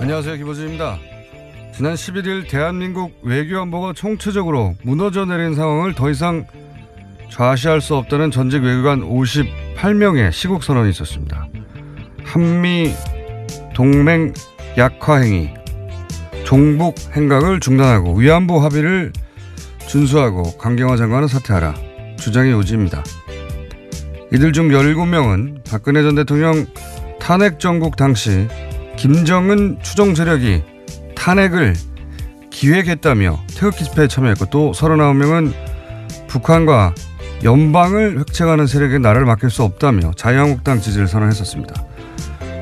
안녕하세요. 김호준입니다. 지난 11일 대한민국 외교안보가 총체적으로 무너져 내린 상황을 더 이상 좌시할 수 없다는 전직 외교관 58명의 시국 선언이 있었습니다. 한미 동맹 약화 행위, 종북 행각을 중단하고 위안부 합의를 준수하고 강경화 장관은 사퇴하라 주장의 요지입니다. 이들 중 17명은 박근혜 전 대통령 탄핵 정국 당시 김정은 추종 세력이 탄핵을 기획했다며 태극기 집회에 참여했고, 또 39명은 북한과 연방을 획책하는 세력에 나라를 맡길 수 없다며 자유한국당 지지를 선언했었습니다.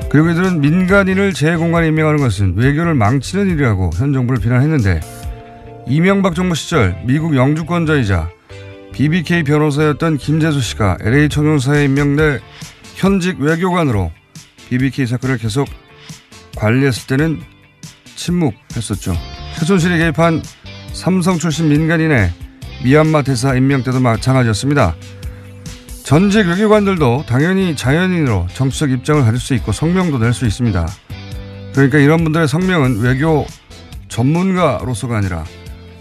그리고 이들은 민간인을 재공간에 임명하는 것은 외교를 망치는 일이라고 현 정부를 비난했는데, 이명박 정부 시절 미국 영주권자이자 BBK 변호사였던 김재수 씨가 LA 총영사에 임명돼 현직 외교관으로 BBK 사건을 계속 관리했을 때는 침묵했었죠. 최순실이 개입한 삼성 출신 민간인의 미얀마 대사 임명 때도 마찬가지였습니다. 전직 외교관들도 당연히 자연인으로 정치적 입장을 가질 수 있고 성명도 낼 수 있습니다. 그러니까 이런 분들의 성명은 외교 전문가로서가 아니라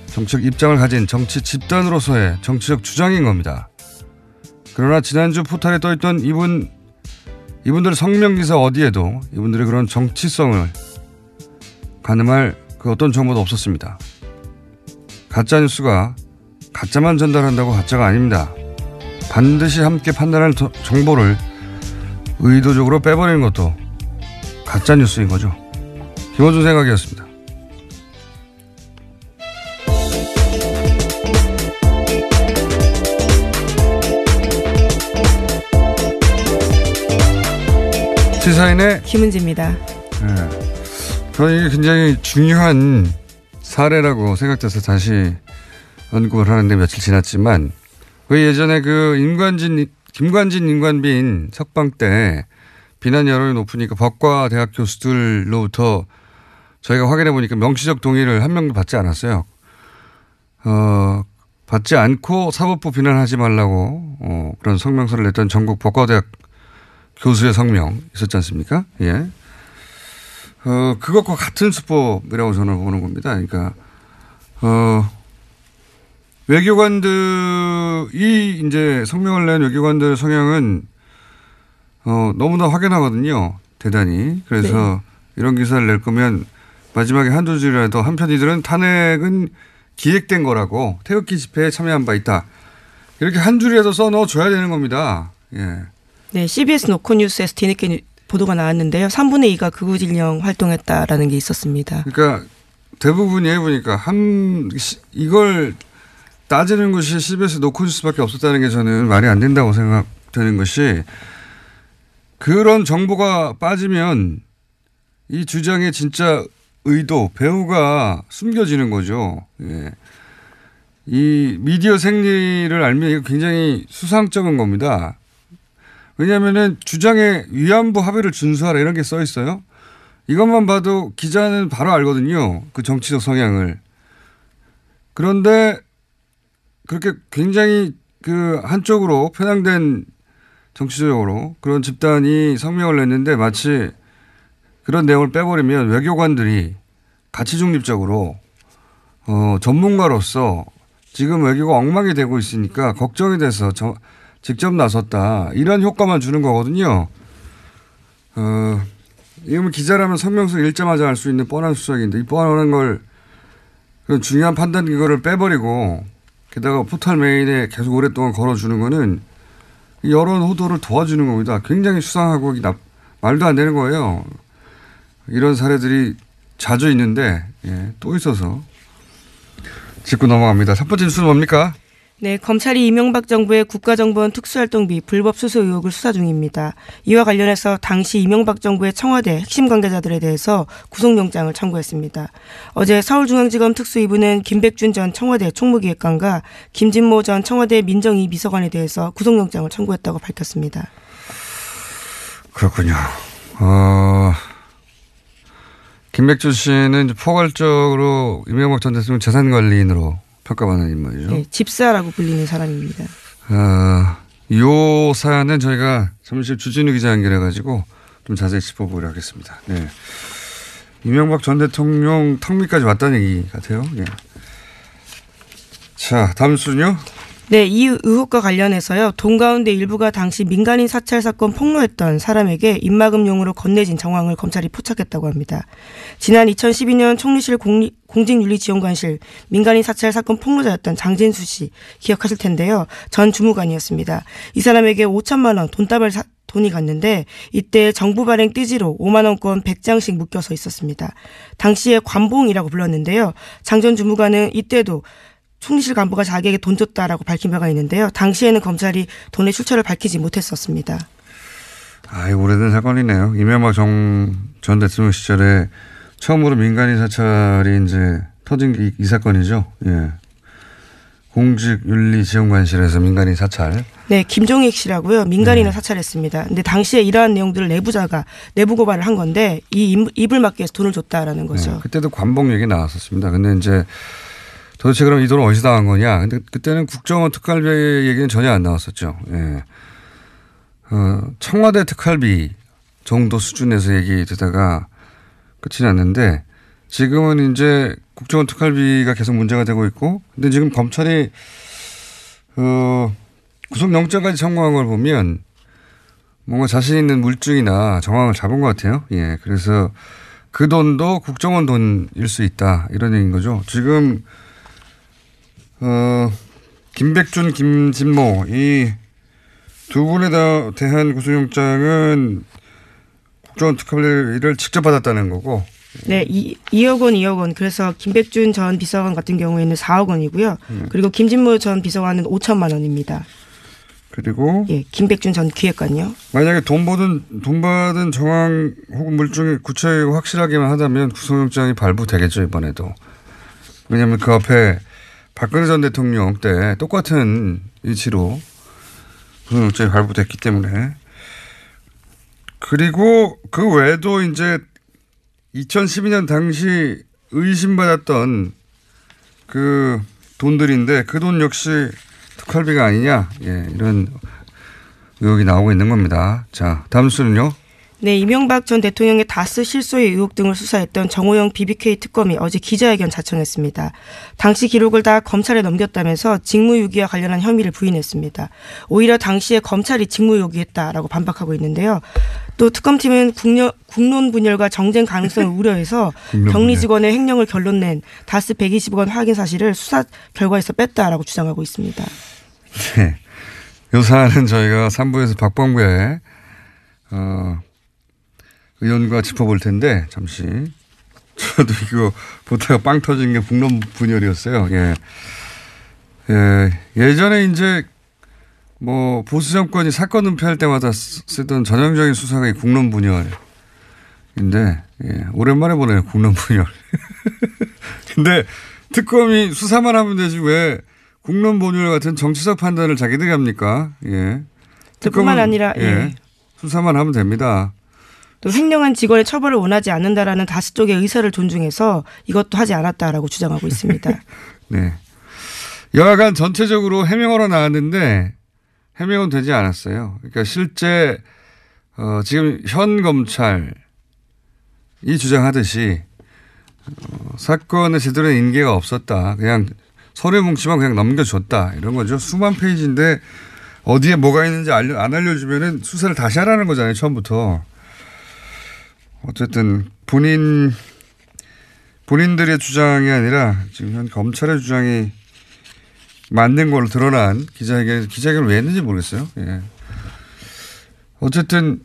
정치적 입장을 가진 정치 집단으로서의 정치적 주장인 겁니다. 그러나 지난주 포탈에 떠있던 이분들 성명기사 어디에도 이분들의 그런 정치성을 가늠할 그 어떤 정보도 없었습니다. 가짜뉴스가 가짜만 전달한다고 가짜가 아닙니다. 반드시 함께 판단할 정보를 의도적으로 빼버리는 것도 가짜뉴스인 거죠. 김호준 생각이었습니다. 시사인의 김은지입니다. 네. 저는 이게 굉장히 중요한 사례라고 생각돼서 다시 언급을 하는데 며칠 지났지만, 왜 예전에 그 김관진 임관빈 석방 때 비난 여론이 높으니까 법과 대학 교수들로부터 저희가 확인해 보니까 명시적 동의를 한 명도 받지 않았어요. 받지 않고 사법부 비난하지 말라고 그런 성명서를 냈던 전국 법과대학 교수의 성명 있었지 않습니까? 예. 그것과 같은 수법이라고 저는 보는 겁니다. 그러니까, 외교관들이 이제 성명을 낸 외교관들 성향은, 너무나 확연하거든요. 대단히. 그래서 네. 이런 기사를 낼 거면 마지막에 한두 줄이라도 한편이들은 탄핵은 기획된 거라고 태극기 집회에 참여한 바 있다. 이렇게 한 줄이라도 써 넣어줘야 되는 겁니다. 예. 네, CBS 노컷뉴스에서 뒤늦게 보도가 나왔는데요. 3분의 2가 극우진영 활동했다라는 게 있었습니다. 그러니까 대부분이 해보니까 이걸 따지는 것이 CBS 노컷뉴스밖에 없었다는 게 저는 말이 안 된다고 생각되는 것이, 그런 정보가 빠지면 이 주장의 진짜 의도, 배후가 숨겨지는 거죠. 예. 이 미디어 생리를 알면 이거 굉장히 수상쩍은 겁니다. 왜냐하면은 주장에 위안부 합의를 준수하라 이런 게 써 있어요. 이것만 봐도 기자는 바로 알거든요. 그 정치적 성향을. 그런데 그렇게 굉장히 그 한쪽으로 편향된 정치적으로 그런 집단이 성명을 냈는데, 마치 그런 내용을 빼버리면 외교관들이 가치 중립적으로 전문가로서 지금 외교가 엉망이 되고 있으니까 걱정이 돼서 직접 나섰다, 이런 효과만 주는 거거든요. 이건 기자라면 성명서 읽자마자 알 수 있는 뻔한 수작인데, 이 뻔한 걸, 그런 중요한 판단 기구를 빼버리고 게다가 포털 메인에 계속 오랫동안 걸어주는 거는 여론 호도를 도와주는 겁니다. 굉장히 수상하고 말도 안 되는 거예요. 이런 사례들이 자주 있는데, 예, 또 있어서 짚고 넘어갑니다. 첫 번째 뉴스는 뭡니까? 네, 검찰이 이명박 정부의 국가정보원 특수활동비 불법 수수 의혹을 수사 중입니다. 이와 관련해서 당시 이명박 정부의 청와대 핵심 관계자들에 대해서 구속영장을 청구했습니다. 어제 서울중앙지검 특수이부는 김백준 전 청와대 총무기획관과 김진모 전 청와대 민정이 비서관에 대해서 구속영장을 청구했다고 밝혔습니다. 그렇군요. 김백준 씨는 포괄적으로 이명박 전 대통령 재산관리인으로 평가받는 인물이죠. 네, 집사라고 불리는 사람입니다. 이 사안은 저희가 잠시 주진우 기자 연결해가지고 좀 자세히 짚어보도록 하겠습니다. 네. 이명박 전 대통령 턱밑까지 왔다는 얘기 같아요. 예. 자, 다음 순요. 네, 이 의혹과 관련해서요. 돈 가운데 일부가 당시 민간인 사찰 사건 폭로했던 사람에게 입막음용으로 건네진 정황을 검찰이 포착했다고 합니다. 지난 2012년 총리실 공직윤리지원관실 민간인 사찰 사건 폭로자였던 장진수 씨 기억하실 텐데요. 전 주무관이었습니다. 이 사람에게 5천만 원 돈이 갔는데 이때 정부 발행 띠지로 5만 원권 100장씩 묶여서 있었습니다. 당시에 관봉이라고 불렀는데요. 장 전 주무관은 이때도 총리실 간부가 자기에게 돈 줬다라고 밝힌 바가 있는데요. 당시에는 검찰이 돈의 출처를 밝히지 못했었습니다. 오래된 사건이네요. 이명박 전 대통령 시절에 처음으로 민간인 사찰이 이제 터진 이 사건이죠. 예. 공직윤리지원관실에서 민간인 사찰. 네, 김종익 씨라고요. 민간인을 사찰했습니다. 근데 당시에 이러한 내용들을 내부자가 내부 고발을 한 건데 이 입을 막기 위해서 돈을 줬다라는 거죠. 네, 그때도 관봉 얘기 나왔었습니다. 근데 이제 도대체 그럼 이 돈을 어디서 나간 거냐. 근데 그때는 국정원 특활비 얘기는 전혀 안 나왔었죠. 예. 청와대 특활비 정도 수준에서 얘기되다가 끝이 났는데 지금은 이제 국정원 특활비가 계속 문제가 되고 있고 근데 지금 검찰이 구속영장까지 청구한 걸 보면 뭔가 자신 있는 물증이나 정황을 잡은 것 같아요. 예. 그래서 그 돈도 국정원 돈일 수 있다. 이런 얘기인 거죠. 지금 김백준, 김진모 이 두 분에 대한 구속영장은 국정원 특활비를 직접 받았다는 거고. 네, 2억 원, 2억 원. 그래서 김백준 전 비서관 같은 경우에는 4억 원이고요. 그리고 김진모 전 비서관은 5천만 원입니다. 그리고 예, 김백준 전 기획관요. 만약에 돈 받은 정황 혹은 물증이 구체적이고 확실하게만 하다면 구속영장이 발부되겠죠 이번에도. 왜냐하면 그 앞에 박근혜 전 대통령 때 똑같은 이치로 구속영장이 발부됐기 때문에. 그리고 그 외에도 이제 2012년 당시 의심받았던 그 돈들인데 그 돈 역시 특활비가 아니냐. 예, 이런 의혹이 나오고 있는 겁니다. 자, 다음 수는요. 네, 이명박 전 대통령의 다스 실소의 의혹 등을 수사했던 정호영 BBK 특검이 어제 기자회견 자청했습니다. 당시 기록을 다 검찰에 넘겼다면서 직무유기와 관련한 혐의를 부인했습니다. 오히려 당시에 검찰이 직무유기했다라고 반박하고 있는데요. 또 특검팀은 국론 분열과 정쟁 가능성을 우려해서 격리 직원의 횡령을 결론낸 다스 120억 원 확인 사실을 수사 결과에서 뺐다라고 주장하고 있습니다. 네. 이 사안은 저희가 3부에서 박범계 의원과 짚어볼 텐데 잠시 저도 이거 보다가 빵 터진 게 국론 분열이었어요. 예. 예. 예전에 이제 뭐 보수 정권이 사건 은폐할 때마다 쓰던 전형적인 수사가 이 국론 분열인데 예. 오랜만에 보네요. 국론 분열. 근데 특검이 수사만 하면 되지 왜 국론 분열 같은 정치적 판단을 자기들이 합니까? 예. 뿐만 아니라 예. 수사만 하면 됩니다. 또 횡령한 직원의 처벌을 원하지 않는다라는 다스 쪽의 의사를 존중해서 이것도 하지 않았다라고 주장하고 있습니다. 네. 여하간 전체적으로 해명으로 나왔는데 해명은 되지 않았어요. 그러니까 실제 지금 현 검찰이 주장하듯이 사건에 제대로 된 인계가 없었다. 그냥 서류 뭉치만 그냥 넘겨줬다. 이런 거죠. 수만 페이지인데 어디에 뭐가 있는지 안 알려주면은 수사를 다시 하라는 거잖아요. 처음부터. 어쨌든 본인들의 주장이 아니라 지금 현 검찰의 주장이 맞는 걸로 드러난 기자회견을 왜 했는지 모르겠어요. 예. 어쨌든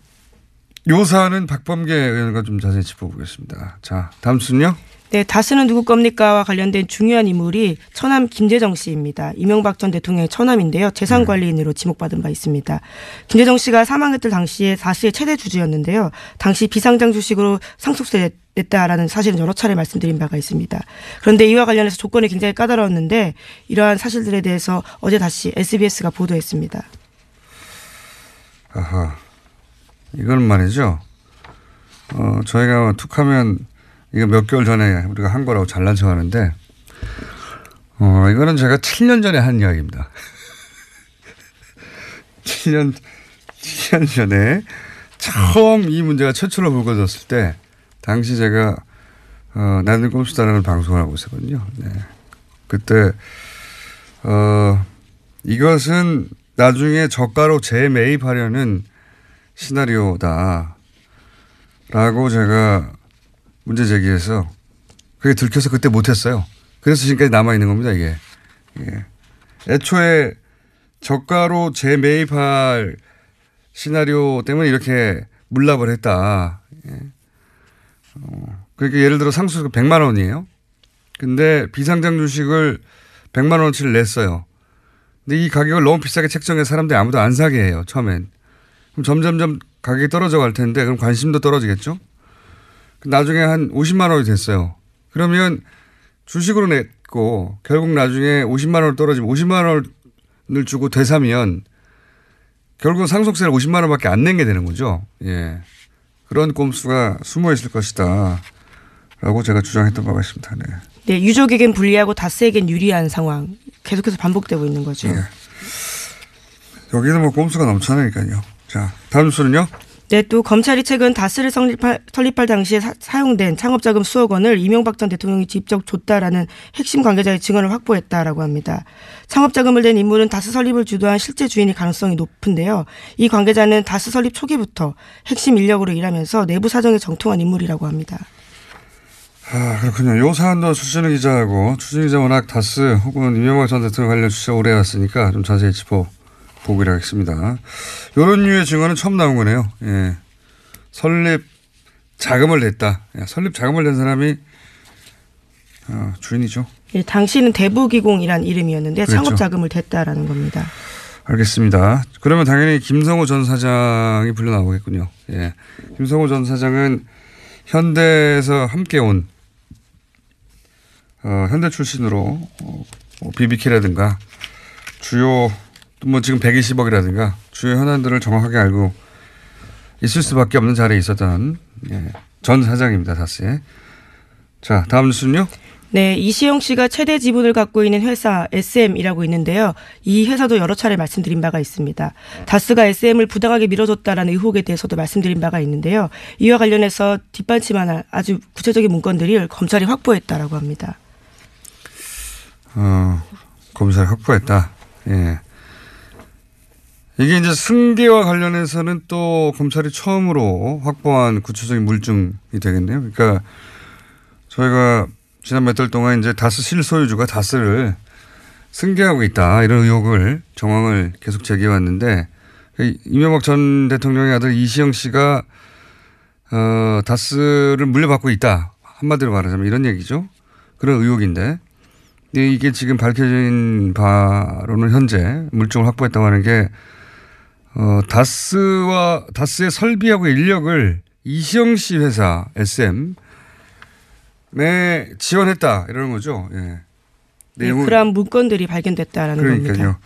요 사안은 박범계 의원과 좀 자세히 짚어보겠습니다. 자, 다음 순요. 네, 다스는 누구 겁니까와 관련된 중요한 인물이 처남 김재정 씨입니다. 이명박 전 대통령의 처남인데요. 재산관리인으로 지목받은 바 있습니다. 김재정 씨가 사망했을 당시에 다스의 최대 주주였는데요. 당시 비상장 주식으로 상속세 냈다라는 사실은 여러 차례 말씀드린 바가 있습니다. 그런데 이와 관련해서 조건이 굉장히 까다로웠는데 이러한 사실들에 대해서 어제 다시 SBS가 보도했습니다. 아하, 이건 말이죠. 저희가 툭하면 이거 몇 개월 전에 우리가 한 거라고 잘난 척 하는데, 이거는 제가 7년 전에 한 이야기입니다. 7년 전에 처음 이 문제가 최초로 불거졌을 때, 당시 제가 나는 꼼수다라는 방송을 하고 있었거든요. 네. 그때 이것은 나중에 저가로 재매입하려는 시나리오다라고 제가 문제 제기해서 그게 들켜서 그때 못했어요. 그래서 지금까지 남아있는 겁니다, 이게. 예. 애초에 저가로 재매입할 시나리오 때문에 이렇게 물납을 했다. 예. 그러니까 예를 들어 상수가 100만 원이에요. 근데 비상장 주식을 100만 원어치를 냈어요. 근데 이 가격을 너무 비싸게 책정해서 사람들이 아무도 안 사게 해요, 처음엔. 그럼 점점점 가격이 떨어져 갈 텐데 그럼 관심도 떨어지겠죠? 나중에 한 50만 원이 됐어요. 그러면 주식으로 냈고 결국 나중에 50만 원 떨어지면 50만 원을 주고 되사면 결국은 상속세를 50만 원밖에 안 낸 게 되는 거죠. 예. 그런 꼼수가 숨어 있을 것이다. 라고 제가 주장했던 바가 있습니다. 네. 네, 유족에겐 불리하고 다스에겐 유리한 상황. 계속해서 반복되고 있는 거죠. 예. 여기는 뭐 꼼수가 넘쳐나니까요. 자, 다음 뉴스는요? 네, 또 검찰이 최근 다스를 설립할 당시에 사용된 창업자금 수억 원을 이명박 전 대통령이 직접 줬다라는 핵심 관계자의 증언을 확보했다라고 합니다. 창업자금을 낸 인물은 다스 설립을 주도한 실제 주인일 가능성이 높은데요. 이 관계자는 다스 설립 초기부터 핵심 인력으로 일하면서 내부 사정에 정통한 인물이라고 합니다. 아, 그렇군요. 요 사안도 추진우 기자하고 추진우 기자 워낙 다스 혹은 이명박 전 대통령 관련 취재 오래 해왔으니까 좀 자세히 짚어보기로 하겠습니다. 이런 류의 증언은 처음 나온 거네요. 예. 설립 자금을 냈다. 예. 설립 자금을 낸 사람이 주인이죠. 예, 당시는 대부기공이란 이름이었는데 그렇죠. 창업 자금을 댔다라는 겁니다. 알겠습니다. 그러면 당연히 김성호 전 사장이 불려 나오겠군요. 예. 김성호 전 사장은 현대에서 함께 온 현대 출신으로 BBK라든가 주요 뭐 지금 120억이라든가 주요 현안들을 정확하게 알고 있을 수밖에 없는 자리에 있었던 전 사장입니다. 다스에. 자, 다음 뉴스는요. 네, 이시영 씨가 최대 지분을 갖고 있는 회사 SM이라고 있는데요. 이 회사도 여러 차례 말씀드린 바가 있습니다. 다스가 SM을 부당하게 밀어줬다라는 의혹에 대해서도 말씀드린 바가 있는데요. 이와 관련해서 뒷받침할 아주 구체적인 문건들을 검찰이 확보했다라고 합니다. 검찰이 확보했다. 예. 이게 이제 승계와 관련해서는 또 검찰이 처음으로 확보한 구체적인 물증이 되겠네요. 그러니까 저희가 지난 몇 달 동안 이제 다스 실소유주가 다스를 승계하고 있다. 이런 의혹을, 정황을 계속 제기해왔는데, 이명박 전 대통령의 아들 이시영 씨가, 다스를 물려받고 있다. 한마디로 말하자면 이런 얘기죠. 그런 의혹인데, 이게 지금 밝혀진 바로는 현재 물증을 확보했다고 하는 게, 다스의 설비하고 인력을 이시영 씨 회사, SM, 네, 지원했다. 이러는 거죠. 예. 네, 그러한 문건들이 발견됐다라는 그러니까요. 겁니다.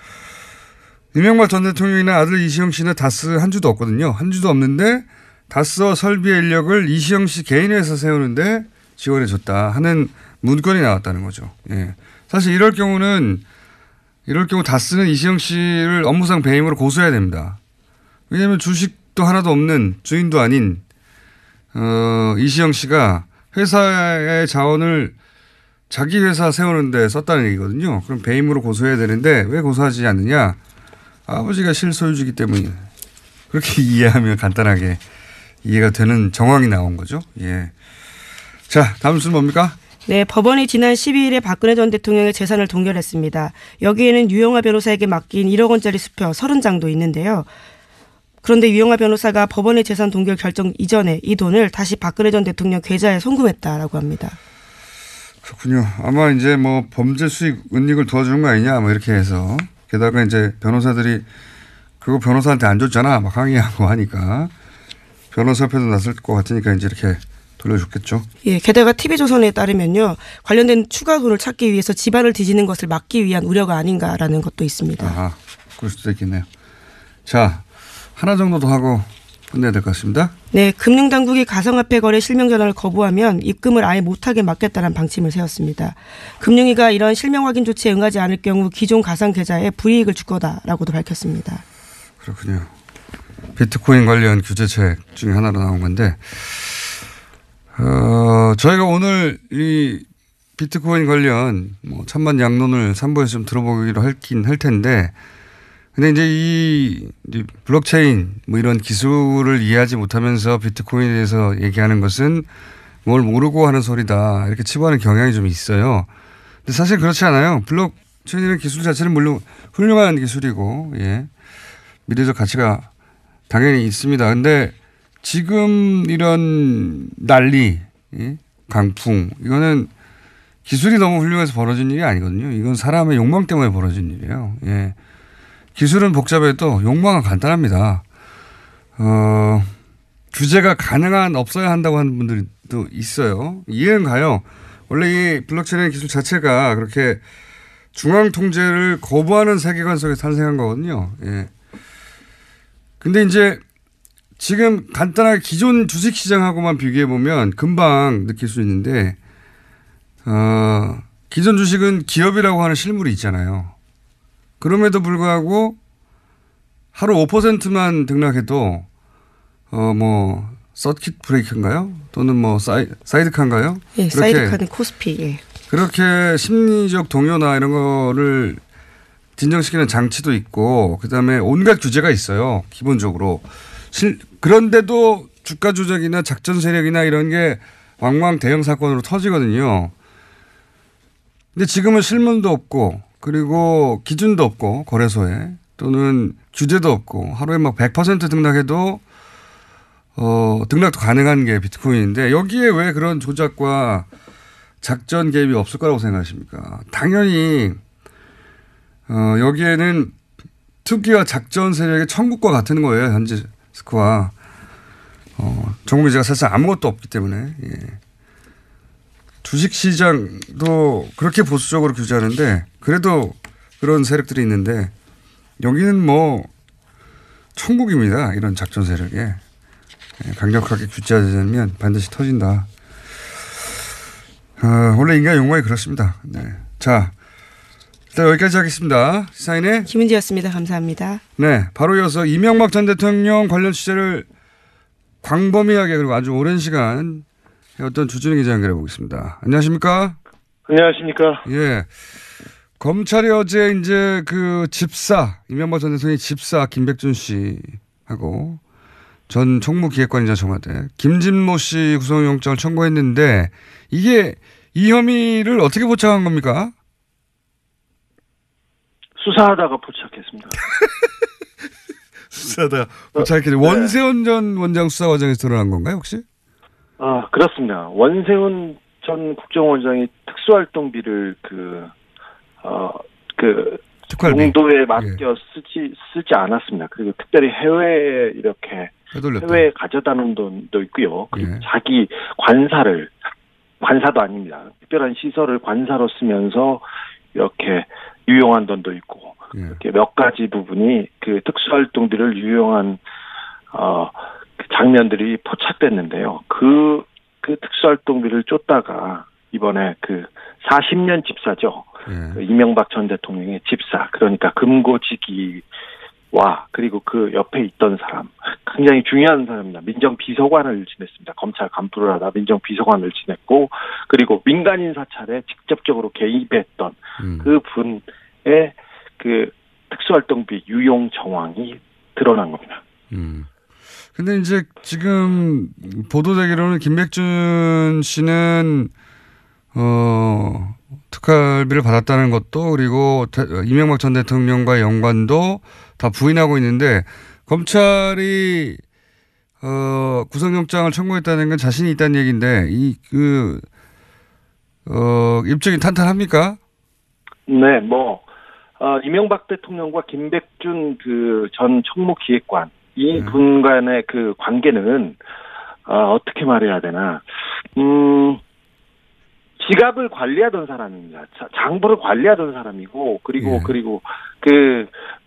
이명박 전 대통령이나 아들 이시영 씨는 다스 한 주도 없거든요. 한 주도 없는데 다스와 설비의 인력을 이시영 씨 개인 회사 세우는데 지원해 줬다 하는 문건이 나왔다는 거죠. 예. 사실 이럴 경우 다스는 이시영 씨를 업무상 배임으로 고소해야 됩니다. 왜냐하면 주식도 하나도 없는 주인도 아닌 이시영 씨가 회사의 자원을 자기 회사 세우는데 썼다는 얘기거든요. 그럼 배임으로 고소해야 되는데 왜 고소하지 않느냐. 아버지가 실소유주기 때문에 그렇게 이해하면 간단하게 이해가 되는 정황이 나온 거죠. 예. 자, 다음 순 뭡니까? 네, 법원이 지난 12일에 박근혜 전 대통령의 재산을 동결했습니다. 여기에는 유영하 변호사에게 맡긴 1억 원짜리 수표 30장도 있는데요. 그런데 유영하 변호사가 법원의 재산 동결 결정 이전에 이 돈을 다시 박근혜 전 대통령 계좌에 송금했다라고 합니다. 그렇군요. 아마 이제 뭐 범죄 수익 은닉을 도와주는 거 아니냐 뭐 이렇게 해서 게다가 이제 변호사들이 그거 변호사한테 안 줬잖아 막 항의하고 하니까 변호사 표도 났을 것 같으니까 이제 이렇게 돌려줬겠죠. 예, 게다가 TV조선에 따르면요. 관련된 추가 돈을 찾기 위해서 집안을 뒤지는 것을 막기 위한 우려가 아닌가라는 것도 있습니다. 아, 그럴 수도 있겠네요. 자, 하나 정도 더 하고 끝내야 될 것 같습니다. 네, 금융당국이 가상화폐 거래 실명 전환을 거부하면 입금을 아예 못하게 막겠다는 방침을 세웠습니다. 금융위가 이런 실명 확인 조치에 응하지 않을 경우 기존 가상 계좌에 불이익을 줄 거다라고도 밝혔습니다. 그렇군요. 비트코인 관련 규제책 중에 하나로 나온 건데 저희가 오늘 이 비트코인 관련 뭐 천만 양론을 3부에서 좀 들어보기로 할 텐데, 근데 이제 이 블록체인 뭐 이런 기술을 이해하지 못하면서 비트코인에 대해서 얘기하는 것은 뭘 모르고 하는 소리다, 이렇게 치부하는 경향이 좀 있어요. 근데 사실 그렇지 않아요. 블록체인이라는 기술 자체는 물론 훌륭한 기술이고, 예, 미래적 가치가 당연히 있습니다. 근데 지금 이런 난리, 예? 강풍, 이거는 기술이 너무 훌륭해서 벌어진 일이 아니거든요. 이건 사람의 욕망 때문에 벌어진 일이에요. 예. 기술은 복잡해도 욕망은 간단합니다. 규제가 가능한, 없어야 한다고 하는 분들도 있어요. 이해는 가요. 원래 이 블록체인 기술 자체가 그렇게 중앙 통제를 거부하는 세계관 속에서 탄생한 거거든요. 예. 근데 이제 지금 간단하게 기존 주식 시장하고만 비교해 보면 금방 느낄 수 있는데, 기존 주식은 기업이라고 하는 실물이 있잖아요. 그럼에도 불구하고 하루 5%만 등락해도, 뭐, 서킷 브레이크인가요? 또는 뭐, 사이드카인가요? 예, 사이드카는 코스피, 예. 그렇게 심리적 동요나 이런 거를 진정시키는 장치도 있고, 그 다음에 온갖 규제가 있어요. 기본적으로. 그런데도 주가 조작이나 작전 세력이나 이런 게 왕왕 대형 사건으로 터지거든요. 근데 지금은 실문도 없고, 그리고 기준도 없고, 거래소에, 또는 규제도 없고, 하루에 막 100% 등락해도 등락도 가능한 게 비트코인인데, 여기에 왜 그런 조작과 작전 개입이 없을 거라고 생각하십니까? 당연히 여기에는 투기와 작전 세력의 천국과 같은 거예요. 현재 스코어. 정부 규제가 사실 아무것도 없기 때문에. 예. 주식시장도 그렇게 보수적으로 규제하는데, 그래도 그런 세력들이 있는데, 여기는 뭐 천국입니다. 이런 작전 세력에. 예. 강력하게 규제하자면 반드시 터진다. 원래 인간 욕망이 그렇습니다. 네. 자, 일단 여기까지 하겠습니다. 시사인의 김은지였습니다. 감사합니다. 네, 바로 이어서 이명박 전 대통령 관련 취재를 광범위하게 그리고 아주 오랜 시간 해왔던 주진우 기자 연결해 보겠습니다. 안녕하십니까? 안녕하십니까? 예. 검찰이 어제 이제 그 집사, 이명박 전 대통령의 집사 김백준 씨하고 전 총무기획관이자 청와대 김진모 씨 구속영장을 청구했는데, 이게 이 혐의를 어떻게 포착한 겁니까? 수사하다가 포착했습니다. 수사하다가 포착했는데, 네. 원세훈 전 원장 수사 과정에서 드러난 건가요, 혹시? 그렇습니다. 원세훈 전 국정원장이 특수활동비를 특활비. 용도에 맡겨 쓰지 않았습니다. 그리고 특별히 해외에 이렇게 해외에 가져다 놓은 돈도 있고요. 그리고 자기 관사도 아닙니다. 특별한 시설을 관사로 쓰면서 이렇게 유용한 돈도 있고, 이렇게 몇 가지 부분이 그 특수활동비를 유용한 장면들이 포착됐는데요. 그 특수활동비를 쫓다가 이번에 40년 집사죠. 그 이명박 전 대통령의 집사, 그러니까 금고지기와 그리고 그 옆에 있던 사람, 굉장히 중요한 사람입니다. 민정비서관을 지냈습니다. 검찰 간부를 하다 민정비서관을 지냈고, 그리고 민간인 사찰에 직접적으로 개입했던 그 분의 그 특수활동비 유용 정황이 드러난 겁니다. 근데 이제 지금 보도되기로는 김백준 씨는 특활비를 받았다는 것도, 그리고 이명박 전 대통령과의 연관도 다 부인하고 있는데, 검찰이 구속영장을 청구했다는 건 자신이 있다는 얘기인데, 입증이 탄탄합니까? 네, 이명박 대통령과 김백준 전 총무기획관, 이 분 간의 그 관계는 어떻게 말해야 되나? 지갑을 관리하던 사람입니다. 장부를 관리하던 사람이고, 그리고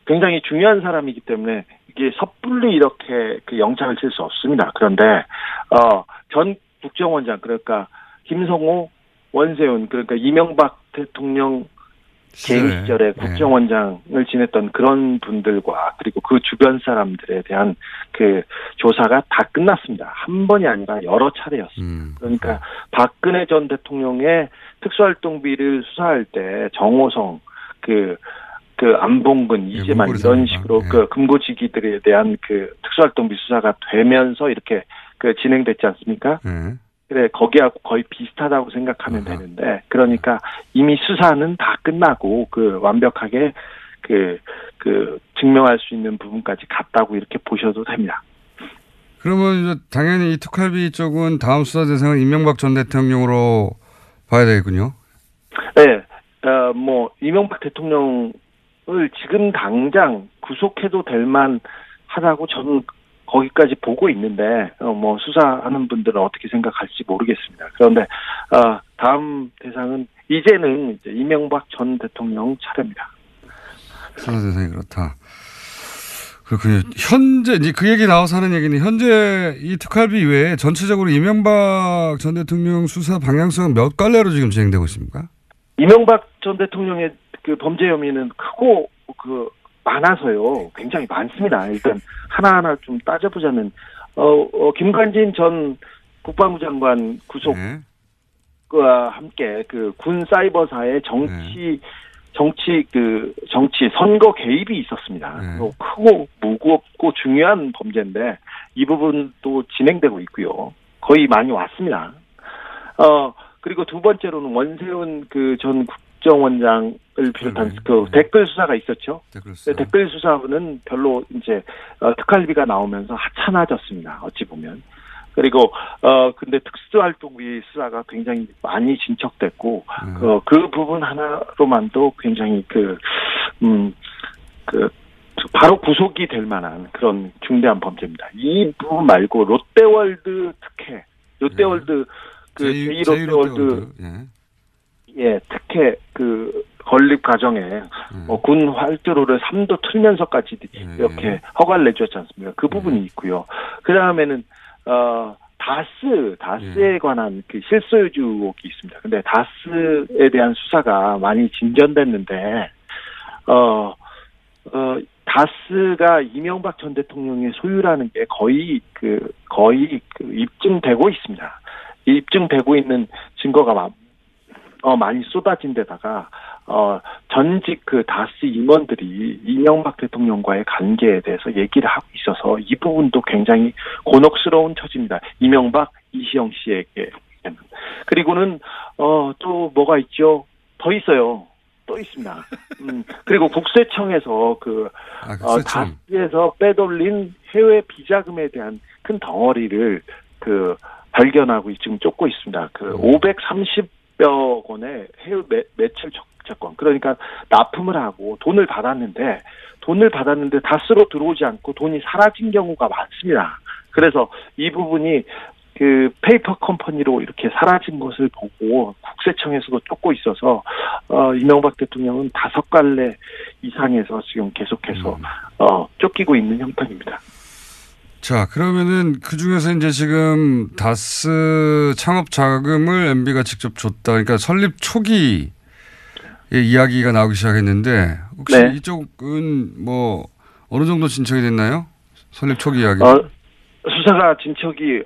굉장히 중요한 사람이기 때문에 이게 섣불리 이렇게 영장을 칠 수 없습니다. 그런데 전 국정원장, 그러니까 김성호, 원세훈, 그러니까 이명박 대통령 개인 시절에 국정원장을 지냈던 그런 분들과 그리고 그 주변 사람들에 대한 조사가 다 끝났습니다. 한 번이 아니라 여러 차례였습니다. 그러니까 박근혜 전 대통령의 특수활동비를 수사할 때 정호성, 안봉근, 이재만 이런 식으로 예. 금고지기들에 대한 특수활동비 수사가 되면서 이렇게 진행됐지 않습니까? 예. 그래, 거기하고 거의 비슷하다고 생각하면 되는데, 그러니까 이미 수사는 다 끝나고, 완벽하게, 증명할 수 있는 부분까지 갔다고 이렇게 보셔도 됩니다. 그러면 이제 당연히 이 특활비 쪽은 다음 수사 대상은 이명박 전 대통령으로 봐야 되겠군요. 네, 이명박 대통령을 지금 당장 구속해도 될 만하다고 저는 거기까지 보고 있는데, 수사하는 분들은 어떻게 생각할지 모르겠습니다. 그런데, 다음 대상은 이제는 이제 이명박 전 대통령 차례입니다. 수사 대상이 그렇다. 그렇군요. 현재, 이제 그 얘기 나와서 하는 얘기는 현재 이 특활비 외에 전체적으로 이명박 전 대통령 수사 방향성은 몇 갈래로 지금 진행되고 있습니까? 이명박 전 대통령의 범죄 혐의는 크고, 많아서요. 굉장히 많습니다. 일단 하나하나 좀 따져보자면 김관진 전 국방부 장관 구속과 네. 함께 군 사이버사의 정치 선거 개입이 있었습니다. 네. 크고 무겁고 중요한 범죄인데 이 부분도 진행되고 있고요. 거의 많이 왔습니다. 그리고 두 번째로는 원세훈 전 국정원장을 비롯한 댓글 수사가 있었죠. 댓글 수사는 별로 이제 특활비가 나오면서 하찮아졌습니다. 어찌 보면. 그리고 근데 특수활동비 수사가 굉장히 많이 진척됐고 그 부분 하나로만도 굉장히 바로 구속이 될 만한 그런 중대한 범죄입니다. 이 부분 말고 롯데월드 특혜, 롯데월드 제2롯데월드 예, 특혜 건립 과정에 군 활주로를 3도 틀면서까지 이렇게 허가를 내주었지 않습니까? 그 부분이 있고요. 그 다음에는 다스에 관한 실소유주 의혹이 있습니다. 근데 다스에 대한 수사가 많이 진전됐는데 다스가 이명박 전 대통령의 소유라는 게 거의 입증되고 있습니다. 입증되고 있는 증거가 많이 쏟아진 데다가 전직 다스 임원들이 이명박 대통령과의 관계에 대해서 얘기를 하고 있어서 이 부분도 굉장히 곤혹스러운 처지입니다. 이명박, 이시영 씨에게. 그리고는 또 뭐가 있죠? 더 있어요. 또 있습니다. 그리고 국세청에서 다스에서 빼돌린 해외 비자금에 대한 큰 덩어리를 발견하고 지금 쫓고 있습니다. 530여 건의 해외 매출 적자권. 그러니까 납품을 하고 돈을 받았는데 다스로 들어오지 않고 돈이 사라진 경우가 많습니다. 그래서 이 부분이 페이퍼 컴퍼니로 이렇게 사라진 것을 보고 국세청에서도 쫓고 있어서 이명박 대통령은 5갈래 이상에서 지금 계속해서 쫓기고 있는 형편입니다. 자, 그러면은 그 중에서 이제 지금 다스 창업 자금을 MB가 직접 줬다. 그러니까 설립 초기의 이야기가 나오기 시작했는데 혹시 네. 이쪽은 어느 정도 진척이 됐나요? 설립 초기 이야기. 수사가 진척이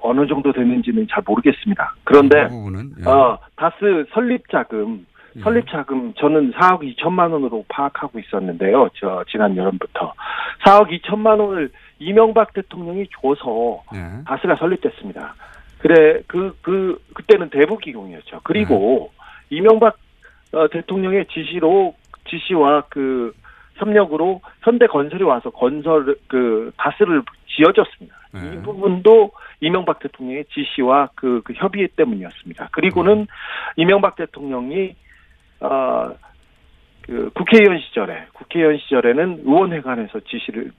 어느 정도 됐는지는 잘 모르겠습니다. 그런데 그 부분은, 예. 다스 설립 자금 저는 4억 2천만 원으로 파악하고 있었는데요. 지난 여름부터 4억 2천만 원을 이명박 대통령이 줘서 다스가 설립됐습니다. 그래 그때는 대부기공이었죠. 그리고 이명박 대통령의 지시와 협력으로 현대건설이 와서 다스를 지어줬습니다. 이 부분도 이명박 대통령의 지시와 협의 때문이었습니다. 그리고는 이명박 대통령이 국회의원 시절에는 의원회관에서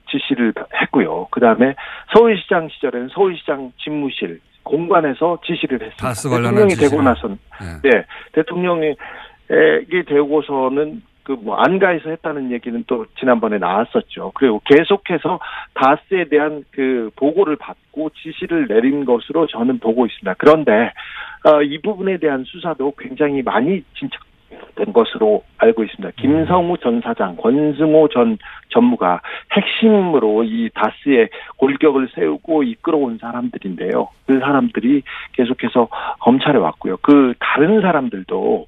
지시를 했고요. 그 다음에 서울시장 시절에는 서울시장 집무실 공관에서 지시를 했습니다. 다스 관련한 대통령이 되고 나선 대통령이 되고서는 안가에서 했다는 얘기는 또 지난번에 나왔었죠. 그리고 계속해서 다스에 대한 보고를 받고 지시를 내린 것으로 저는 보고 있습니다. 그런데 이 부분에 대한 수사도 굉장히 많이 된 것으로 알고 있습니다. 김성우 전 사장, 권승호 전 전무가 핵심으로 이 다스의 골격을 세우고 이끌어온 사람들인데요. 그 사람들이 계속해서 검찰에 왔고요. 그 다른 사람들도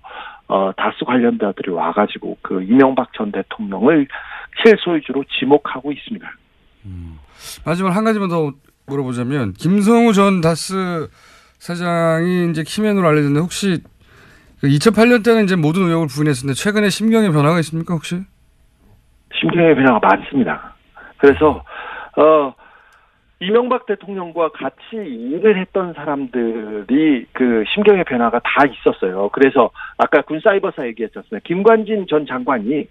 다스 관련자들이 와가지고 그 이명박 전 대통령을 실소유주로 지목하고 있습니다. 마지막 한 가지만 더 물어보자면 김성우 전 다스 사장이 이제 키맨으로 알려졌는데 혹시 2008년 때는 이제 모든 의혹을 부인했었는데 최근에 심경의 변화가 있습니까 혹시? 심경의 변화가 많습니다. 그래서 이명박 대통령과 같이 일을 했던 사람들이 그 심경의 변화가 다 있었어요. 그래서 아까 군사이버사 얘기했었어요. 김관진 전 장관이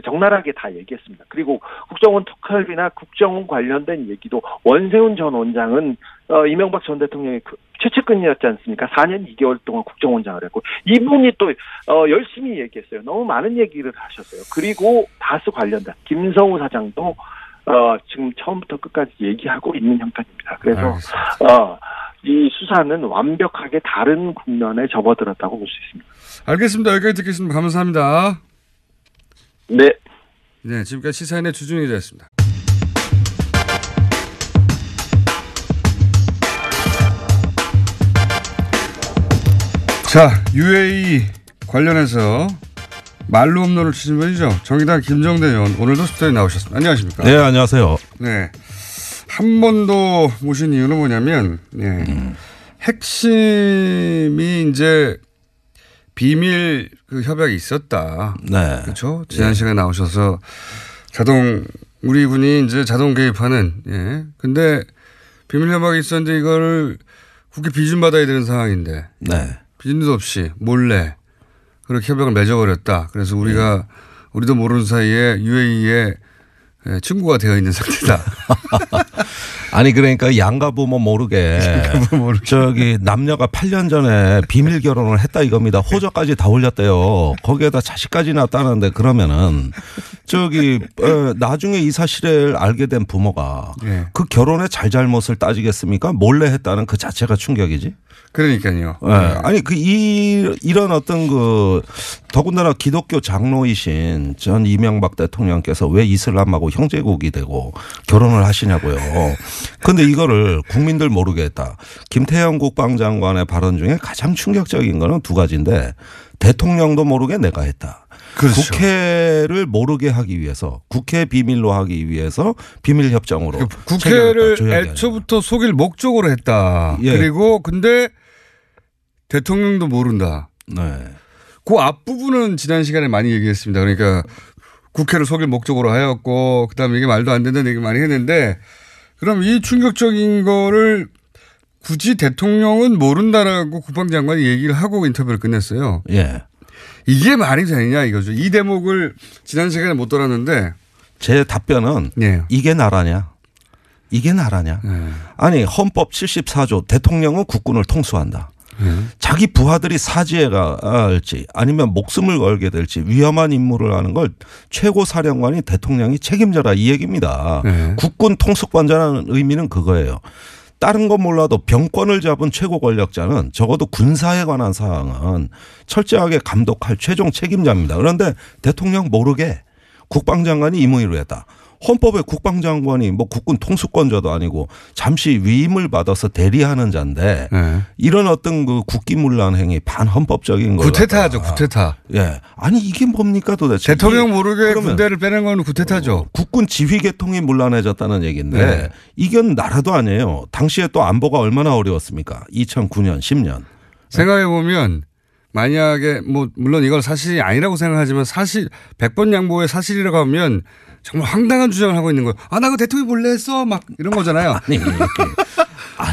적나라하게 다 얘기했습니다. 그리고 국정원 특활비나 국정원 관련된 얘기도 원세훈 전 원장은 이명박 전 대통령의 최측근이었지 않습니까? 4년 2개월 동안 국정원장을 했고 이분이 또 열심히 얘기했어요. 너무 많은 얘기를 하셨어요. 그리고 다스 관련자 김성우 사장도 지금 처음부터 끝까지 얘기하고 있는 형편입니다. 그래서 이 수사는 완벽하게 다른 국면에 접어들었다고 볼 수 있습니다. 알겠습니다. 여기까지 듣겠습니다. 감사합니다. 네. 네, 지금까지 시사인의 주준희 기자였습니다. 자, UAE 관련해서 말로 홈런을 치신 분이죠. 정의당 김정대 의원 오늘도 스튜디오에 나오셨습니다. 안녕하십니까? 네, 안녕하세요. 네, 한 번 더 모신 이유는 뭐냐면 핵심이 이제 비밀 그 협약이 있었다. 네, 그렇죠. 지난 시간에 나오셔서 우리 군이 이제 자동 개입하는 근데 비밀 협약이 있었는데 이거를 국회 비준 받아야 되는 상황인데 네, 비준도 없이 몰래 그렇게 협약을 맺어버렸다. 그래서 우리도 모르는 사이에 UAE에 친구가 되어 있는 상태다. 아니 그러니까 양가 부모 모르게 저기 남녀가 8년 전에 비밀 결혼을 했다 이겁니다. 호적까지 다 올렸대요. 거기에다 자식까지 낳았다는데 그러면은 저기 나중에 이 사실을 알게 된 부모가 그 결혼의 잘잘못을 따지겠습니까? 몰래 했다는 그 자체가 충격이지. 그러니까요. 네. 아니 이런 어떤 더군다나 기독교 장로이신 전 이명박 대통령께서 왜 이슬람하고 형제국이 되고 결혼을 하시냐고요. 그런데 이거를 국민들 모르게 했다. 김태형 국방장관의 발언 중에 가장 충격적인 거는 두 가지인데 대통령도 모르게 내가 했다. 그렇죠. 국회를 모르게 하기 위해서 국회 비밀로 하기 위해서 비밀협정으로 국회를 애초부터 속일 목적으로 했다. 그리고 근데 대통령도 모른다. 네. 그 앞부분은 지난 시간에 많이 얘기했습니다. 그러니까 국회를 속일 목적으로 하였고 그다음에 이게 말도 안 된다는 얘기 많이 했는데 그럼 이 충격적인 거를 굳이 대통령은 모른다라고 국방장관이 얘기를 하고 인터뷰를 끝냈어요. 예. 이게 말이 되느냐 이거죠. 이 대목을 지난 시간에 못 들었는데 제 답변은 이게 나라냐. 이게 나라냐. 아니 헌법 74조 대통령은 국군을 통수한다. 자기 부하들이 사지에가 할지 아니면 목숨을 걸게 될지 위험한 임무를 하는 걸 최고사령관이 대통령이 책임져라 이 얘기입니다. 국군 통수권자라는 의미는 그거예요. 다른 건 몰라도 병권을 잡은 최고 권력자는 적어도 군사에 관한 사항은 철저하게 감독할 최종 책임자입니다. 그런데 대통령 모르게 국방장관이 임의로 했다. 헌법에 국방장관이 뭐 국군 통수권자도 아니고 잠시 위임을 받아서 대리하는 자인데 이런 어떤 그 국기문란 행위 반헌법적인 거. 구테타죠, 구테타. 예. 아니 이게 뭡니까 도대체. 대통령 모르게 군대를 빼는 건 구테타죠. 국군 지휘 계통이 문란해졌다는 얘기인데 이건 나라도 아니에요. 당시에 또 안보가 얼마나 어려웠습니까? 2009년, 10년. 생각해 보면 만약에 뭐 물론 이걸 사실이 아니라고 생각하지만 사실 100번 양보의 사실이라고 하면 정말 황당한 주장을 하고 있는 거예요. 아, 나 그 대통령이 몰래 했어. 막 이런 거잖아요. 아니,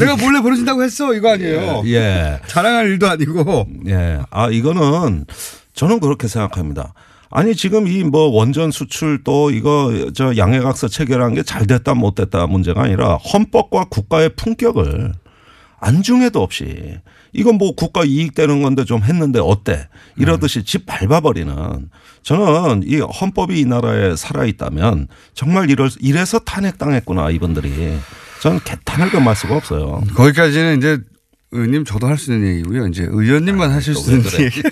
내가 몰래 벌어진다고 했어. 이거 아니에요. 예. 자랑할 일도 아니고. 예. 아, 이거는 저는 그렇게 생각합니다. 아니, 지금 이 뭐 원전 수출 또 이거 저 양해각서 체결한 게 잘 됐다 못 됐다 문제가 아니라 헌법과 국가의 품격을 안중에도 없이 이건 뭐 국가 이익 되는 건데 좀 했는데 어때 이러듯이 집 밟아버리는 저는 이 헌법이 이 나라에 살아있다면 정말 이래서 탄핵당했구나 이분들이 저는 개탄을 금할 수가 없어요. 거기까지는 이제 의원님 저도 할 수 있는 얘기고요. 이제 의원님만 하실 수 있는 얘기.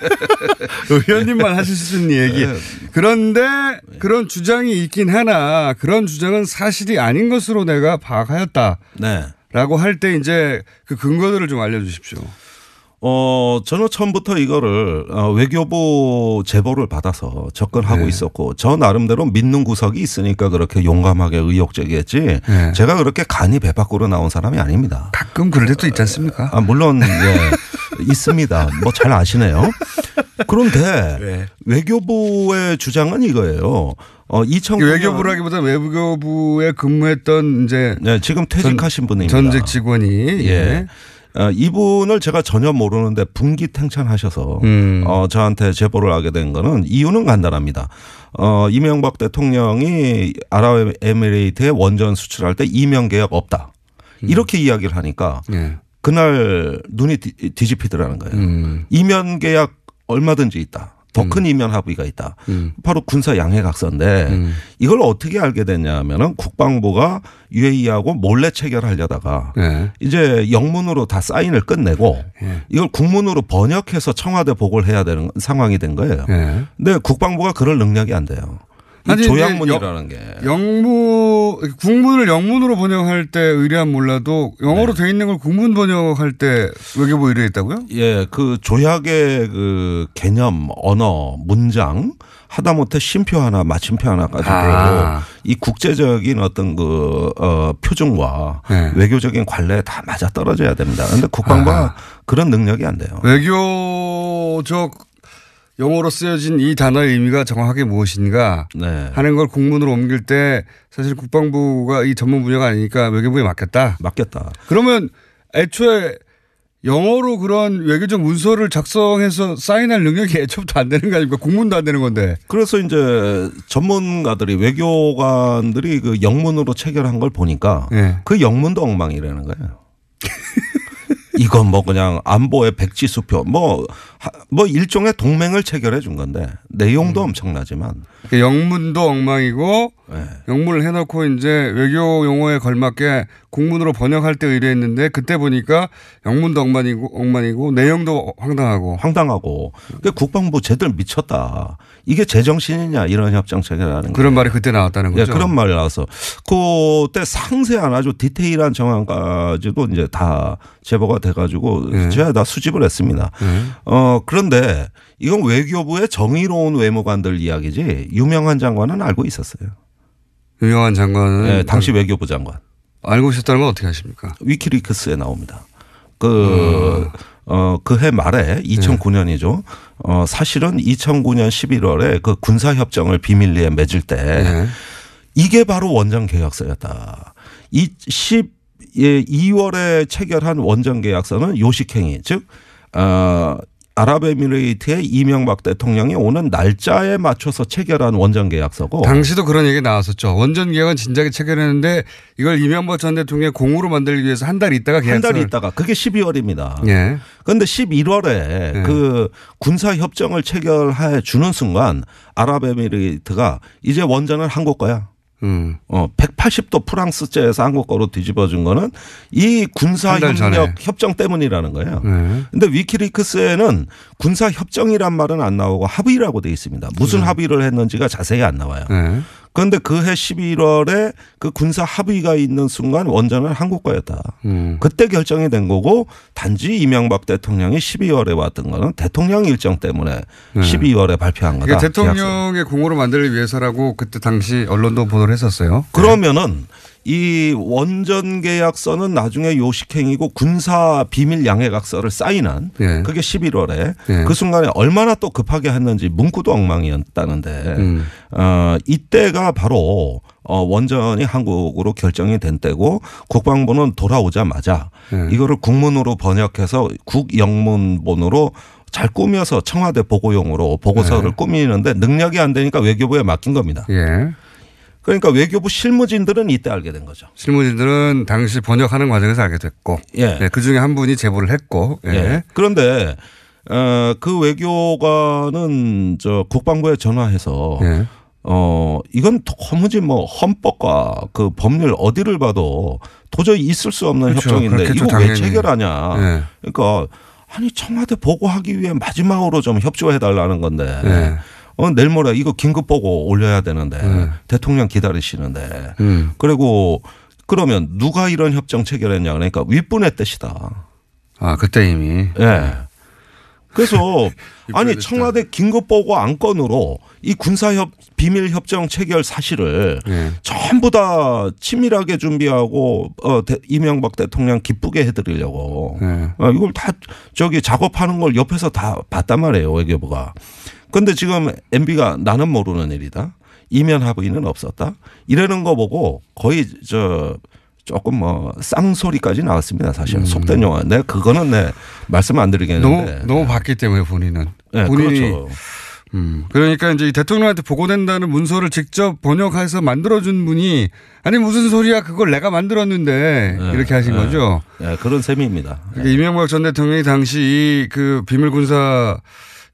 의원님만 하실 수 있는 얘기. 그런데 그런 주장이 있긴 하나 그런 주장은 사실이 아닌 것으로 내가 파악하였다. 네. 라고 할 때 이제 그 근거들을 좀 알려주십시오. 저는 처음부터 이거를 외교부 제보를 받아서 접근하고 네. 있었고 저 나름대로 믿는 구석이 있으니까 그렇게 용감하게 의혹 제기했지 네. 제가 그렇게 간이 배 밖으로 나온 사람이 아닙니다. 가끔 그럴 때도 있지 않습니까? 물론 있습니다. 뭐 잘 아시네요. 그런데 네. 외교부의 주장은 이거예요. 2009년 외교부라기보다 외교부에 근무했던 이제 네, 지금 퇴직하신 분입니다. 전직 직원이 예. 이분을 제가 전혀 모르는데 분기탱천하셔서 저한테 제보를 하게 된 거는 이유는 간단합니다. 이명박 대통령이 아랍에미레이트에 원전 수출할 때 이명 계약 없다. 이렇게 이야기를 하니까 예. 그날 눈이 뒤집히더라는 거예요. 이면 계약 얼마든지 있다. 더 큰 이면 합의가 있다. 바로 군사 양해각서인데 이걸 어떻게 알게 됐냐 하면은 국방부가 UAE하고 몰래 체결하려다가 네. 이제 영문으로 다 사인을 끝내고 네. 이걸 국문으로 번역해서 청와대 보고를 해야 되는 상황이 된 거예요. 네. 근데 국방부가 그럴 능력이 안 돼요. 이 조약문이라는 게. 국문을 영문으로 번역할 때 의뢰한 몰라도 영어로 돼 있는 걸 국문 번역할 때 외교부 의뢰했다고요? 예, 그 조약의 그 개념, 언어, 문장 하다못해 쉼표 하나, 마침표 하나 가지고 이 국제적인 어떤 그 표준과 네. 외교적인 관례에 다 맞아 떨어져야 됩니다. 그런데 국방부가 그런 능력이 안 돼요. 외교적 영어로 쓰여진 이 단어의 의미가 정확하게 무엇인가 네. 하는 걸 국문으로 옮길 때 사실 국방부가 이 전문 분야가 아니니까 외교부에 맡겼다. 맡겼다. 그러면 애초에 영어로 그런 외교적 문서를 작성해서 사인할 능력이 애초부터 안 되는 거 아닙니까? 국문도 안 되는 건데. 그래서 이제 전문가들이 외교관들이 그 영문으로 체결한 걸 보니까 네. 그 영문도 엉망이라는 거예요. 이건 뭐 그냥 안보의 백지수표 뭐 일종의 동맹을 체결해 준 건데 내용도 엄청나지만 영문도 엉망이고 네. 영문을 해놓고 이제 외교 용어에 걸맞게 국문으로 번역할 때 의뢰했는데 그때 보니까 영문도 엉망이고 내용도 황당하고. 그러니까 국방부 쟤들 미쳤다. 이게 제정신이냐 이런 협정 체결하는 그런 말이 그때 나왔다는 거죠. 예, 그런 말이 나와서 그때 상세한 아주 디테일한 정황까지도 이제 다 제보가 돼가지고 네. 제가 다 수집을 했습니다. 그런데 이건 외교부의 정의로운 외무관들 이야기지 유명한 장관은 알고 있었어요. 유명한 장관은 네, 당시 외교부 장관. 알고 있었다는 건 어떻게 하십니까? 위키리크스에 나옵니다. 그해 말에 2009년이죠. 사실은 2009년 11월에 그 군사협정을 비밀리에 맺을 때 네. 이게 바로 원전 계약서였다. 2월에 체결한 원전 계약서는 요식행위 즉 아랍에미레이트의 이명박 대통령이 오는 날짜에 맞춰서 체결한 원전 계약서고. 당시도 그런 얘기 나왔었죠. 원전 계약은 진작에 체결했는데 이걸 이명박 전 대통령의 공으로 만들기 위해서 한 달 있다가 계약서를. 한 달 있다가 그게 12월입니다. 예. 그런데 11월에 그 군사협정을 체결해 주는 순간 아랍에미레이트가 이제 원전은 한국 거야. 180도 프랑스제에서 한국 거로 뒤집어준 거는 이 군사협력 협정 때문이라는 거예요. 그런데 위키리크스에는 군사협정이란 말은 안 나오고 합의라고 돼 있습니다. 무슨 합의를 했는지가 자세히 안 나와요. 그런데 그해 11월에 그 군사 합의가 있는 순간 원전은 한국 거였다. 그때 결정이 된 거고 단지 이명박 대통령이 12월에 왔던 거는 대통령 일정 때문에 12월에 발표한 거다. 그러니까 대통령의 공으로 만들기 위해서라고 그때 당시 언론도 보도를 했었어요. 그러면은 이 원전 계약서는 나중에 요식행위고 군사 비밀 양해각서를 사인한 그게 11월에 그 순간에 얼마나 또 급하게 했는지 문구도 엉망이었다는데 이때가 바로 원전이 한국으로 결정이 된 때고 국방부는 돌아오자마자 이거를 국문으로 번역해서 국영문본으로 잘 꾸며서 청와대 보고용으로 보고서를 꾸미는데 능력이 안 되니까 외교부에 맡긴 겁니다. 그러니까 외교부 실무진들은 이때 알게 된 거죠. 실무진들은 당시 번역하는 과정에서 알게 됐고, 그중에 한 분이 제보를 했고, 그런데 그 외교관은 저 국방부에 전화해서 이건 도무지 뭐 헌법과 그 법률 어디를 봐도 도저히 있을 수 없는 그렇죠. 협정인데 이거 당연히. 왜 체결하냐. 네. 그러니까 아니 청와대 보고하기 위해 마지막으로 좀 협조해달라는 건데 네. 내일 모레 이거 긴급 보고 올려야 되는데 대통령 기다리시는데 그리고 그러면 누가 이런 협정 체결했냐 그러니까 윗분의 뜻이다. 아 그때 이미. 네. 그래서 아니 청와대 긴급보고 안건으로 이 비밀협정 체결 사실을 전부 다 치밀하게 준비하고 이명박 대통령 기쁘게 해드리려고 이걸 다 작업하는 걸 옆에서 다 봤단 말이에요 외교부가. 그런데 지금 MB가 나는 모르는 일이다. 이면 합의는 없었다. 이러는 거 보고 거의 조금 쌍소리까지 나왔습니다. 사실은 속된 용어. 내가 그거는 말씀 안 드리겠는데. 너무 봤기 때문에 본인은. 네, 본인이 그렇죠. 그러니까 이제 대통령한테 보고된다는 문서를 직접 번역해서 만들어준 분이 아니 무슨 소리야 그걸 내가 만들었는데 이렇게 하신 거죠. 네, 그런 셈입니다. 그러니까 이명박 전 대통령이 당시 그 비밀 군사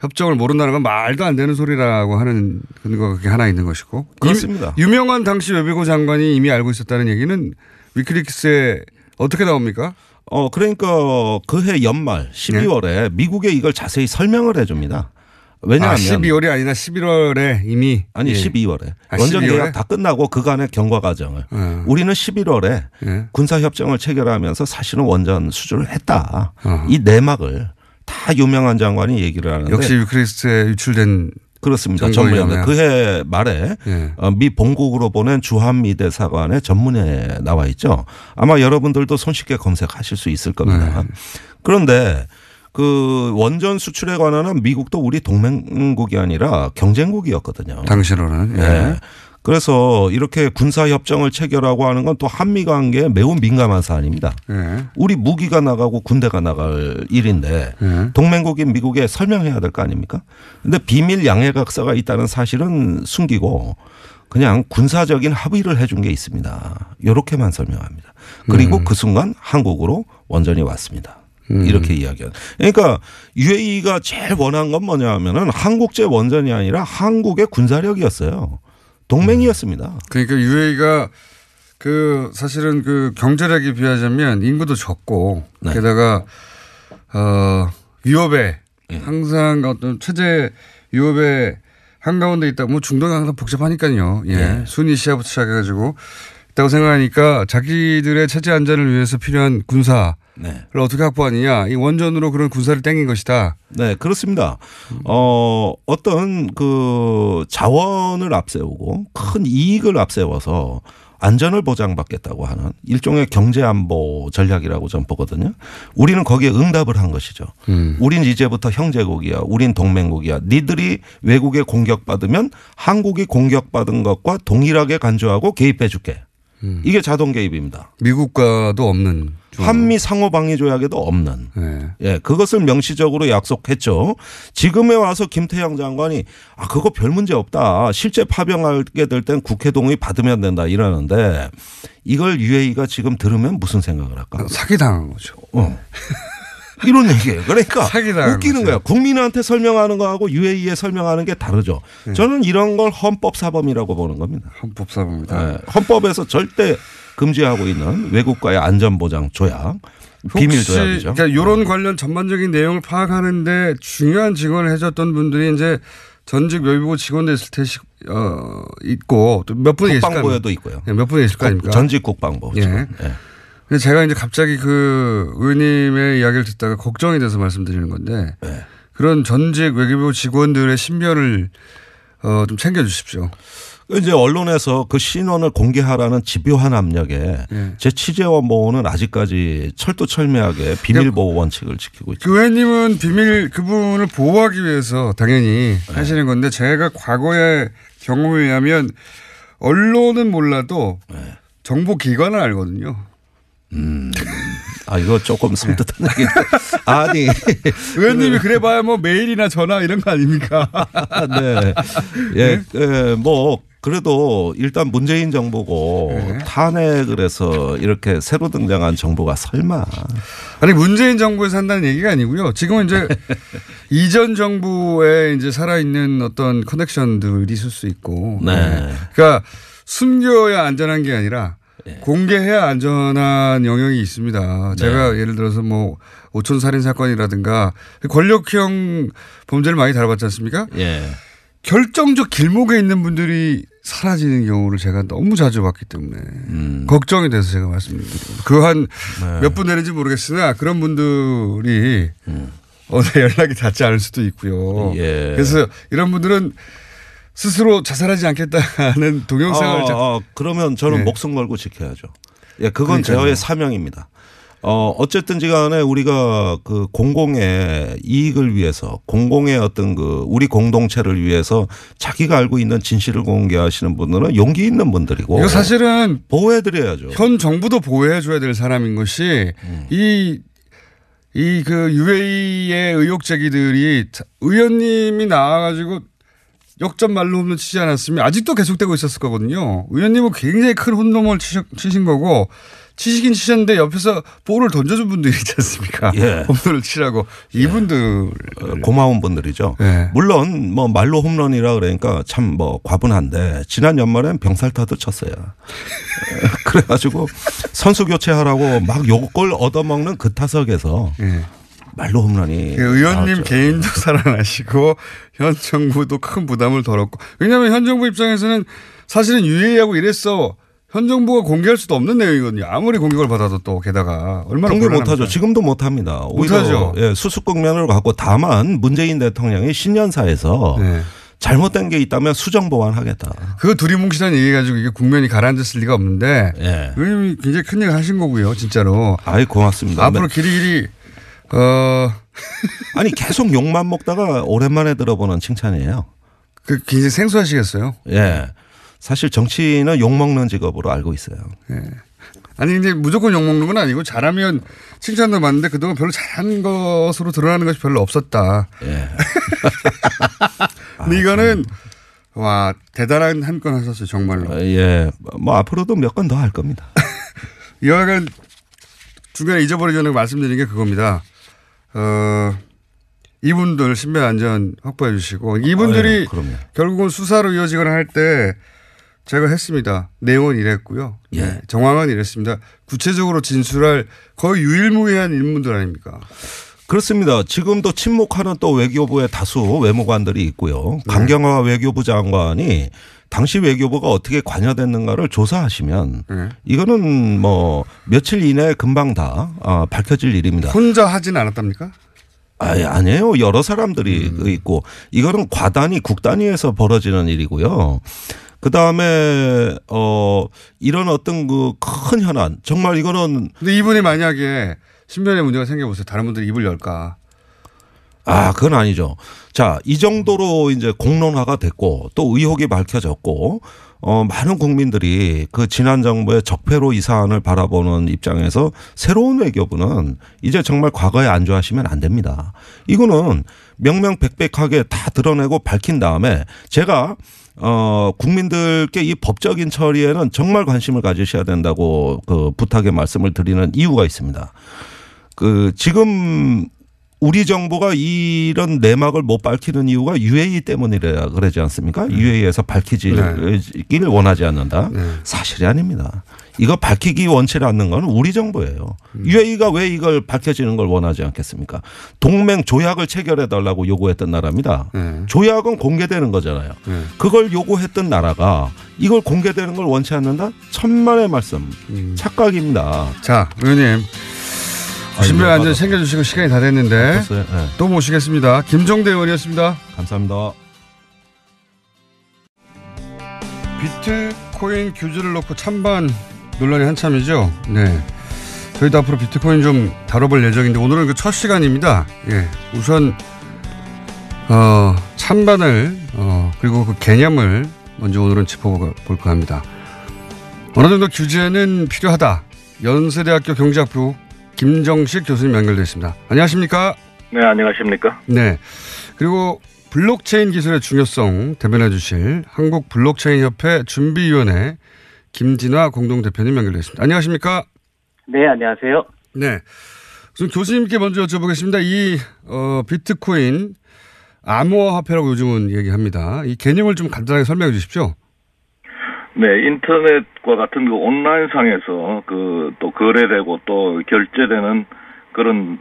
협정을 모른다는 건 말도 안 되는 소리라고 하는 근거가 그게 하나 있는 것이고. 그렇습니다. 유명한 당시 외교부 장관이 이미 알고 있었다는 얘기는 위키리크스에 어떻게 나옵니까? 그러니까 그해 연말 12월에 미국에 이걸 자세히 설명을 해 줍니다. 왜냐하면 12월이 아니라 11월에 이미. 아니 12월에 원전 계약 다 끝나고 그간의 경과 과정을 우리는 11월에 군사협정을 체결하면서 사실은 원전 수주를 했다. 이 내막을 다 유명한 장관이 얘기를 하는데 역시 위키리크스에 유출된 그렇습니다. 전문위원회 그해 말에 미 본국으로 보낸 주한미 대사관의 전문회에 나와 있죠. 아마 여러분들도 손쉽게 검색하실 수 있을 겁니다. 그런데 그 원전 수출에 관한은 미국도 우리 동맹국이 아니라 경쟁국이었거든요. 당시로는. 네. 그래서 이렇게 군사협정을 체결하고 하는 건 또 한미 관계에 매우 민감한 사안입니다. 우리 무기가 나가고 군대가 나갈 일인데 동맹국인 미국에 설명해야 될 거 아닙니까? 그런데 비밀 양해각서가 있다는 사실은 숨기고 그냥 군사적인 합의를 해준 게 있습니다. 이렇게만 설명합니다. 그리고 그 순간 한국으로 원전이 왔습니다. 이렇게 이야기하는. 그러니까 UAE가 제일 원한 건 뭐냐 하면은 한국제 원전이 아니라 한국의 군사력이었어요. 동맹이었습니다. 그러니까 UAE가 그 사실은 그 경제력에 비하자면 인구도 적고 게다가 위협에 항상 어떤 체제 위협에 한가운데 있다. 뭐 중동이 항상 복잡하니까요. 순위 시야부터 시작해가지고 있다고 생각하니까 자기들의 체제 안전을 위해서 필요한 군사를 어떻게 확보하느냐. 이 원전으로 그런 군사를 땡긴 것이다. 네, 그렇습니다. 어떤 그 자원을 앞세우고 큰 이익을 앞세워서 안전을 보장받겠다고 하는 일종의 경제안보 전략이라고 저는 보거든요. 우리는 거기에 응답을 한 것이죠. 우린 이제부터 형제국이야. 우린 동맹국이야. 니들이 외국에 공격받으면 한국이 공격받은 것과 동일하게 간주하고 개입해 줄게. 이게 자동 개입입니다. 미국과도 없는. 한미 상호방위 조약에도 없는. 그것을 명시적으로 약속했죠. 지금에 와서 김태형 장관이 그거 별 문제 없다. 실제 파병하게 될 땐 국회 동의 받으면 된다 이러는데 이걸 UAE가 지금 들으면 무슨 생각을 할까? 사기당한 거죠. 이런 얘기예요. 그러니까 웃기는 거죠. 거야. 국민한테 설명하는 거하고 UAE에 설명하는 게 다르죠. 저는 이런 걸 헌법사범이라고 보는 겁니다. 헌법사범이다. 헌법에서 절대 금지하고 있는 외국과의 안전보장 조약, 비밀 조약이죠. 그러니까 이런 관련 전반적인 내용을 파악하는데 중요한 직원을 해줬던 분들이 이제 전직 외교부 직원들 있을 테 있고 또 몇 분이 있을 거 아닙니까? 국방부에도 있고요. 몇 분이 있을 거 아닙니까? 전직 국방부. 근데 제가 이제 갑자기 그 의원님의 이야기를 듣다가 걱정이 돼서 말씀드리는 건데 그런 전직 외교부 직원들의 신변을 좀 챙겨주십시오. 이제 언론에서 그 신원을 공개하라는 집요한 압력에 제 취재원보호는 아직까지 철두철미하게 비밀보호 원칙을 지키고 있죠. 그 의원님은 그분을 보호하기 위해서 당연히 하시는 건데 제가 과거의 경험에 의하면 언론은 몰라도 정보기관은 알거든요. 이거 조금 섬뜩한 얘기인데. 아니. 의원님이 그래봐야 뭐 메일이나 전화 이런 거 아닙니까? 네. 뭐 그래도 일단 문재인 정부고 네. 탄핵을 해서 이렇게 새로 등장한 정부가 설마. 아니 문재인 정부에서 한다는 얘기가 아니고요. 지금은 이제 이전 정부에 이제 살아있는 어떤 커넥션들이 있을 수 있고. 네. 네. 그러니까 숨겨야 안전한 게 아니라 네. 공개해야 안전한 영역이 있습니다. 제가 예를 들어서 뭐 오촌 살인 사건이라든가 권력형 범죄를 많이 다뤄봤지 않습니까? 예. 결정적 길목에 있는 분들이 사라지는 경우를 제가 너무 자주 봤기 때문에 걱정이 돼서 제가 말씀드립니다. 그 한 몇 분 되는지 모르겠으나 그런 분들이 어느 연락이 닿지 않을 수도 있고요. 예. 그래서 이런 분들은 스스로 자살하지 않겠다는 동영상을 그러면 저는 네. 목숨 걸고 지켜야죠. 예, 그건 그러니까요. 저의 사명입니다. 어쨌든지 간에 우리가 그 공공의 이익을 위해서 공공의 어떤 그 우리 공동체를 위해서 자기가 알고 있는 진실을 공개하시는 분들은 용기 있는 분들이고. 이거 사실은 보호해드려야죠. 현 정부도 보호해줘야 될 사람인 것이 그 UA의 의혹 제기들이 의원님이 나와가지고 역전 말로 홈런 치지 않았으면 아직도 계속되고 있었을 거거든요. 의원님은 굉장히 큰 홈런을 치신 거고 치시긴 치셨는데 옆에서 볼을 던져준 분들이 있지 않습니까? 예. 홈런을 치라고. 이분들. 고마운 분들이죠. 예. 물론 뭐 말로 홈런이라 그러니까 참 뭐 과분한데 지난 연말엔 병살타도 쳤어요. 그래가지고 선수 교체하라고 막 욕을 얻어먹는 그 타석에서 예. 말로 홈런이. 의원님 나왔죠. 개인도 살아나시고 현 정부도 큰 부담을 덜었고. 왜냐하면 현 정부 입장에서는 사실은 UA하고 이랬어. 현 정부가 공개할 수도 없는 내용이거든요. 아무리 공격을 받아도 또 게다가 얼마나 공개 못하죠. 지금도 못합니다. 못하죠. 예, 수습국면을 갖고 다만 문재인 대통령이 신년사에서 네. 잘못된 게 있다면 수정 보완하겠다. 그 두리뭉실한 얘기 가지고 이게 국면이 가라앉았을 리가 없는데 예. 의원님이 굉장히 큰 얘기 하신 거고요. 진짜로. 아이 고맙습니다. 앞으로 길이길이 아니 계속 욕만 먹다가 오랜만에 들어보는 칭찬이에요. 그 굉장히 생소하시겠어요. 예. 사실 정치는 욕먹는 직업으로 알고 있어요. 예. 아니 근데 무조건 욕먹는 건 아니고 잘하면 칭찬도 받는데 그동안 별로 잘한 것으로 드러나는 것이 별로 없었다. 예. 근데 이거는 와 대단한 한 건 하셨어요 정말로. 예. 뭐 앞으로도 몇 건 더 할 겁니다. 여하간 중간에 잊어버리기 전에 말씀드린 게 그겁니다. 이분들 신변 안전 확보해 주시고 이분들이 결국은 수사로 이어지거나 할 때 제가 했습니다. 내용은 이랬고요. 예. 네, 정황은 이랬습니다. 구체적으로 진술할 거의 유일무이한 인물들 아닙니까? 그렇습니다. 지금도 침묵하는 또 외교부의 다수 외무관들이 있고요. 강경화 외교부 장관이 당시 외교부가 어떻게 관여됐는가를 조사하시면 이거는 뭐 며칠 이내에 금방 다 밝혀질 일입니다. 혼자 하진 않았답니까? 아니에요. 여러 사람들이 있고 이거는 과단위 국단위에서 벌어지는 일이고요. 그다음에 이런 어떤 그 큰 현안 정말 이거는 근데 이분이 만약에 신변에 문제가 생겨보세요. 다른 분들이 입을 열까? 그건 아니죠. 자, 이 정도로 이제 공론화가 됐고 또 의혹이 밝혀졌고 많은 국민들이 그 지난 정부의 적폐로 이 사안을 바라보는 입장에서 새로운 외교부는 이제 정말 과거에 안주하시면 안 됩니다. 이거는 명명백백하게 다 드러내고 밝힌 다음에 제가 국민들께 이 법적인 처리에는 정말 관심을 가지셔야 된다고 그 부탁의 말씀을 드리는 이유가 있습니다. 그 지금 우리 정부가 이런 내막을 못 밝히는 이유가 UAE 때문이라 그러지 않습니까? UAE에서 밝히기를 원하지 않는다. 사실이 아닙니다. 이거 밝히기 원치 않는 건 우리 정부예요. UAE가 왜 이걸 밝혀지는 걸 원하지 않겠습니까? 동맹 조약을 체결해 달라고 요구했던 나라입니다. 조약은 공개되는 거잖아요. 그걸 요구했던 나라가 이걸 공개되는 걸 원치 않는다? 천만의 말씀. 착각입니다. 자, 의원님. 신변 안전 챙겨주시고 시간이 다 됐는데 네. 또 모시겠습니다. 김종대 의원이었습니다. 감사합니다. 비트코인 규제를 놓고 찬반 논란이 한참이죠. 네, 저희도 앞으로 비트코인 좀 다뤄볼 예정인데 오늘은 그 첫 시간입니다. 예, 우선 찬반을 그리고 그 개념을 먼저 오늘은 짚어볼까 합니다. 어느 정도 규제는 필요하다. 연세대학교 경제학부 김정식 교수님 연결되어 있습니다. 안녕하십니까? 네, 안녕하십니까? 네. 그리고 블록체인 기술의 중요성 대변해 주실 한국블록체인협회 준비위원회 김진화 공동대표님 연결되어 있습니다. 안녕하십니까? 네, 안녕하세요. 네. 우선 교수님께 먼저 여쭤보겠습니다. 이 비트코인 암호화폐라고 요즘은 얘기합니다. 이 개념을 좀 간단하게 설명해 주십시오. 네, 인터넷과 같은 그 온라인상에서 또 거래되고 또 결제되는 그런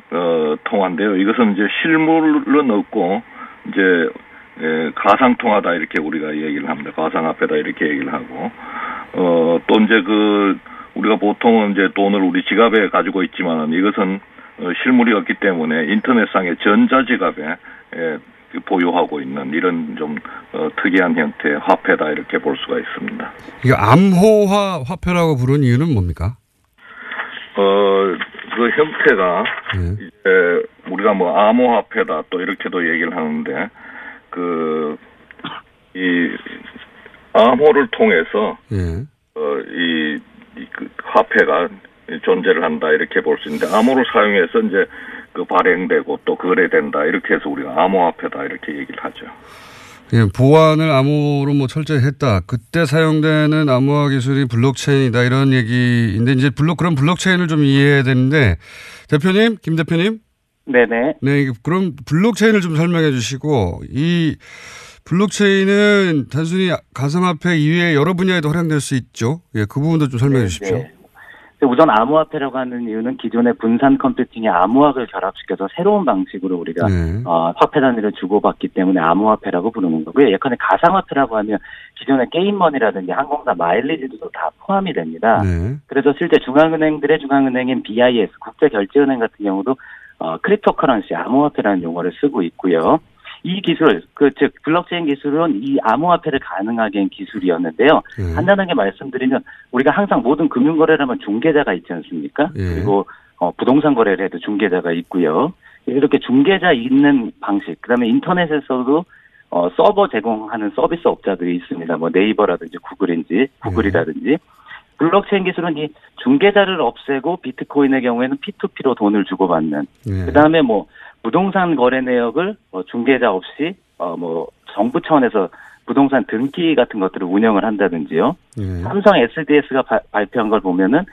통화인데요. 이것은 이제 실물은 없고 이제 가상통화다 이렇게 우리가 얘기를 합니다. 가상화폐다 이렇게 얘기를 하고 또 이제 우리가 보통은 이제 돈을 우리 지갑에 가지고 있지만은 이것은 실물이 없기 때문에 인터넷상의 전자지갑에 보유하고 있는 이런 좀 특이한 형태의 화폐다 이렇게 볼 수가 있습니다. 이게 암호화 화폐라고 부르는 이유는 뭡니까? 그 형태가 이제 우리가 뭐 암호화폐다 또 이렇게도 얘기를 하는데 이 암호를 통해서 그 화폐가 존재를 한다 이렇게 볼 수 있는데 암호를 사용해서 이제 발행되고 또 거래된다 이렇게 해서 우리가 암호화폐다 이렇게 얘기를 하죠. 예, 보안을 암호로 뭐 철저히 했다. 그때 사용되는 암호화 기술이 블록체인이다 이런 얘기인데 이제 그런 블록체인을 좀 이해해야 되는데 대표님, 김 대표님. 네네. 네, 그럼 블록체인을 좀 설명해 주시고 이 블록체인은 단순히 가상화폐 이외에 여러 분야에도 활용될 수 있죠. 예, 그 부분도 좀 설명해 주십시오. 네. 우선 암호화폐라고 하는 이유는 기존의 분산 컴퓨팅에 암호학을 결합시켜서 새로운 방식으로 우리가 화폐 단위를 주고받기 때문에 암호화폐라고 부르는 거고요. 예컨대 가상화폐라고 하면 기존의 게임머니라든지 항공사 마일리지도 다 포함이 됩니다. 그래서 실제 중앙은행들의 중앙은행인 BIS 국제결제은행 같은 경우도 크립토커런시 암호화폐라는 용어를 쓰고 있고요. 이 기술, 즉 블록체인 기술은 이 암호화폐를 가능하게 한 기술이었는데요. 간단하게 말씀드리면 우리가 항상 모든 금융거래를 하면 중개자가 있지 않습니까? 그리고 부동산 거래를 해도 중개자가 있고요. 이렇게 중개자 있는 방식, 그다음에 인터넷에서도 서버 제공하는 서비스 업자들이 있습니다. 뭐 네이버라든지 구글이라든지. 블록체인 기술은 이 중개자를 없애고 비트코인의 경우에는 P2P로 돈을 주고받는. 그다음에 뭐 부동산 거래 내역을 중개자 없이 정부 차원에서 부동산 등기 같은 것들을 운영을 한다든지요. 삼성 SDS가 발표한 걸 보면은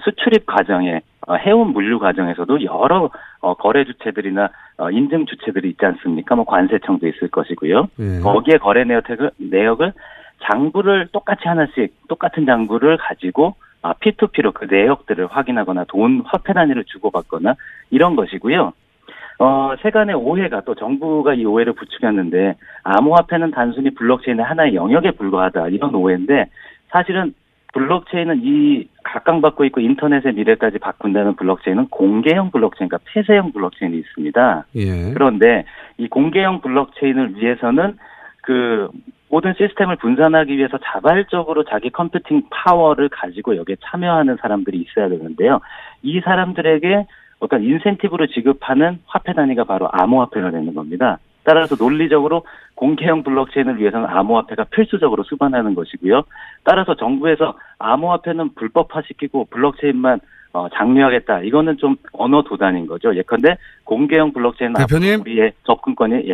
수출입 과정에 해운 물류 과정에서도 여러 거래 주체들이나 인증 주체들이 있지 않습니까? 뭐 관세청도 있을 것이고요. 거기에 거래 내역을 장부를 똑같이 하나씩 똑같은 장부를 가지고 P2P로 그 내역들을 확인하거나 화폐 단위를 주고받거나 이런 것이고요. 세간의 오해가 또 정부가 이 오해를 부추겼는데 암호화폐는 단순히 블록체인의 하나의 영역에 불과하다 이런 오해인데 사실은 블록체인은 이 각광받고 있고 인터넷의 미래까지 바꾼다는 블록체인은 공개형 블록체인과 폐쇄형 블록체인이 있습니다. 그런데 이 공개형 블록체인을 위해서는 모든 시스템을 분산하기 위해서 자발적으로 자기 컴퓨팅 파워를 가지고 여기에 참여하는 사람들이 있어야 되는데요. 이 사람들에게 어떤 인센티브를 지급하는 화폐 단위가 바로 암호화폐가 되는 겁니다. 따라서 논리적으로 공개형 블록체인을 위해서는 암호화폐가 필수적으로 수반하는 것이고요. 따라서 정부에서 암호화폐는 불법화시키고 블록체인만 장려하겠다. 이거는 좀 언어 도단인 거죠. 예컨대 공개형 블록체인은 대표님? 우리의 접근권이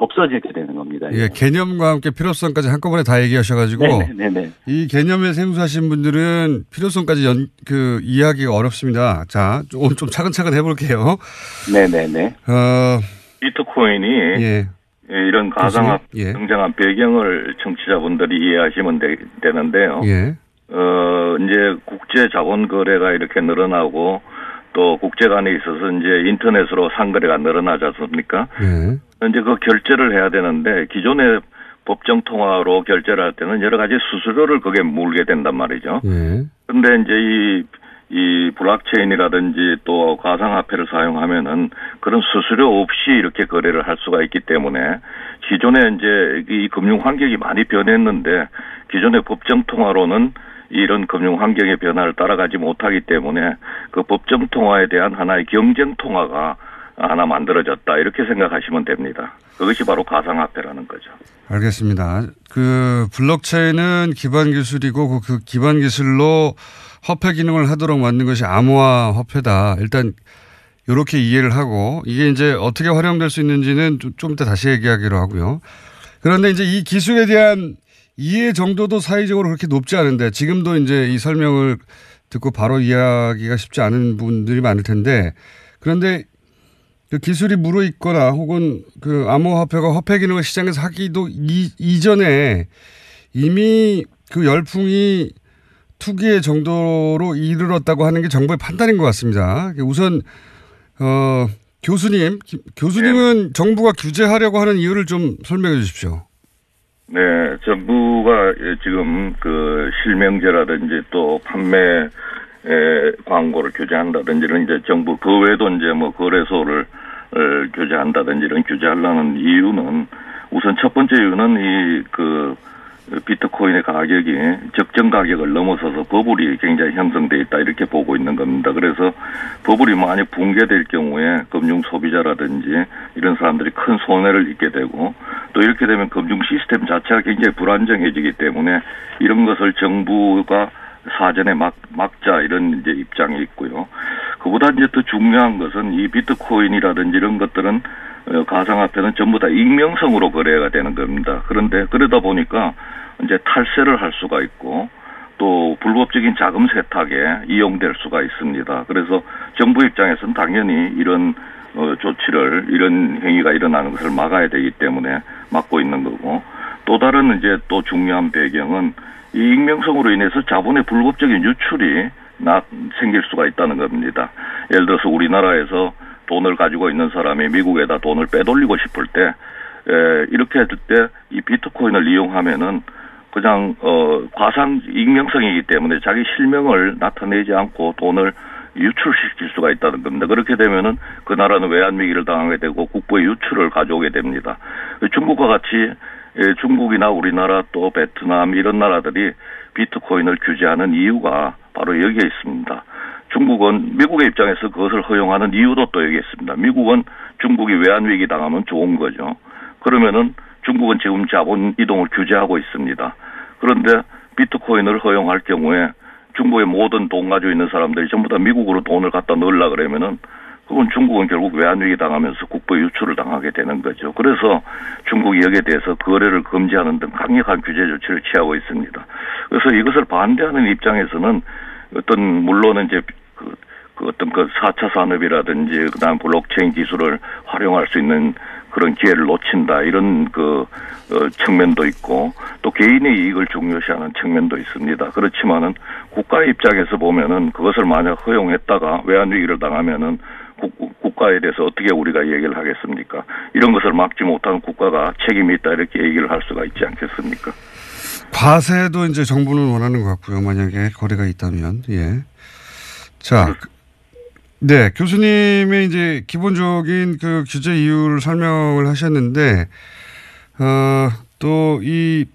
없어지게 되는 겁니다. 예, 개념과 함께 필요성까지 한꺼번에 다 얘기하셔가지고 네네. 이 개념에 생소하신 분들은 필요성까지 이해하기가 어렵습니다. 자, 좀 차근차근 해볼게요. 네네네. 비트코인이 이런 가상화폐 등장한 배경을 청취자분들이 이해하시면 되는데요. 이제 국제 자본 거래가 이렇게 늘어나고 또 국제 간에 있어서 이제 인터넷으로 상거래가 늘어나지 않습니까? 이제 그 결제를 해야 되는데 기존의 법정 통화로 결제를 할 때는 여러 가지 수수료를 거기에 물게 된단 말이죠. 그런데 이제 이 블록체인이라든지 또 가상화폐를 사용하면은 그런 수수료 없이 이렇게 거래를 할 수가 있기 때문에 기존에 이제 이 금융 환경이 많이 변했는데 기존의 법정 통화로는 이런 금융 환경의 변화를 따라가지 못하기 때문에 그 법정 통화에 대한 하나의 경쟁 통화가 하나 만들어졌다 이렇게 생각하시면 됩니다. 그것이 바로 가상화폐라는 거죠. 알겠습니다. 블록체인은 기반 기술이고 그 기반 기술로 화폐 기능을 하도록 만든 것이 암호화 화폐다. 일단 이렇게 이해를 하고 이게 이제 어떻게 활용될 수 있는지는 좀 이따 다시 얘기하기로 하고요. 그런데 이제 이 기술에 대한 이해 정도도 사회적으로 그렇게 높지 않은데 지금도 이제 이 설명을 듣고 바로 이해하기가 쉽지 않은 분들이 많을 텐데 그런데 그 기술이 무르익거나 혹은 그 암호화폐가 화폐 기능을 시장에서 하기도 이전에 이미 그 열풍이 투기의 정도로 이르렀다고 하는 게 정부의 판단인 것 같습니다. 우선 교수님은 네. 정부가 규제하려고 하는 이유를 좀 설명해 주십시오. 네, 정부가 지금 그 실명제라든지 또 판매 광고를 규제한다든지 이런 이제 정부 그 외에도 이제 뭐 거래소를 규제한다든지 이런 규제하려는 이유는 우선 첫 번째 이유는 이 그 비트코인의 가격이 적정 가격을 넘어서서 버블이 굉장히 형성돼 있다 이렇게 보고 있는 겁니다. 그래서 버블이 만약 붕괴될 경우에 금융 소비자라든지 이런 사람들이 큰 손해를 입게 되고 또 이렇게 되면 금융 시스템 자체가 굉장히 불안정해지기 때문에 이런 것을 정부가 사전에 막자 이런 이제 입장이 있고요. 그보다 이제 더 중요한 것은 이 비트코인이라든지 이런 것들은 가상화폐는 전부 다 익명성으로 거래가 되는 겁니다. 그런데 그러다 보니까 이제 탈세를 할 수가 있고 또 불법적인 자금 세탁에 이용될 수가 있습니다. 그래서 정부 입장에서는 당연히 이런 조치를 이런 행위가 일어나는 것을 막아야 되기 때문에 막고 있는 거고 또 다른 이제 또 중요한 배경은 이 익명성으로 인해서 자본의 불법적인 유출이 생길 수가 있다는 겁니다. 예를 들어서 우리나라에서 돈을 가지고 있는 사람이 미국에다 돈을 빼돌리고 싶을 때 이렇게 했을 때 이 비트코인을 이용하면은 그냥 과상 익명성이기 때문에 자기 실명을 나타내지 않고 돈을 유출시킬 수가 있다는 겁니다. 그렇게 되면은 그 나라는 외환위기를 당하게 되고 국부의 유출을 가져오게 됩니다. 중국과 같이 중국이나 우리나라 또 베트남 이런 나라들이 비트코인을 규제하는 이유가 바로 여기에 있습니다. 중국은 미국의 입장에서 그것을 허용하는 이유도 또 여기 있습니다. 미국은 중국이 외환위기 당하면 좋은 거죠. 그러면은 중국은 지금 자본 이동을 규제하고 있습니다. 그런데 비트코인을 허용할 경우에 중국의 모든 돈 가지고 있는 사람들이 전부 다 미국으로 돈을 갖다 넣으려고 그러면은 그건 중국은 결국 외환위기 당하면서 국부 유출을 당하게 되는 거죠. 그래서 중국이 여기에 대해서 거래를 금지하는 등 강력한 규제 조치를 취하고 있습니다. 그래서 이것을 반대하는 입장에서는 물론 이제 어떤 4차 산업이라든지 그다음 블록체인 기술을 활용할 수 있는 그런 기회를 놓친다 이런 측면도 있고 또 개인의 이익을 중요시하는 측면도 있습니다. 그렇지만은 국가의 입장에서 보면은 그것을 만약 허용했다가 외환위기를 당하면은 국가에 대해서 어떻게 우리가 얘기를 하겠습니까? 이런 것을 막지 못하는 국가가 책임이 있다 이렇게 얘기를 할 수가 있지 않겠습니까? 과세도 이제 정부는 원하는 것 같고요. 만약에 거래가 있다면 예. 자. 네, 교수님의 이제 기본적인 그 규제 이유를 설명을 하셨는데, 또 이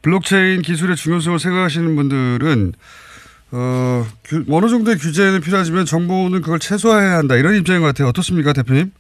블록체인 기술의 중요성을 생각하시는 분들은, 어느 정도의 규제는 필요하지만 정부는 그걸 최소화해야 한다. 이런 입장인 것 같아요. 어떻습니까, 대표님?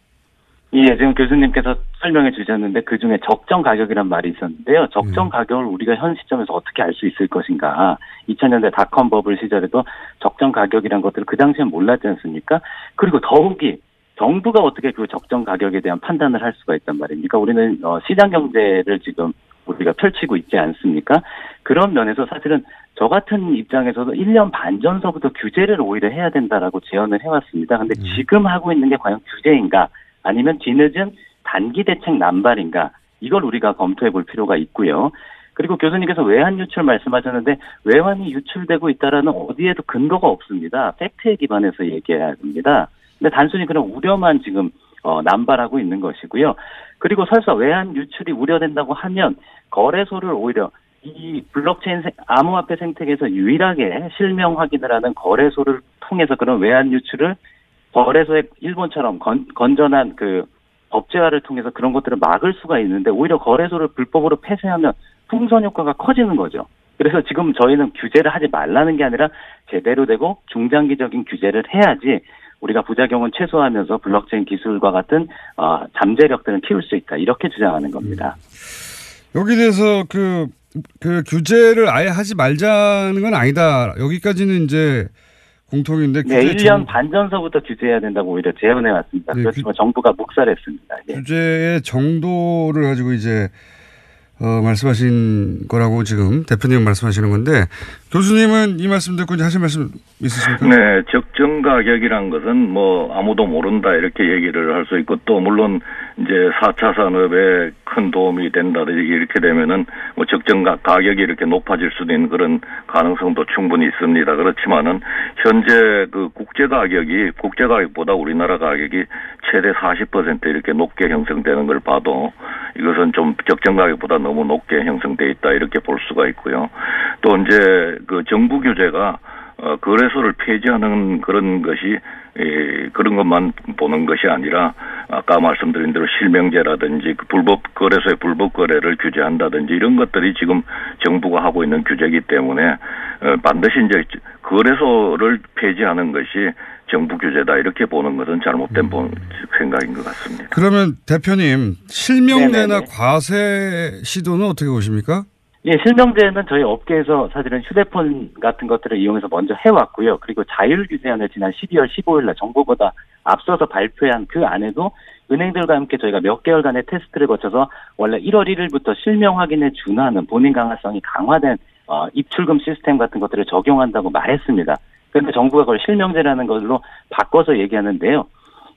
예, 지금 교수님께서 설명해 주셨는데 그중에 적정 가격이란 말이 있었는데요. 적정 가격을 우리가 현 시점에서 어떻게 알 수 있을 것인가. 2000년대 닷컴 버블 시절에도 적정 가격이란 것들을 그 당시엔 몰랐지 않습니까? 그리고 더욱이 정부가 어떻게 그 적정 가격에 대한 판단을 할 수가 있단 말입니까? 우리는 시장 경제를 지금 우리가 펼치고 있지 않습니까? 그런 면에서 사실은 저 같은 입장에서도 1년 반 전서부터 규제를 오히려 해야 된다라고 제언을 해왔습니다. 근데 지금 하고 있는 게 과연 규제인가? 아니면 뒤늦은 단기 대책 남발인가 이걸 우리가 검토해 볼 필요가 있고요. 그리고 교수님께서 외환 유출 말씀하셨는데 외환이 유출되고 있다라는 어디에도 근거가 없습니다. 팩트에 기반해서 얘기해야 됩니다. 근데 단순히 그런 우려만 지금 남발하고 있는 것이고요. 그리고 설사 외환 유출이 우려된다고 하면 거래소를 오히려 이 블록체인 암호화폐 생태계에서 유일하게 실명 확인을 하는 거래소를 통해서 그런 외환 유출을 거래소의 일본처럼 건전한 그 법제화를 통해서 그런 것들을 막을 수가 있는데 오히려 거래소를 불법으로 폐쇄하면 풍선 효과가 커지는 거죠. 그래서 지금 저희는 규제를 하지 말라는 게 아니라 제대로 되고 중장기적인 규제를 해야지 우리가 부작용은 최소화하면서 블록체인 기술과 같은 잠재력들은 키울 수 있다. 이렇게 주장하는 겁니다. 여기 대해서 그 규제를 아예 하지 말자는 건 아니다. 여기까지는 이제 공통인데 네, 1년 반 전서부터 규제해야 된다고 오히려 제안해 왔습니다. 네, 그렇지만 정부가 묵살했습니다. 예. 규제의 정도를 가지고 이제 말씀하신 거라고 지금 대표님 말씀하시는 건데 교수님은 이 말씀 듣고 이제 하실 말씀 있으십니까? 네, 적정 가격이란 것은 뭐 아무도 모른다 이렇게 얘기를 할 수 있고 또 물론 이제 4차 산업에 큰 도움이 된다든지 이렇게 되면은 뭐 적정 가격이 이렇게 높아질 수도 있는 그런 가능성도 충분히 있습니다. 그렇지만은 현재 그 국제 가격보다 우리나라 가격이 최대 40% 이렇게 높게 형성되는 걸 봐도 이것은 좀 적정 가격보다 너무 높게 형성돼 있다 이렇게 볼 수가 있고요. 또 이제 그 정부 규제가 거래소를 폐지하는 그런 것이 그런 것만 보는 것이 아니라 아까 말씀드린 대로 실명제라든지 거래소의 불법 거래를 규제한다든지 이런 것들이 지금 정부가 하고 있는 규제이기 때문에 반드시 이제 거래소를 폐지하는 것이 정부 규제다 이렇게 보는 것은 잘못된 생각인 것 같습니다. 그러면 대표님 실명제나 과세 시도는 어떻게 보십니까? 예, 실명제는 저희 업계에서 사실은 휴대폰 같은 것들을 이용해서 먼저 해왔고요. 그리고 자율규제안을 지난 12월 15일 날 정부보다 앞서서 발표한 그 안에도 은행들과 함께 저희가 몇 개월간의 테스트를 거쳐서 원래 1월 1일부터 실명 확인에 준하는 본인 강화성이 강화된 입출금 시스템 같은 것들을 적용한다고 말했습니다. 그런데 정부가 그걸 실명제라는 걸로 바꿔서 얘기하는데요.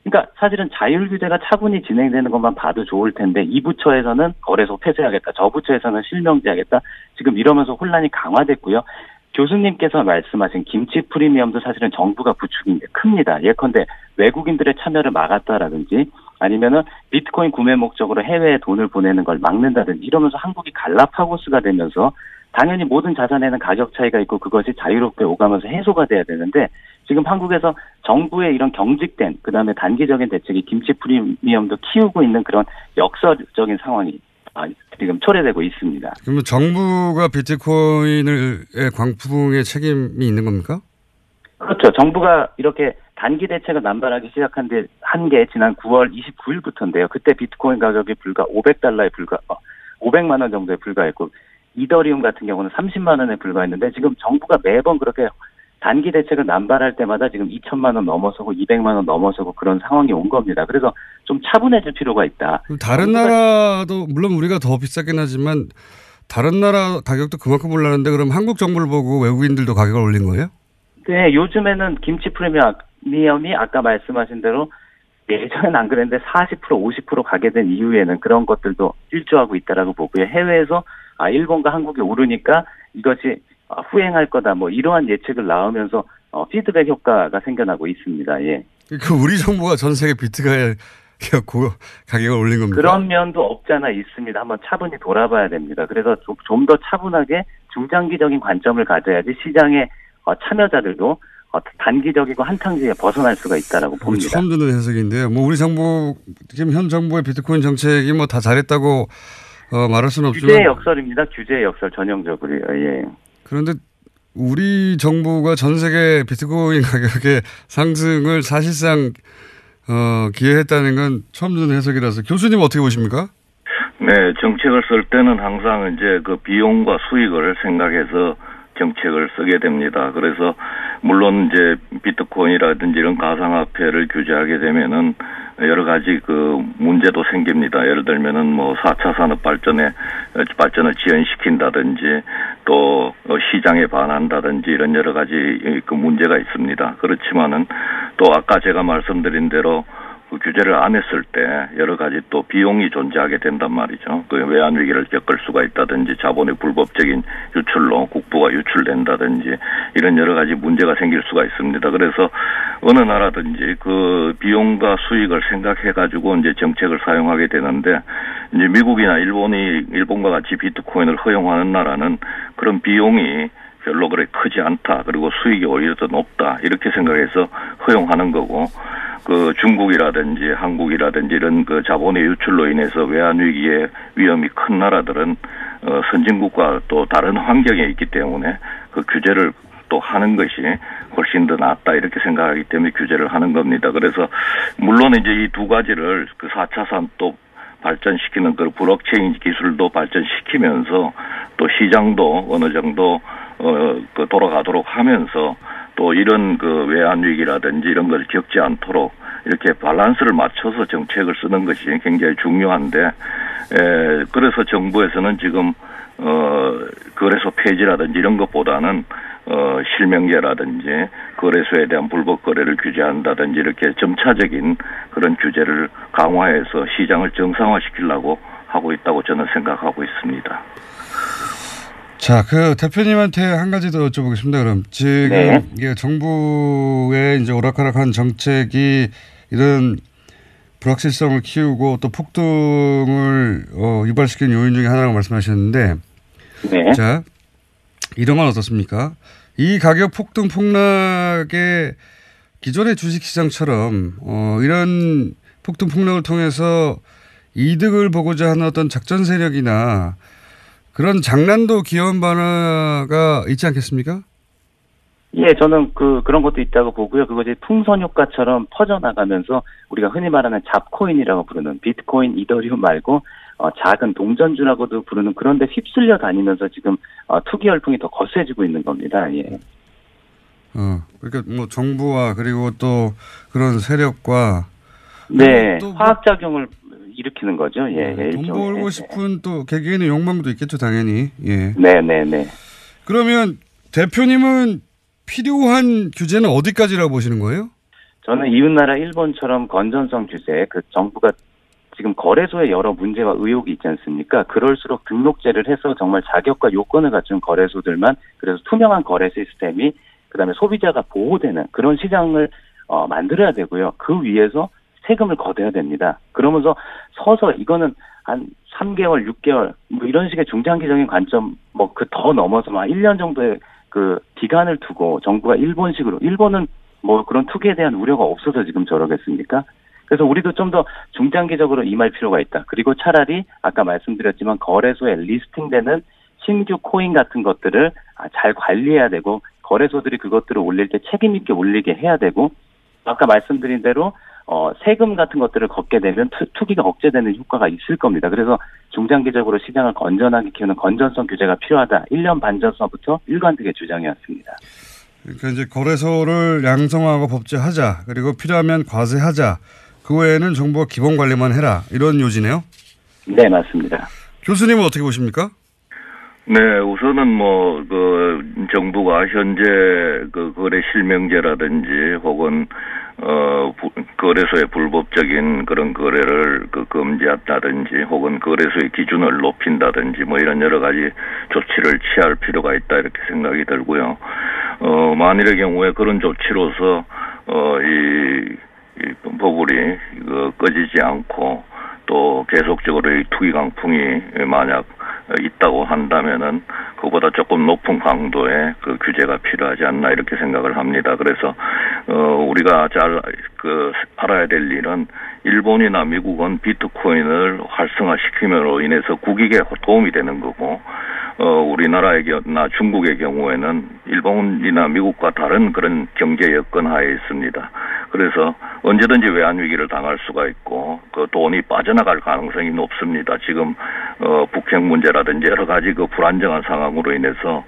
그러니까 사실은 자율규제가 차분히 진행되는 것만 봐도 좋을 텐데 이 부처에서는 거래소 폐쇄하겠다. 저 부처에서는 실명제하겠다. 지금 이러면서 혼란이 강화됐고요. 교수님께서 말씀하신 김치 프리미엄도 사실은 정부가 부추긴 게 큽니다. 예컨대 외국인들의 참여를 막았다라든지 아니면은 비트코인 구매 목적으로 해외에 돈을 보내는 걸 막는다든지 이러면서 한국이 갈라파고스가 되면서 당연히 모든 자산에는 가격 차이가 있고 그것이 자유롭게 오가면서 해소가 돼야 되는데 지금 한국에서 정부의 이런 경직된 그다음에 단기적인 대책이 김치 프리미엄도 키우고 있는 그런 역설적인 상황이 지금 초래되고 있습니다. 그러면 정부가 비트코인의 광풍에 책임이 있는 겁니까? 그렇죠. 정부가 이렇게 단기 대책을 남발하기 시작한 게 지난 9월 29일부터인데요. 그때 비트코인 가격이 불과 $500만 원 정도에 불과했고 이더리움 같은 경우는 30만 원에 불과했는데 지금 정부가 매번 그렇게 단기 대책을 남발할 때마다 지금 2천만 원 넘어서고 200만 원 넘어서고 그런 상황이 온 겁니다. 그래서 좀 차분해질 필요가 있다. 다른 나라도 물론 우리가 더 비싸긴 하지만 다른 나라 가격도 그만큼 올랐는데 그럼 한국 정부를 보고 외국인들도 가격을 올린 거예요? 네. 요즘에는 김치 프리미엄이 아까 말씀하신 대로 예전엔 안 그랬는데 40% 50% 가게 된 이후에는 그런 것들도 일조하고 있다라고 보고요. 해외에서 일본과 한국이 오르니까 이것이 후행할 거다 뭐 이러한 예측을 나오면서 피드백 효과가 생겨나고 있습니다. 예. 그 우리 정부가 전 세계 비트가 가격을 올린 겁니까? 그런 면도 없지 않아 있습니다. 한번 차분히 돌아봐야 됩니다. 그래서 좀 더 차분하게 중장기적인 관점을 가져야지 시장의 참여자들도 단기적이고 한탕지에 벗어날 수가 있다라고 봅니다. 처음 듣는 해석인데요. 뭐 우리 정부 지금 현 정부의 비트코인 정책이 뭐 다 잘했다고 말할 수는 없지만 규제의 역설입니다. 규제의 역설 전형적으로요. 예. 그런데 우리 정부가 전 세계 비트코인 가격의 상승을 사실상 기여했다는 건 처음 듣는 해석이라서 교수님 어떻게 보십니까? 네, 정책을 쓸 때는 항상 이제 그 비용과 수익을 생각해서 정책을 쓰게 됩니다. 그래서 물론 이제 비트코인이라든지 이런 가상화폐를 규제하게 되면은 여러 가지 그 문제도 생깁니다. 예를 들면은 뭐 4차 산업 발전을 지연시킨다든지 또 시장에 반한다든지 이런 여러 가지 그 문제가 있습니다. 그렇지만은 또 아까 제가 말씀드린 대로 그 규제를 안 했을 때 여러 가지 또 비용이 존재하게 된단 말이죠. 그 외환 위기를 겪을 수가 있다든지 자본의 불법적인 유출로 국부가 유출된다든지 이런 여러 가지 문제가 생길 수가 있습니다. 그래서 어느 나라든지 그 비용과 수익을 생각해 가지고 이제 정책을 사용하게 되는데 이제 미국이나 일본과 같이 비트코인을 허용하는 나라는 그런 비용이 별로 그래 크지 않다. 그리고 수익이 오히려 더 높다. 이렇게 생각해서 허용하는 거고 그 중국이라든지 한국이라든지 이런 그 자본의 유출로 인해서 외환 위기의 위험이 큰 나라들은 선진국과 또 다른 환경에 있기 때문에 그 규제를 또 하는 것이 훨씬 더 낫다 이렇게 생각하기 때문에 규제를 하는 겁니다. 그래서 물론 이제 이 두 가지를 그 4차 산업 발전시키는 그 블록체인 기술도 발전시키면서 또 시장도 어느 정도 그 돌아가도록 하면서 또 이런 그 외환 위기라든지 이런 걸 겪지 않도록 이렇게 밸런스를 맞춰서 정책을 쓰는 것이 굉장히 중요한데, 그래서 정부에서는 지금 거래소 폐지라든지 이런 것보다는 실명제라든지 거래소에 대한 불법 거래를 규제한다든지 이렇게 점차적인 그런 규제를 강화해서 시장을 정상화시키려고 하고 있다고 저는 생각하고 있습니다. 자, 그 대표님한테 한 가지 더 여쭤보겠습니다. 그럼 지금 네. 이게 정부의 이제 오락가락한 정책이 이런 불확실성을 키우고 또 폭등을 유발시키는 요인 중에 하나라고 말씀하셨는데, 네. 자, 이런 건 어떻습니까? 이 가격 폭등 폭락에 기존의 주식시장처럼 이런 폭등 폭락을 통해서 이득을 보고자 하는 어떤 작전 세력이나 그런 장난도 귀여운 바가 있지 않겠습니까? 예, 저는 그런 것도 있다고 보고요. 그것이 풍선 효과처럼 퍼져나가면서 우리가 흔히 말하는 잡코인이라고 부르는 비트코인, 이더리움 말고 작은 동전주라고도 부르는 그런 데 휩쓸려 다니면서 지금 투기 열풍이 더 거세지고 있는 겁니다. 예. 그러니까 뭐 정부와 그리고 또 그런 세력과 네, 화학작용을 일으키는 거죠. 예, 돈 벌고 싶은 또 개개인의 욕망도 있겠죠, 당연히. 예. 네. 그러면 대표님은 필요한 규제는 어디까지라고 보시는 거예요? 저는 이웃나라 일본처럼 건전성 규제, 정부가 지금 거래소에 여러 문제와 의혹이 있지 않습니까? 그럴수록 등록제를 해서 정말 자격과 요건을 갖춘 거래소들만, 그래서 투명한 거래 시스템이, 그다음에 소비자가 보호되는 그런 시장을 만들어야 되고요. 그 위에서 세금을 걷어야 됩니다. 그러면서 서서 이거는 한 3개월, 6개월 뭐 이런 식의 중장기적인 관점 더 넘어서 1년 정도의 기간을 두고 정부가 일본은 뭐 그런 투기에 대한 우려가 없어서 지금 저러겠습니까? 그래서 우리도 좀 더 중장기적으로 임할 필요가 있다. 그리고 차라리 아까 말씀드렸지만 거래소에 리스팅되는 신규 코인 같은 것들을 잘 관리해야 되고 거래소들이 그것들을 올릴 때 책임 있게 올리게 해야 되고 아까 말씀드린 대로 세금 같은 것들을 걷게 되면 투기가 억제되는 효과가 있을 겁니다. 그래서 중장기적으로 시장을 건전하게 키우는 건전성 규제가 필요하다. 1년 반 전서부터 일관되게 주장해왔습니다. 그러니까 이제 거래소를 양성화하고 법제하자. 그리고 필요하면 과세하자. 그 외에는 정부가 기본 관리만 해라. 이런 요지네요? 네, 맞습니다. 교수님은 어떻게 보십니까? 네, 우선은 정부가 현재 거래 실명제라든지 혹은 거래소의 불법적인 그런 거래를 금지한다든지 혹은 거래소의 기준을 높인다든지 뭐 이런 여러 가지 조치를 취할 필요가 있다 이렇게 생각이 들고요. 만일의 경우에 그런 조치로서 이 버블이 꺼지지 않고 또 계속적으로 이 투기 강풍이 만약 있다고 한다면은 그보다 조금 높은 강도의 규제가 필요하지 않나 이렇게 생각을 합니다. 그래서 우리가 잘 알아야 될 일은 일본이나 미국은 비트코인을 활성화시킴으로 인해서 국익에 도움이 되는 거고 우리나라나 중국의 경우에는 일본이나 미국과 다른 그런 경제 여건 하에 있습니다. 그래서 언제든지 외환 위기를 당할 수가 있고 그 돈이 빠져나갈 가능성이 높습니다. 지금 북핵 문제라든지 여러 가지 불안정한 상황으로 인해서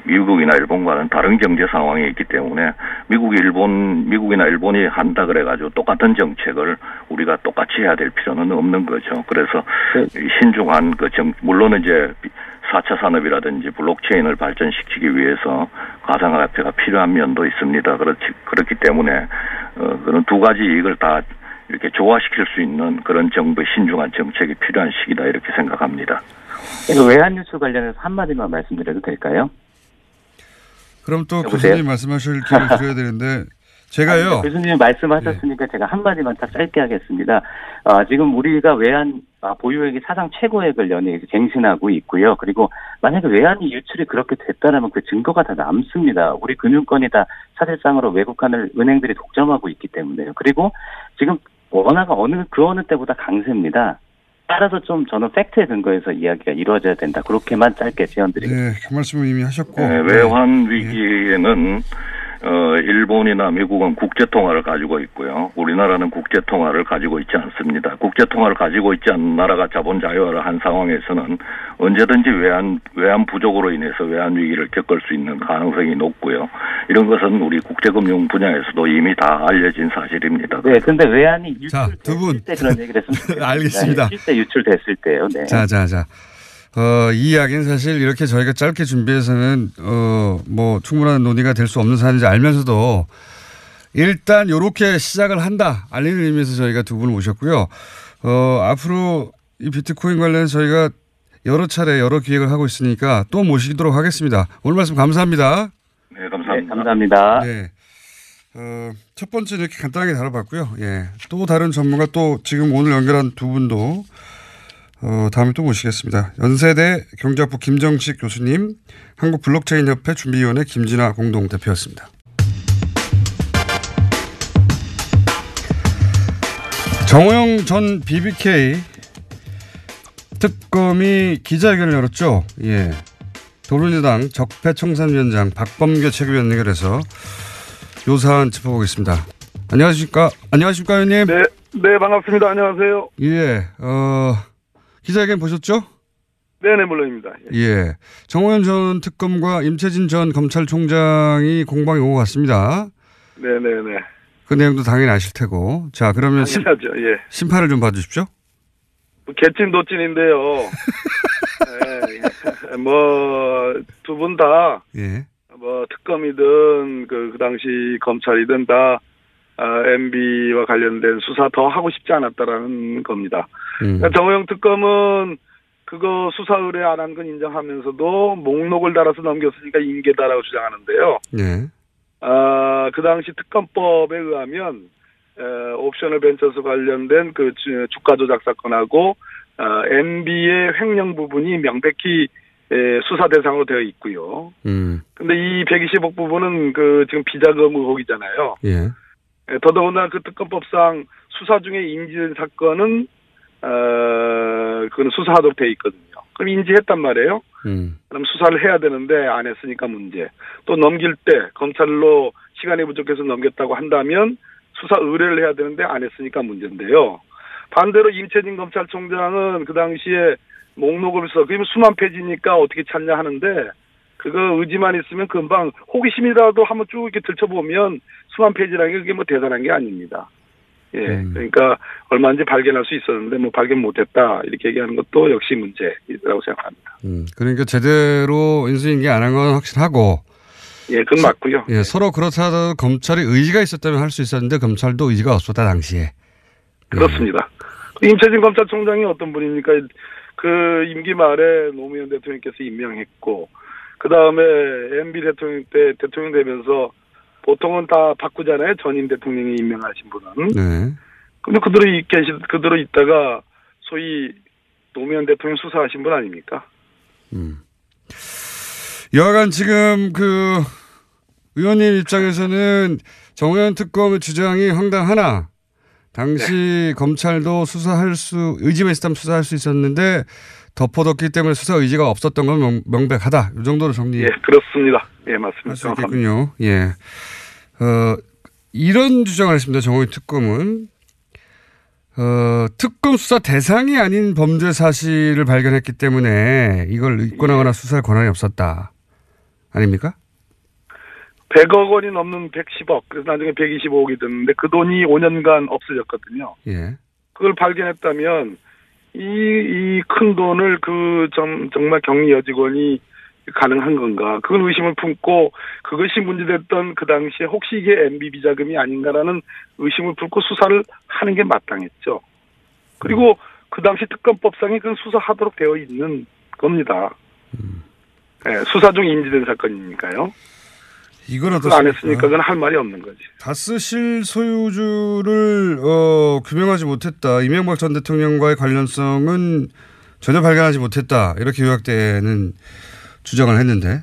미국이나 일본과는 다른 경제 상황이 있기 때문에 미국이나 일본이 한다 그래가지고 똑같은 정책을 우리가 똑같이 해야 될 필요는 없는 거죠. 그래서 신중한 물론 이제 4차 산업이라든지 블록체인을 발전시키기 위해서 가상화폐가 필요한 면도 있습니다. 그렇기 때문에 그런 두 가지 이익을 다 이렇게 조화시킬 수 있는 그런 정부의 신중한 정책이 필요한 시기다 이렇게 생각합니다. 외환 유출 관련해서 한마디만 말씀드려도 될까요? 그럼 또 교수님 말씀하실 기회를 드려야 되는데 제가요. 교수님 말씀하셨으니까 제가 한마디만 딱 짧게 하겠습니다. 지금 우리가 외환 보유액이 사상 최고액을 연이어 갱신하고 있고요. 그리고 만약에 외환이 유출이 그렇게 됐다라면 그 증거가 다 남습니다. 우리 금융권이 다 사실상으로 외국한을 은행들이 독점하고 있기 때문에요. 그리고 지금 원화가 어느 때보다 강세입니다. 따라서 좀 저는 팩트에 근거해서 이야기가 이루어져야 된다. 그렇게만 짧게 제언드리겠습니다. 네, 그 말씀을 이미 하셨고. 네, 외환 위기에는 일본이나 미국은 국제통화를 가지고 있고요. 우리나라는 국제통화를 가지고 있지 않습니다. 국제통화를 가지고 있지 않은 나라가 자본 자유화를 한 상황에서는 언제든지 외환 부족으로 인해서 외환 위기를 겪을 수 있는 가능성이 높고요. 이런 것은 우리 국제금융 분야에서도 이미 다 알려진 사실입니다. 네, 근데 외환이 유출됐을 때 그런 얘기를 했습니다. 알겠습니다. 실제 유출됐을 때요. 네. 자. 이 이야기는 사실 이렇게 저희가 짧게 준비해서는 뭐 충분한 논의가 될 수 없는 사안인지 알면서도 일단 이렇게 시작을 한다 알리는 의미에서 저희가 두 분을 모셨고요. 앞으로 이 비트코인 관련해서 저희가 여러 차례 여러 기획을 하고 있으니까 또 모시도록 하겠습니다. 오늘 말씀 감사합니다. 네, 감사합니다. 네, 감사합니다. 네. 첫 번째는 이렇게 간단하게 다뤄봤고요. 예. 또 다른 전문가 또 지금 오늘 연결한 두 분도 다음에 또 모시겠습니다. 연세대 경제학부 김정식 교수님, 한국블록체인협회 준비위원회 김진아 공동대표였습니다. 정호영 전 BBK 특검이 기자회견을 열었죠. 예. 더불어민주당 적폐청산위원장 박범계 최고위원 연결해서 요 사안 짚어보겠습니다. 안녕하십니까, 의원님? 네, 반갑습니다. 안녕하세요. 예. 기자회견 보셨죠? 네네, 물론입니다. 예. 정호연 전 특검과 임채진 전 검찰총장이 공방에 오고 갔습니다. 네네네. 그 내용도 당연히 아실 테고. 자, 그러면 예. 심판을 좀 봐주십시오. 개찐도찐인데요. 네, 뭐, 두 분 다, 예. 뭐, 특검이든, 그 당시 검찰이든 다, MB와 관련된 수사 더 하고 싶지 않았다라는 겁니다. 그러니까 정호영 특검은 그거 수사 의뢰 안 한 건 인정하면서도 목록을 달아서 넘겼으니까 인계다라고 주장하는데요. 네. 그 당시 특검법에 의하면 옵셔널 벤처스 관련된 그 주가 조작 사건하고 MB의 횡령 부분이 명백히 수사 대상으로 되어 있고요. 근데 이 120억 부분은 그 지금 비자금 의혹이잖아요. 예. 더더군다나 그 특검법상 수사 중에 인지된 사건은 그건 수사하도록 돼 있거든요. 그럼 인지했단 말이에요. 그럼 수사를 해야 되는데 안 했으니까 문제. 또 넘길 때 검찰로 시간이 부족해서 넘겼다고 한다면 수사 의뢰를 해야 되는데 안 했으니까 문제인데요. 반대로 임채진 검찰총장은 그 당시에 목록을 써. 그러면 수만 페이지니까 어떻게 찾냐 하는데 그거 의지만 있으면 금방 호기심이라도 한번 쭉 이렇게 들춰보면 수만 페이지라는 게 그게 뭐 대단한 게 아닙니다. 예. 그러니까 얼마인지 발견할 수 있었는데 뭐 발견 못했다 이렇게 얘기하는 것도 역시 문제라고 생각합니다. 그러니까 제대로 인수인계 안 한 건 확실하고. 예, 그건 맞고요. 예, 서로 그렇다 하더라도 검찰이 의지가 있었다면 할 수 있었는데 검찰도 의지가 없었다 당시에. 그렇습니다. 임채진 검찰총장이 어떤 분입니까? 그 임기 말에 노무현 대통령께서 임명했고 그 다음에 MB 대통령 때 대통령 되면서 보통은 다 바꾸잖아요. 전임 대통령이 임명하신 분은. 네. 근데 그대로 있다가 소위 노무현 대통령 수사하신 분 아닙니까? 여하간 지금 그 의원님 입장에서는 정호연 특검의 주장이 황당하나 당시 네. 검찰도 의지만 있었다면 수사할 수 있었는데 덮어뒀기 때문에 수사 의지가 없었던 건 명백하다. 이 정도로 정리. 예, 그렇습니다. 예, 맞습니다. 할 수 있겠군요. 예. 이런 주장을 했습니다. 정호연 특검은. 특검 수사 대상이 아닌 범죄 사실을 발견했기 때문에 이걸 입건하거나 수사할 권한이 없었다. 아닙니까? 100억 원이 넘는 110억, 그래서 나중에 125억이 됐는데 그 돈이 5년간 없어졌거든요. 예. 그걸 발견했다면 이 큰 돈을 정말 격리 여직원이 가능한 건가? 그걸 의심을 품고 그것이 문제됐던 그 당시에 혹시 이게 MB 비자금이 아닌가라는 의심을 품고 수사를 하는 게 마땅했죠. 그리고 그 당시 특검법상에 그건 수사하도록 되어 있는 겁니다. 네, 수사 중 인지된 사건이니까요. 이건 어떻습니까? 안 했으니까 그건 할 말이 없는 거지. 다스 실소유주를 규명하지 못했다. 이명박 전 대통령과의 관련성은 전혀 발견하지 못했다. 이렇게 요약되는 주장을 했는데.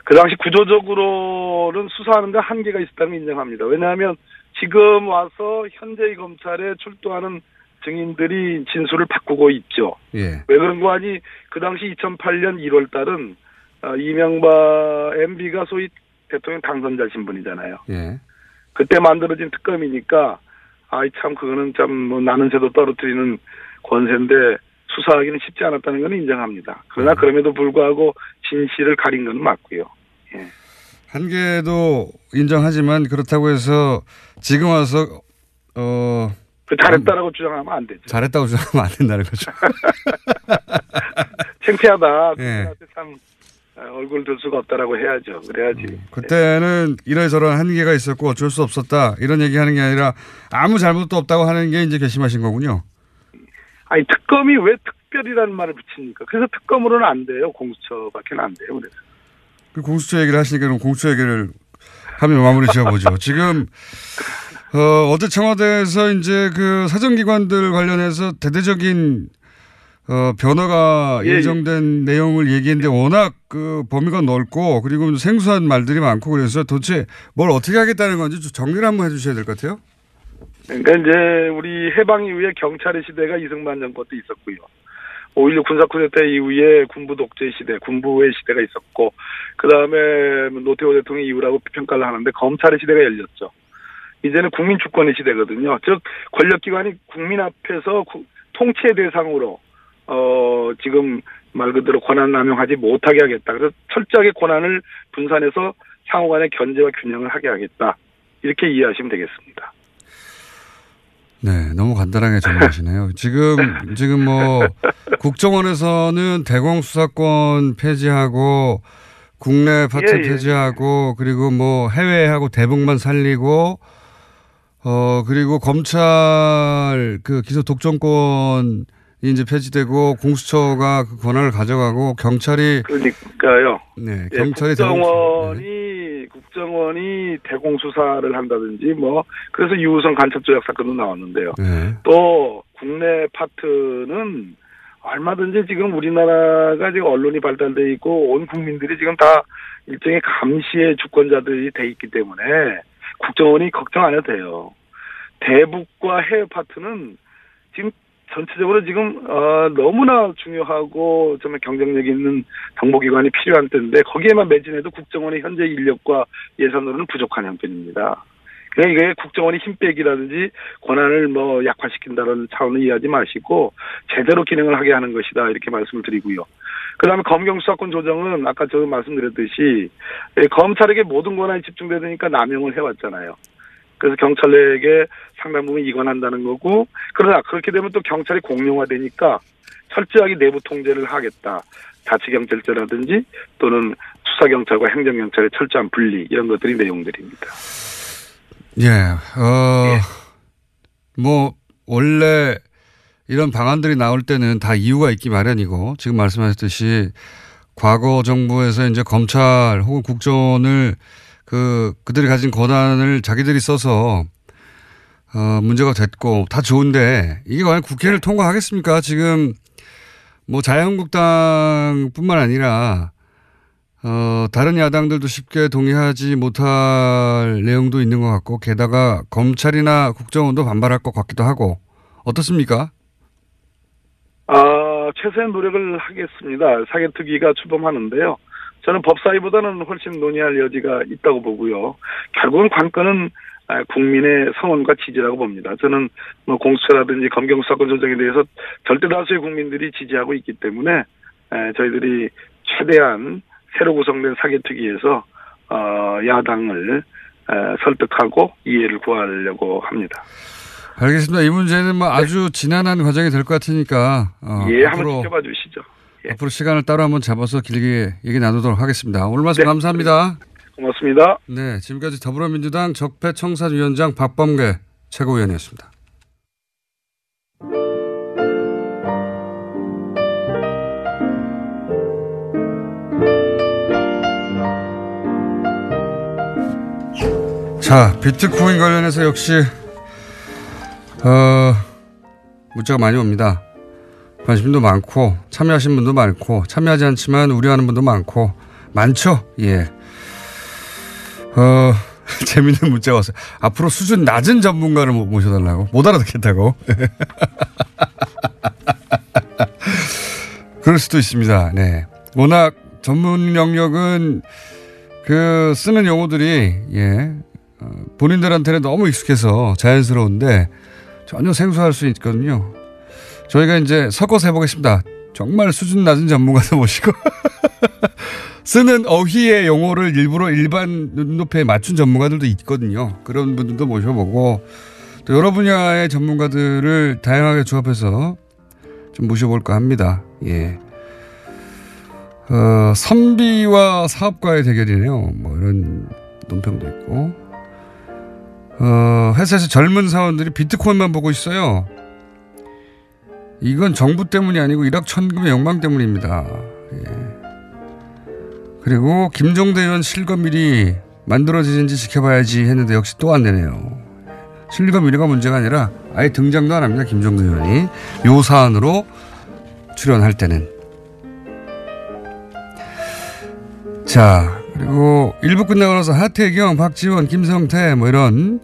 그 당시 구조적으로는 수사하는 데 한계가 있었다는 걸 인정합니다. 왜냐하면 지금 와서 현재의 검찰에 출두하는 증인들이 진술을 바꾸고 있죠. 예. 왜 그런 거 아니? 그 당시 2008년 1월 달은 이명박 MB가 소위 대통령 당선자신 분이잖아요. 예. 그때 만들어진 특검이니까 아이 참 그거는 참 뭐 나는 새도 떨어뜨리는 권세인데 수사하기는 쉽지 않았다는 건 인정합니다. 그러나 그럼에도 불구하고 진실을 가린 건 맞고요. 예. 한계도 인정하지만 그렇다고 해서 지금 와서 잘했다라고 주장하면 안 되죠. 잘했다고 주장하면 안 된다는 거죠. 창피하다. 예. 참 얼굴 들 수가 없다라고 해야죠. 그래야지. 그때는 이러저러한 한계가 있었고 어쩔 수 없었다. 이런 얘기하는 게 아니라 아무 잘못도 없다고 하는 게 이제 결심하신 거군요. 아니 특검이 왜 특별이라는 말을 붙입니까? 그래서 특검으로는 안 돼요. 공수처밖에는 안 돼요. 그래서. 그 공수처 얘기를 하시니까 그럼 공수처 얘기를 하면 마무리 지어보죠. 지금 어제 청와대에서 이제 그 사정기관들 관련해서 대대적인 변화가 예정된 내용을 얘기했는데 워낙 그 범위가 넓고 그리고 생소한 말들이 많고 그래서 도대체 뭘 어떻게 하겠다는 건지 좀 정리를 한번 해주셔야 될 것 같아요. 그러니까 이제 우리 해방 이후에 경찰의 시대가 이승만 정권 때 있었고요. 5.16 군사 쿠데타 이후에 군부 독재 시대, 군부의 시대가 있었고 그다음에 노태우 대통령 이후라고 평가를 하는데 검찰의 시대가 열렸죠. 이제는 국민 주권의 시대거든요. 즉 권력기관이 국민 앞에서 통치의 대상으로 지금 말 그대로 권한 남용하지 못하게 하겠다. 그래서 철저하게 권한을 분산해서 상호간의 견제와 균형을 하게 하겠다. 이렇게 이해하시면 되겠습니다. 네, 너무 간단하게 정리하시네요. 지금 뭐 국정원에서는 대공 수사권 폐지하고 국내 파트 폐지하고 그리고 뭐 해외하고 대북만 살리고 그리고 검찰 그 기소 독점권이 이제 폐지되고 공수처가 그 권한을 가져가고 경찰이 그러니까요. 네, 경찰이 국정원이 대공 수사를 한다든지 뭐 그래서 유우성 간첩 조작 사건도 나왔는데요. 네. 또 국내 파트는 얼마든지 지금 우리나라가 지금 언론이 발달돼 있고 온 국민들이 지금 다 일종의 감시의 주권자들이 돼 있기 때문에 국정원이 걱정 안 해도 돼요. 대북과 해외 파트는 지금 전체적으로 지금 너무나 중요하고 정말 경쟁력 있는 정보기관이 필요한 때인데 거기에만 매진해도 국정원의 현재 인력과 예산으로는 부족한 형편입니다. 그러니까 이게 국정원이 힘 빼기라든지 권한을 뭐 약화시킨다는 차원을 이해하지 마시고 제대로 기능을 하게 하는 것이다 이렇게 말씀을 드리고요. 그다음에 검경수사권 조정은 아까 저 말씀드렸듯이 검찰에게 모든 권한이 집중되니까 남용을 해왔잖아요. 그래서 경찰에게 상당 부분 이관한다는 거고 그러나 그렇게 되면 또 경찰이 공룡화되니까 철저하게 내부 통제를 하겠다. 자치경찰제라든지 또는 수사경찰과 행정경찰의 철저한 분리 이런 것들이 내용들입니다. 뭐 원래 이런 방안들이 나올 때는 다 이유가 있기 마련이고 지금 말씀하셨듯이 과거 정부에서 이제 검찰 혹은 국정원을 그들이 가진 권한을 자기들이 써서 문제가 됐고 다 좋은데 이게 과연 국회를 통과하겠습니까? 지금 뭐 자유한국당뿐만 아니라 다른 야당들도 쉽게 동의하지 못할 내용도 있는 것 같고 게다가 검찰이나 국정원도 반발할 것 같기도 하고 어떻습니까? 최선의 노력을 하겠습니다. 사개특위가 출범하는데요. 저는 법사위보다는 훨씬 논의할 여지가 있다고 보고요. 결국은 관건은 국민의 성원과 지지라고 봅니다. 저는 뭐 공수처라든지 검경수사권 조정에 대해서 절대 다수의 국민들이 지지하고 있기 때문에 저희들이 최대한 새로 구성된 사개특위에서 야당을 설득하고 이해를 구하려고 합니다. 알겠습니다. 이 문제는 뭐 아주 지난한 과정이 될 것 같으니까 한번 지켜봐 주시죠. 앞으로 시간을 따로 한번 잡아서 길게 얘기 나누도록 하겠습니다. 오늘 말씀 감사합니다. 고맙습니다. 네, 지금까지 더불어민주당 적폐청산위원장 박범계 최고위원이었습니다. 자, 비트코인 관련해서 역시 문자가 많이 옵니다. 관심도 많고 참여하신 분도 많고 참여하지 않지만 우려하는 분도 많죠. 예. 재밌는 문자가 왔어요. 앞으로 수준 낮은 전문가를 모셔달라고. 못 알아듣겠다고. 그럴 수도 있습니다. 네. 워낙 전문 영역은 그 쓰는 용어들이 본인들한테는 너무 익숙해서 자연스러운데 전혀 생소할 수 있거든요. 저희가 이제 섞어서 해보겠습니다. 정말 수준 낮은 전문가도 모시고 쓰는 어휘의 용어를 일부러 일반 눈높이에 맞춘 전문가들도 있거든요. 그런 분들도 모셔보고 또 여러 분야의 전문가들을 다양하게 조합해서 좀 모셔볼까 합니다. 예. 선비와 사업가의 대결이네요. 뭐 이런 논평도 있고. 회사에서 젊은 사원들이 비트코인만 보고 있어요. 이건 정부 때문이 아니고 일확천금의 욕망 때문입니다. 예. 그리고 김종대 의원 실검 1위 만들어지는지 지켜봐야지 했는데 역시 또 안 되네요. 실검 1위가 문제가 아니라 아예 등장도 안 합니다. 김종대 의원이 요 사안으로 출연할 때는. 자, 그리고 1부 끝나고 나서 하태경, 박지원, 김성태 뭐 이런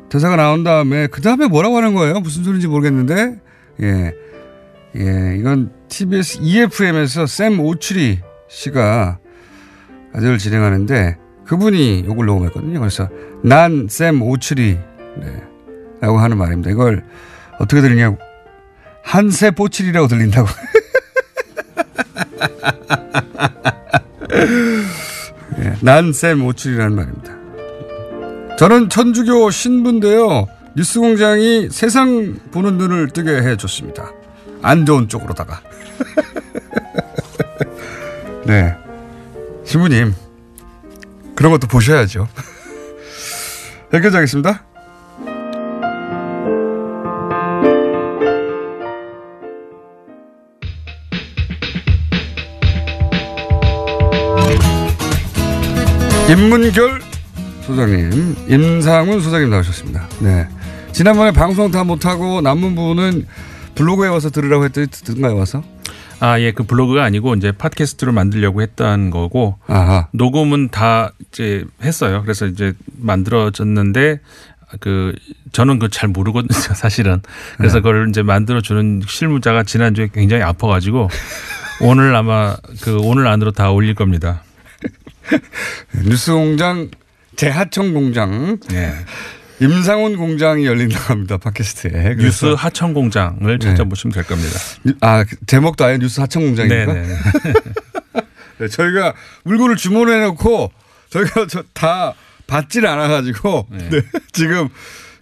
대사가 나온 다음에 그 다음에 뭐라고 하는 거예요? 무슨 소리인지 모르겠는데 이건 TBS EFM에서 샘 오추리 씨가 라디오를 진행하는데 그분이 욕을 녹음했거든요. 그래서 난 샘 오추리 라고 하는 말입니다. 이걸 어떻게 들리냐고 한세 뽀칠이라고 들린다고. 난 샘 오추리라는 말입니다. 저는 천주교 신부인데요. 뉴스공장이 세상 보는 눈을 뜨게 해줬습니다. 안 좋은 쪽으로다가. 네, 신부님 그런 것도 보셔야죠. 여기까지 하겠습니다. 인문결 소장님, 임상훈 소장님 나오셨습니다. 네. 지난번에 방송 다 못하고 남은 부분은 블로그에 와서 들으라고 했더니 듣던가요, 와서? 예, 그 블로그가 아니고 이제 팟캐스트로 만들려고 했던 거고, 녹음은 다 이제 했어요. 그래서 이제 만들어졌는데, 저는 그거 잘 모르거든요, 사실은. 그래서 그걸 이제 만들어주는 실무자가 지난주에 굉장히 아파가지고, 오늘 아마 오늘 안으로 다 올릴 겁니다. 뉴스공장 재하청 공장. 네. 임상훈 공장이 열린다고 합니다. 팟캐스트에. 뉴스 하청 공장을 찾아보시면 될 겁니다. 제목도 아예 뉴스 하청 공장입니까? 네네. 네, 저희가 물건을 주문해놓고 저희가 다 받질 않아가지고 네, 지금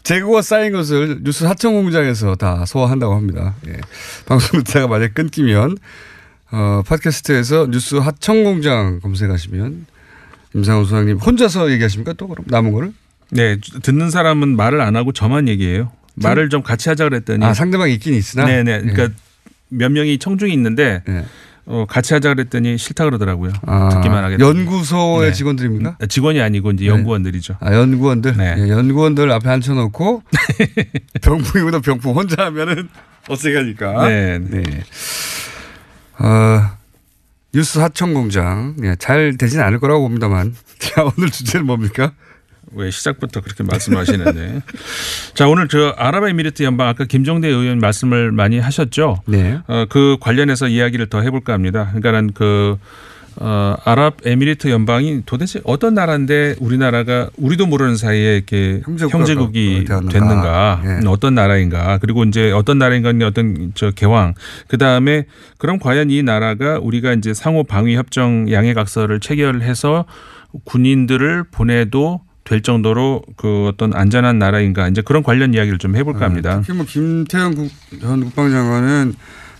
재고가 쌓인 것을 뉴스 하청 공장에서 다 소화한다고 합니다. 예. 방송 듣다가 만약에 끊기면 팟캐스트에서 뉴스 하청 공장 검색하시면 임상훈 소장님 혼자서 얘기하십니까? 또 그럼 남은 거를? 네, 듣는 사람은 말을 안 하고 저만 얘기해요. 말을 좀 같이 하자 그랬더니. 상대방이 있긴 있으나? 네네. 그러니까 몇 명이 청중이 있는데 같이 하자 그랬더니 싫다 그러더라고요. 듣기만 하겠다. 연구소의 직원들입니까? 직원이 아니고 이제 연구원들이죠. 연구원들? 네. 예, 연구원들 앞에 앉혀놓고 병풍이보다 병풍 혼자 하면은 어색하니까. 네. 뉴스 하청공장 잘 되진 않을 거라고 봅니다만. 자, 오늘 주제는 뭡니까? 왜 시작부터 그렇게 말씀하시는데. 자, 오늘 아랍에미리트 연방 아까 김종대 의원 말씀을 많이 하셨죠. 네. 그 관련해서 이야기를 더 해볼까 합니다. 그러니까는 아랍에미리트 연방이 도대체 어떤 나라인데 우리도 모르는 사이에 이렇게 형제국이 됐는가, 어떤 나라인가, 그리고 이제 어떤 나라인가 어떤 개왕, 그 다음에 그럼 과연 이 나라가 우리가 이제 상호 방위 협정 양해각서를 체결해서 군인들을 보내도 될 정도로 어떤 안전한 나라인가, 이제 그런 관련 이야기를 좀 해볼까 합니다. 특히 김태형 전 국방장관은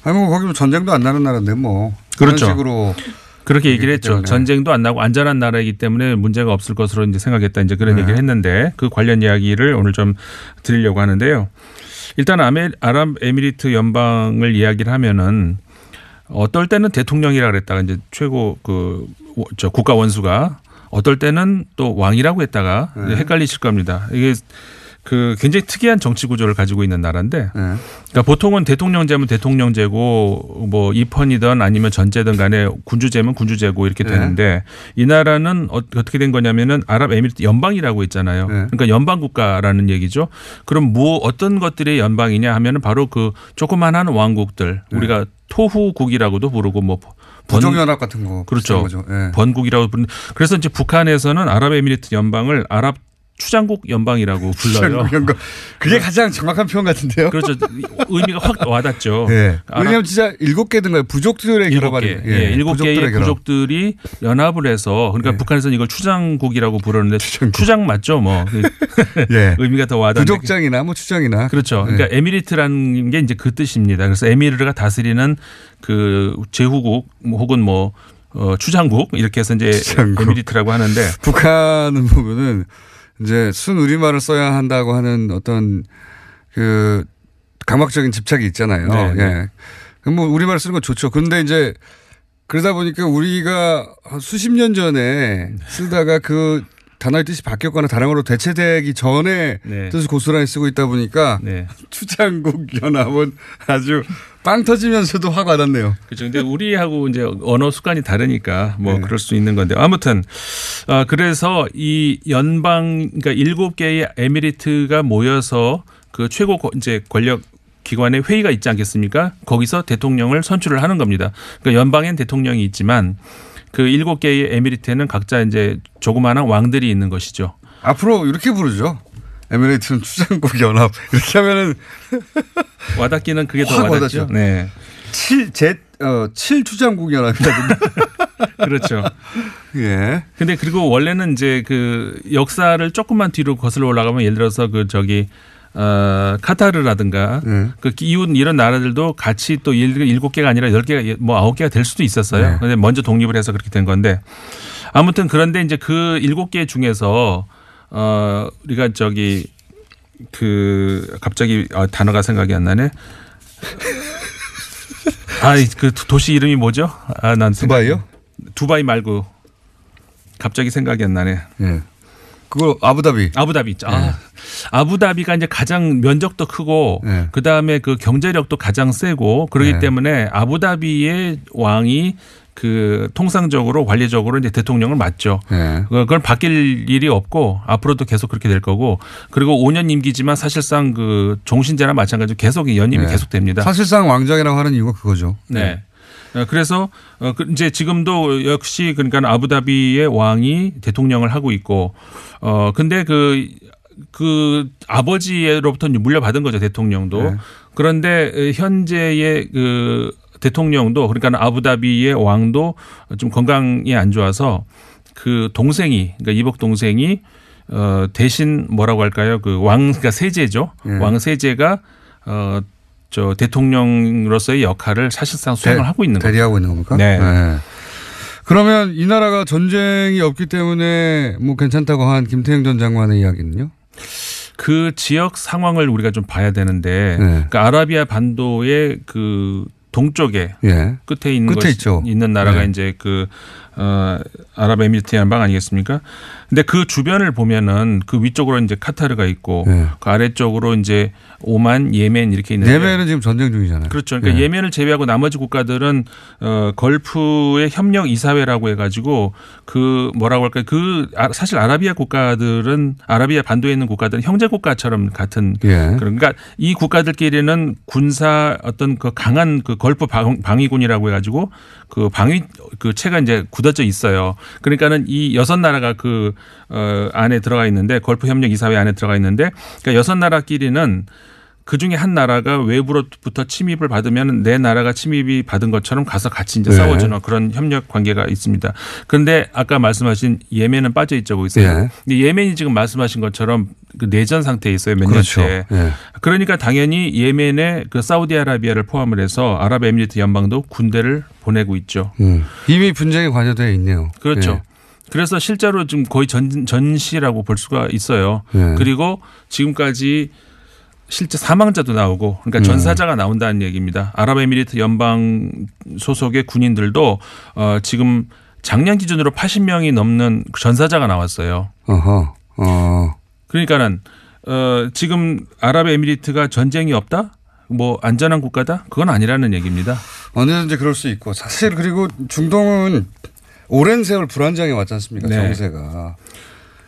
거기 전쟁도 안 나는 나라인데 그렇죠. 그런 식으로. 그렇게 얘기를 했죠. 때문에. 전쟁도 안 나고 안전한 나라이기 때문에 문제가 없을 것으로 이제 생각했다. 이제 그런 얘기를 했는데 그 관련 이야기를 오늘 좀 드리려고 하는데요. 일단 아랍에미리트 연방을 이야기를 하면은 어떨 때는 대통령이라 그랬다가 이제 최고 국가 원수가 어떨 때는 또 왕이라고 했다가 헷갈리실 겁니다. 이게 그 굉장히 특이한 정치 구조를 가지고 있는 나라인데 그러니까 보통은 대통령제면 대통령제고 뭐 입헌이든 아니면 전제든 간에 군주제면 군주제고 이렇게 되는데 이 나라는 어떻게 된 거냐면은 아랍에미리트 연방이라고 있잖아요. 그러니까 연방 국가라는 얘기죠. 그럼 뭐 어떤 것들이 연방이냐 하면은 바로 그 조그만한 왕국들 우리가 토후국이라고도 부르고 뭐 부정연합 같은 거 그렇죠. 번국이라고 부르는 그래서 이제 북한에서는 아랍에미리트 연방을 아랍 추장국 연방이라고 불러요. 그게 가장 정확한 표현 같은데요. 그렇죠. 의미가 확 와닿죠. 네. 왜냐하면 진짜 7개든가요. 부족들의 결합 아니에요. 7개의 부족들이 연합을 해서 그러니까 북한에서는 이걸 추장국이라고 부르는데 추장 맞죠, 뭐. 의미가 더 와닿는. 부족장이나 뭐 추장이나. 그렇죠. 그러니까 에미리트라는 게 이제 그 뜻입니다. 그래서 에미르가 다스리는 그 제후국 혹은 뭐 추장국 이렇게 해서 이제 에미리트라고 하는데 북한은 보면은. 이제 순우리말을 써야 한다고 하는 어떤 그 강박적인 집착이 있잖아요. 예. 뭐 우리말 쓰는 건 좋죠. 그런데 이제 그러다 보니까 우리가 수십 년 전에 쓰다가 그 단어의 뜻이 바뀌었거나 다른 걸로 대체되기 전에 뜻을 고스란히 쓰고 있다 보니까 추장국 연합은 아주 빵 터지면서도 확 와닿네요. 그렇죠. 근데 우리하고 이제 언어 습관이 다르니까 뭐 그럴 수 있는 건데 아무튼 그래서 이 연방 그러니까 7개의 에미리트가 모여서 그 최고 이제 권력 기관의 회의가 있지 않겠습니까? 거기서 대통령을 선출을 하는 겁니다. 그러니까 연방엔 대통령이 있지만 그 7개의 에미리트에는 각자 이제 조그마한 왕들이 있는 것이죠. 앞으로 이렇게 부르죠. 에미레이트는 추장국 연합 이렇게 하면은 와닿기는 그게 더 와닿죠. 네. 7 추장국 연합이라든가. 그렇죠. 예. 근데 그리고 원래는 이제 그 역사를 조금만 뒤로 거슬러 올라가면 예를 들어서 그 저기 카타르라든가 그 이웃 이런 나라들도 같이 또 7개가 아니라 10개가 뭐 9개가 될 수도 있었어요. 그런데 먼저 독립을 해서 그렇게 된 건데 아무튼 그런데 이제 그 7개 중에서 우리가 저기 그 갑자기 단어가 생각이 안 나네. 그 도시 이름이 뭐죠? 난 두바이요? 두바이 말고 갑자기 생각이 안 나네. 예. 그거 아부다비 있죠. 아부다비가 이제 가장 면적도 크고 그 다음에 그 경제력도 가장 세고 그렇기 때문에 아부다비의 왕이 그 통상적으로 관리적으로 이제 대통령을 맡죠. 그걸 바뀔 일이 없고 앞으로도 계속 그렇게 될 거고 그리고 5년 임기지만 사실상 그 종신제나 마찬가지로 계속 연임이 계속됩니다. 사실상 왕정이라고 하는 이유가 그거죠. 네. 그래서 이제 지금도 역시 그러니까 아부다비의 왕이 대통령을 하고 있고 근데 그 아버지로부터 물려받은 거죠 대통령도. 그런데 현재의 그 대통령도 그러니까 아부다비의 왕도 좀 건강이 안 좋아서 그 동생이 그러니까 이복 동생이 대신 뭐라고 할까요? 그 그러니까 세제죠. 왕 세제가 저 대통령으로서의 역할을 사실상 수행을 하고 있는 거죠. 대리하고 있는 겁니까? 네. 그러면 이 나라가 전쟁이 없기 때문에 뭐 괜찮다고 한 김태형 전 장관의 이야기는요? 그 지역 상황을 우리가 좀 봐야 되는데 그러니까 아라비아 반도의 그 동쪽에 끝에 있는 나라가 이제 그 아랍에미리트 연방 아니겠습니까? 근데 그 주변을 보면은 그 위쪽으로 이제 카타르가 있고 그 아래쪽으로 이제 오만, 예멘 이렇게 있는데 예멘은 지금 전쟁 중이잖아요. 그렇죠. 그러니까 예멘을 제외하고 나머지 국가들은 걸프의 협력 이사회라고 해가지고 그 뭐라고 할까요? 그 사실 아라비아 국가들은 아라비아 반도에 있는 국가들은 형제 국가처럼 같은 그러니까 이 국가들끼리는 군사 어떤 그 강한 그 걸프 방위군이라고 해가지고 그 방위 그 체가 이제 굳어져 있어요. 그러니까는 이 6나라가 그 안에 들어가 있는데 걸프 협력 이사회 안에 들어가 있는데 그러니까 6나라끼리는 그 중에 한 나라가 외부로부터 침입을 받으면 내 나라가 침입이 받은 것처럼 가서 같이 이제 싸워주는 그런 협력 관계가 있습니다. 그런데 아까 말씀하신 예멘은 빠져 있죠, 거기서. 근데 예멘이 지금 말씀하신 것처럼 그 내전 상태에 있어요, 몇 년째. 그러니까 당연히 예멘에 그 사우디아라비아를 포함을 해서 아랍에미리트 연방도 군대를 보내고 있죠. 이미 분쟁에 관여되어 있네요. 그렇죠. 그래서 실제로 지금 거의 전시라고 볼 수가 있어요. 그리고 지금까지 실제 사망자도 나오고 그러니까 전사자가 나온다는 얘기입니다. 아랍에미리트 연방 소속의 군인들도 지금 작년 기준으로 80명이 넘는 전사자가 나왔어요. 그러니까는 지금 아랍에미리트가 전쟁이 없다? 뭐 안전한 국가다? 그건 아니라는 얘기입니다. 언제든지 그럴 수 있고 사실 그리고 중동은 오랜 세월 불안정해 왔지 않습니까? 네. 정세가.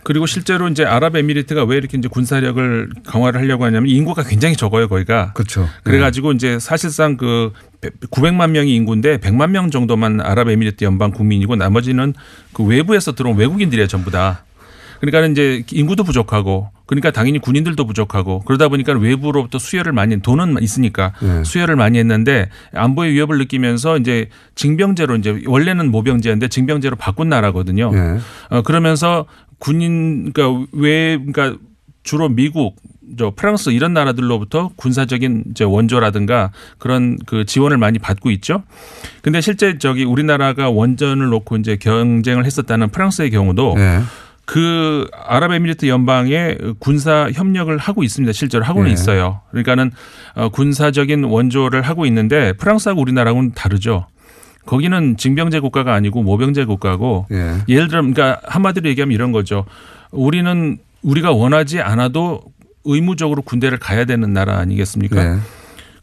그리고 실제로 이제 아랍에미리트가 왜 이렇게 이제 군사력을 강화를 하려고 하냐면 인구가 굉장히 적어요, 거기가. 그렇죠. 그래가지고 이제 사실상 그 900만 명이 인구인데 100만 명 정도만 아랍에미리트 연방 국민이고 나머지는 그 외부에서 들어온 외국인들이에요, 전부 다. 그러니까 이제 인구도 부족하고 그러니까 당연히 군인들도 부족하고 그러다 보니까 외부로부터 수혈을 많이 돈은 있으니까 수혈을 많이 했는데 안보의 위협을 느끼면서 이제 징병제로 이제 원래는 모병제인데 징병제로 바꾼 나라거든요. 그러면서 군인 그러니까 주로 미국 프랑스 이런 나라들로부터 군사적인 이제 원조라든가 그런 그 지원을 많이 받고 있죠. 근데 실제 우리나라가 원전을 놓고 이제 경쟁을 했었다는 프랑스의 경우도 그 아랍에미리트 연방에 군사 협력을 하고 있습니다. 실제로 하고는 있어요. 그러니까는 군사적인 원조를 하고 있는데 프랑스하고 우리나라하고는 다르죠. 거기는 징병제 국가가 아니고 모병제 국가고 예를 들어 그러니까 한마디로 얘기하면 이런 거죠. 우리는 우리가 원하지 않아도 의무적으로 군대를 가야 되는 나라 아니겠습니까?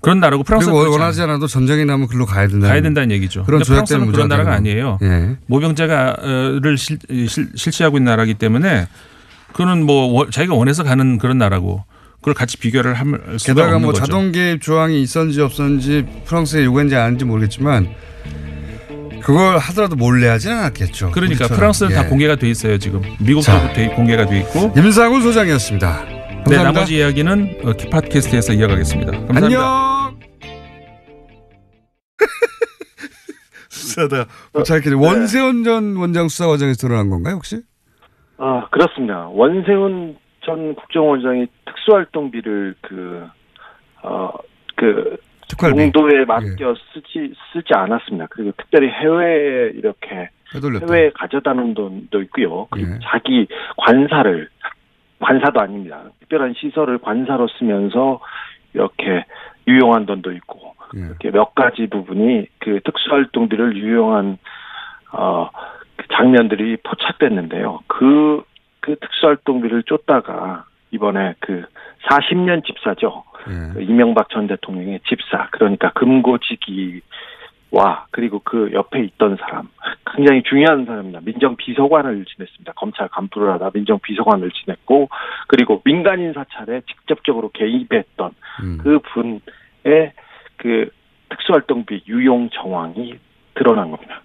그런 나라고 프랑스는 원하지 않아도 전쟁이 나면 글로 가야 된다는 얘기죠. 그런데 프랑스는 그런 나라가 아니에요. 모병제를 실시하고 있는 나라이기 때문에 그거는 뭐 자기가 원해서 가는 그런 나라고 그걸 같이 비교를 할 수가 게다가 없는 뭐 거죠. 자동 개입 조항이 있었는지 없었는지 프랑스에 요구했는지 아닌지 모르겠지만 그걸 하더라도 몰래 하진 않았겠죠. 그러니까 프랑스는 다 공개가 돼 있어요 지금. 미국도 공개가 돼 있고. 임상훈 소장이었습니다. 감사합니다. 네, 나머지 이야기는 팟캐스트에서 이어가겠습니다. 감사합니다. 안녕. 수사다. 원세훈 전 원장 수사 과정에서 드러난 건가요 혹시? 아 그렇습니다. 원세훈 전 국정원장이 특수활동비를 용도에 맡겨 쓰지 않았습니다. 그리고 특별히 해외에 이렇게 해외에 가져다 놓은 돈도 있고요. 그리고 자기 관사도 아닙니다. 특별한 시설을 관사로 쓰면서 이렇게 유용한 돈도 있고 이렇게 몇 가지 부분이 그 특수활동비를 유용한 그 장면들이 포착됐는데요. 그 특수활동비를 쫓다가 이번에 그 40년 집사죠. 그 이명박 전 대통령의 집사, 그러니까 금고지기와 그리고 그 옆에 있던 사람, 굉장히 중요한 사람입니다. 민정비서관을 지냈습니다. 검찰 간부를 하다 민정비서관을 지냈고, 그리고 민간인 사찰에 직접적으로 개입했던 그 분의 그 특수활동비 유용 정황이 드러난 겁니다.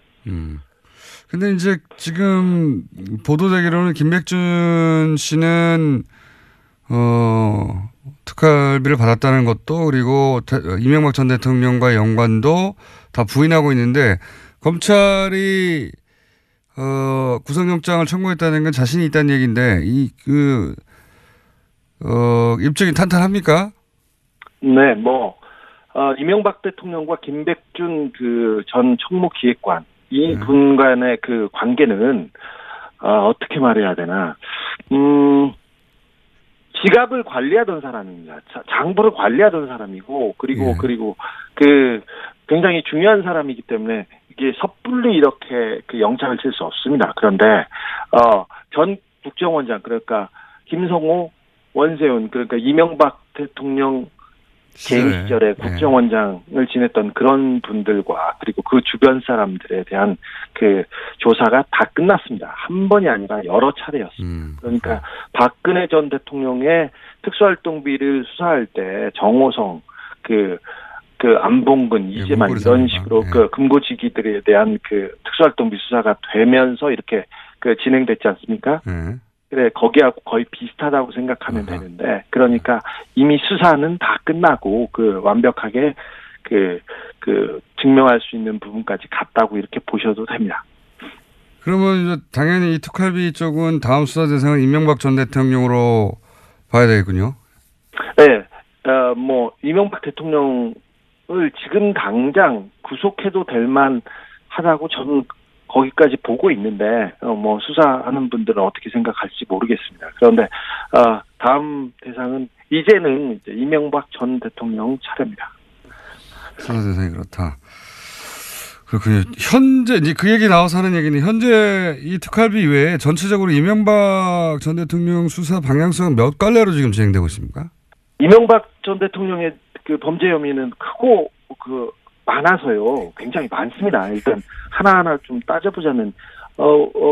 근데 이제 지금 보도되기로는 김백준 씨는 특활비를 받았다는 것도 그리고 이명박 전 대통령과의 연관도 다 부인하고 있는데 검찰이 구속영장을 청구했다는 건 자신이 있다는 얘기인데 입증이 탄탄합니까? 네, 이명박 대통령과 김백준 그 전 총무기획관 이 분 간의 그 관계는 어떻게 말해야 되나? 지갑을 관리하던 사람입니다. 장부를 관리하던 사람이고 그리고 그 굉장히 중요한 사람이기 때문에 이게 섣불리 이렇게 그 영장을 칠 수 없습니다. 그런데 전 국정원장 그러니까 김성호, 원세훈 그러니까 이명박 대통령 개인 시절에 국정원장을 지냈던 그런 분들과 그리고 그 주변 사람들에 대한 그 조사가 다 끝났습니다. 한 번이 아니라 여러 차례였습니다. 그러니까 박근혜 전 대통령의 특수활동비를 수사할 때 정호성, 안봉근, 이재만 이런 식으로 그 금고지기들에 대한 그 특수활동비 수사가 되면서 이렇게 진행됐지 않습니까? 그래, 거기하고 거의 비슷하다고 생각하면 되는데, 그러니까 이미 수사는 다 끝나고, 완벽하게, 증명할 수 있는 부분까지 갔다고 이렇게 보셔도 됩니다. 그러면 당연히 이 특활비 쪽은 다음 수사 대상은 이명박 전 대통령으로 봐야 되겠군요. 네, 이명박 대통령을 지금 당장 구속해도 될 만하다고 저는 거기까지 보고 있는데 수사하는 분들은 어떻게 생각할지 모르겠습니다. 그런데 다음 대상은 이제는 이제 이명박 전 대통령 차례입니다. 수사 대상이 그렇다. 그렇군요. 현재 이제 그 얘기 나와서 하는 얘기는 현재 이 특활비 외에 전체적으로 이명박 전 대통령 수사 방향성은 몇 갈래로 지금 진행되고 있습니까? 이명박 전 대통령의 그 범죄 혐의는 크고 많아서요. 굉장히 많습니다. 일단 하나하나 좀 따져보자면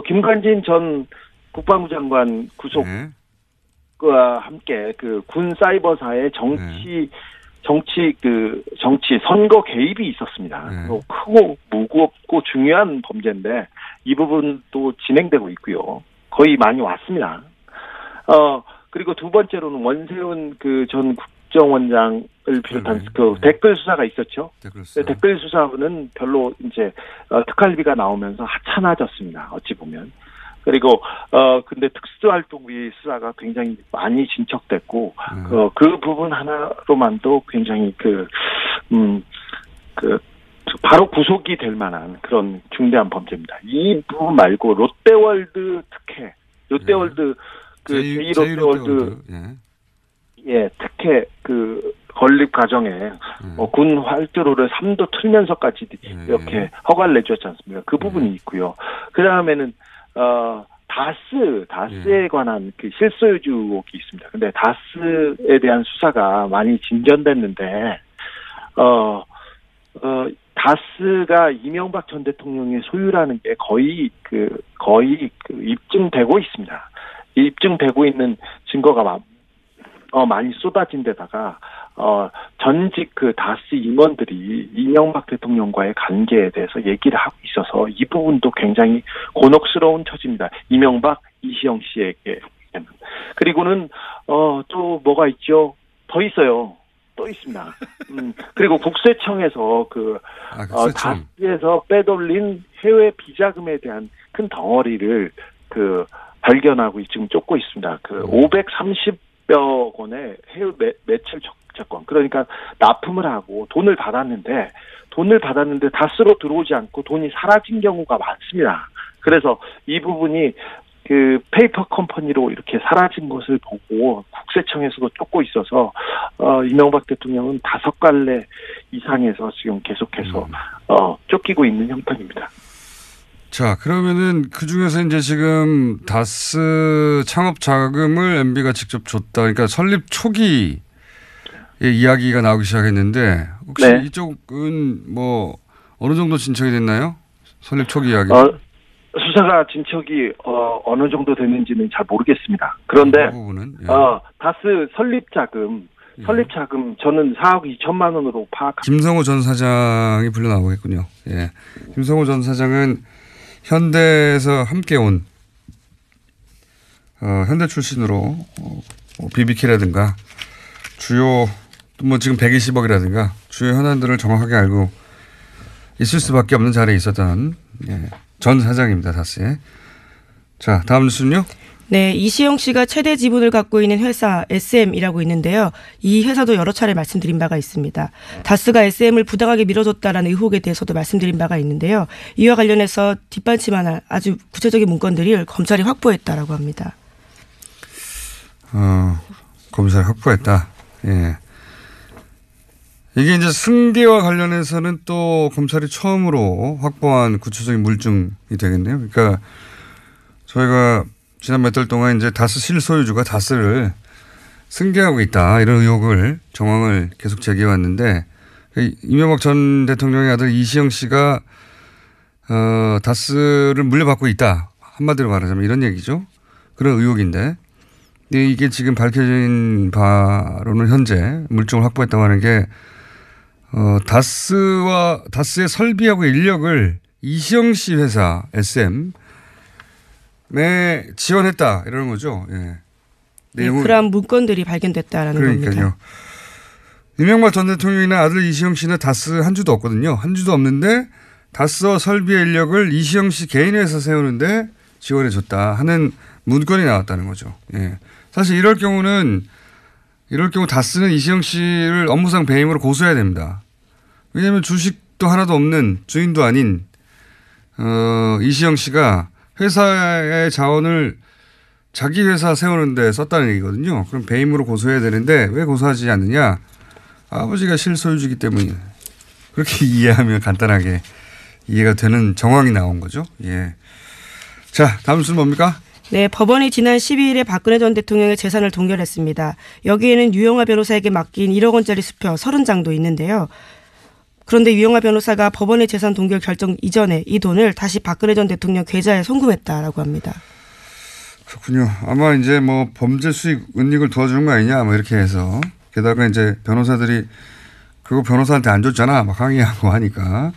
김관진 전 국방부 장관 구속과 함께 그 군 사이버사의 정치 선거 개입이 있었습니다. 크고 무겁고 중요한 범죄인데 이 부분도 진행되고 있고요. 거의 많이 왔습니다. 그리고 두 번째로는 원세훈 그 전 국정원장을 비롯한 댓글 수사가 있었죠. 댓글 수사는 별로 이제 특활비가 나오면서 하찮아졌습니다. 어찌 보면. 그리고 근데 특수활동비 수사가 굉장히 많이 진척됐고 그 부분 하나로만도 굉장히 바로 구속이 될 만한 그런 중대한 범죄입니다. 이 부분 말고 롯데월드 특혜, 롯데월드 제2롯데월드 특혜 건립 과정에 군 활주로를 3도 틀면서까지 이렇게 허가를 내주었지 않습니까? 그 부분이 있고요. 그 다음에는 다스에 관한 그 실소유주 의혹이 있습니다. 근데 다스에 대한 수사가 많이 진전됐는데, 다스가 이명박 전 대통령의 소유라는 게 거의 입증되고 있습니다. 입증되고 있는 증거가 많이 쏟아진 데다가, 전직 다스 임원들이 이명박 대통령과의 관계에 대해서 얘기를 하고 있어서 이 부분도 굉장히 곤혹스러운 처지입니다. 이명박, 이시영 씨에게. 그리고는, 또 뭐가 있죠? 더 있어요. 또 있습니다. 그리고 국세청에서 다스에서 빼돌린 해외 비자금에 대한 큰 덩어리를 발견하고 지금 쫓고 있습니다. 530여 건의 해외 매출 적자권. 그러니까 납품을 하고 돈을 받았는데 다스로 들어오지 않고 돈이 사라진 경우가 많습니다. 그래서 이 부분이 페이퍼 컴퍼니로 이렇게 사라진 것을 보고 국세청에서도 쫓고 있어서 이명박 대통령은 5갈래 이상에서 지금 계속해서 쫓기고 있는 형편입니다. 자, 그러면은 그 중에서 이제 지금 다스 창업 자금을 MB가 직접 줬다. 그러니까 설립 초기의 이야기가 나오기 시작했는데 혹시 이쪽은 뭐 어느 정도 진척이 됐나요? 설립 초기 이야기. 수사가 진척이 어느 정도 됐는지는 잘 모르겠습니다. 그런데 다스 설립 자금 저는 4억 2천만 원으로 파악. 김성호 전 사장이 불려 나오겠군요. 예, 김성호 전 사장은 현대에서 함께 온 현대 출신으로 BBK라든가 주요 뭐 지금 120억이라든가 주요 현안들을 정확하게 알고 있을 수밖에 없는 자리에 있었던 전 사장입니다. 다스에. 자, 다음 뉴스는요. 네, 이시영 씨가 최대 지분을 갖고 있는 회사 SM이라고 있는데요. 이 회사도 여러 차례 말씀드린 바가 있습니다. 다스가 SM을 부당하게 밀어줬다라는 의혹에 대해서도 말씀드린 바가 있는데요. 이와 관련해서 뒷받침하는 아주 구체적인 문건들을 검찰이 확보했다라고 합니다. 검찰이 확보했다. 예. 이게 이제 승계와 관련해서는 또 검찰이 처음으로 확보한 구체적인 물증이 되겠네요. 그러니까 저희가 지난 몇 달 동안 이제 다스 실소유주가 다스를 승계하고 있다 이런 의혹을 정황을 계속 제기해왔는데 이명박 전 대통령의 아들 이시영 씨가 다스를 물려받고 있다 한마디로 말하자면 이런 얘기죠. 그런 의혹인데 이게 지금 밝혀진 바로는 현재 물증을 확보했다고 하는 게 다스의 설비하고 인력을 이시영 씨 회사 SM 지원했다 이러는 거죠. 예. 네, 그런 문건들이 발견됐다라는 겁니다. 이명박 전 대통령이나 아들 이시영 씨는 다스 한 주도 없거든요. 한 주도 없는데 다스와 설비의 인력을 이시영 씨 개인 회사 세우는데 지원해줬다 하는 문건이 나왔다는 거죠. 예. 사실 이럴 경우 다스는 이시영 씨를 업무상 배임으로 고소해야 됩니다. 왜냐하면 주식도 하나도 없는 주인도 아닌 이시영 씨가 회사의 자원을 자기 회사 세우는 데 썼다는 얘기거든요. 그럼 배임으로 고소해야 되는데 왜 고소하지 않느냐. 아버지가 실소유주이기 때문에 그렇게 이해하면 간단하게 이해가 되는 정황이 나온 거죠. 예. 자, 다음 순 뭡니까? 네, 법원이 지난 12일에 박근혜 전 대통령의 재산을 동결했습니다. 여기에는 유영하 변호사에게 맡긴 1억 원짜리 수표 30장도 있는데요. 그런데 유영하 변호사가 법원의 재산 동결 결정 이전에 이 돈을 다시 박근혜 전 대통령 계좌에 송금했다라고 합니다. 그렇군요. 아마 이제 뭐 범죄 수익 은닉을 도와주는 거 아니냐 뭐 이렇게 해서 게다가 이제 변호사들이 그거 변호사한테 안 줬잖아 막 항의하고 하니까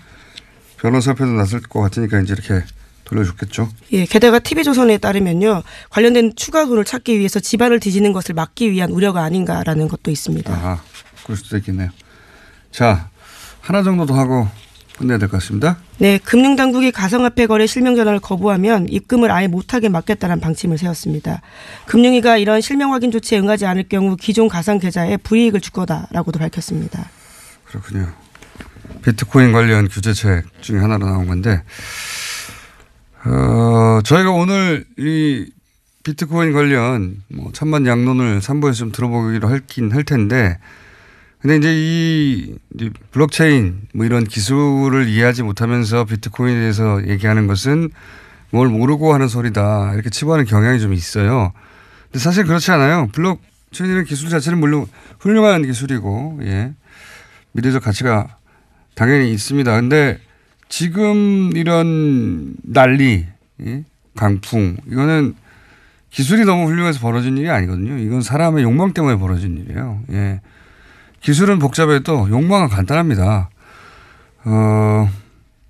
변호사 표도 났을 것 같으니까 이제 이렇게 돌려줬겠죠. 예, 게다가 TV조선에 따르면요. 관련된 추가 돈을 찾기 위해서 집안을 뒤지는 것을 막기 위한 우려가 아닌가라는 것도 있습니다. 아, 그럴 수도 있겠네요. 자, 하나 정도 더 하고 끝내야 될 것 같습니다. 네, 금융당국이 가상화폐 거래 실명 전환을 거부하면 입금을 아예 못하게 막겠다는 방침을 세웠습니다. 금융위가 이런 실명 확인 조치에 응하지 않을 경우 기존 가상 계좌에 불이익을 줄 거다라고도 밝혔습니다. 그렇군요. 비트코인 관련 규제책 중에 하나로 나온 건데 저희가 오늘 이 비트코인 관련 뭐 천만 양론을 3부에서 좀 들어보기로 할 텐데 근데 이제 이 블록체인 뭐 이런 기술을 이해하지 못하면서 비트코인에 대해서 얘기하는 것은 뭘 모르고 하는 소리다 이렇게 치부하는 경향이 좀 있어요. 근데 사실 그렇지 않아요. 블록체인이라는 기술 자체는 물론 훌륭한 기술이고 예. 미래적 가치가 당연히 있습니다. 근데 지금 이런 난리, 예? 강풍 이거는 기술이 너무 훌륭해서 벌어진 일이 아니거든요. 이건 사람의 욕망 때문에 벌어진 일이에요. 예. 기술은 복잡해도 욕망은 간단합니다.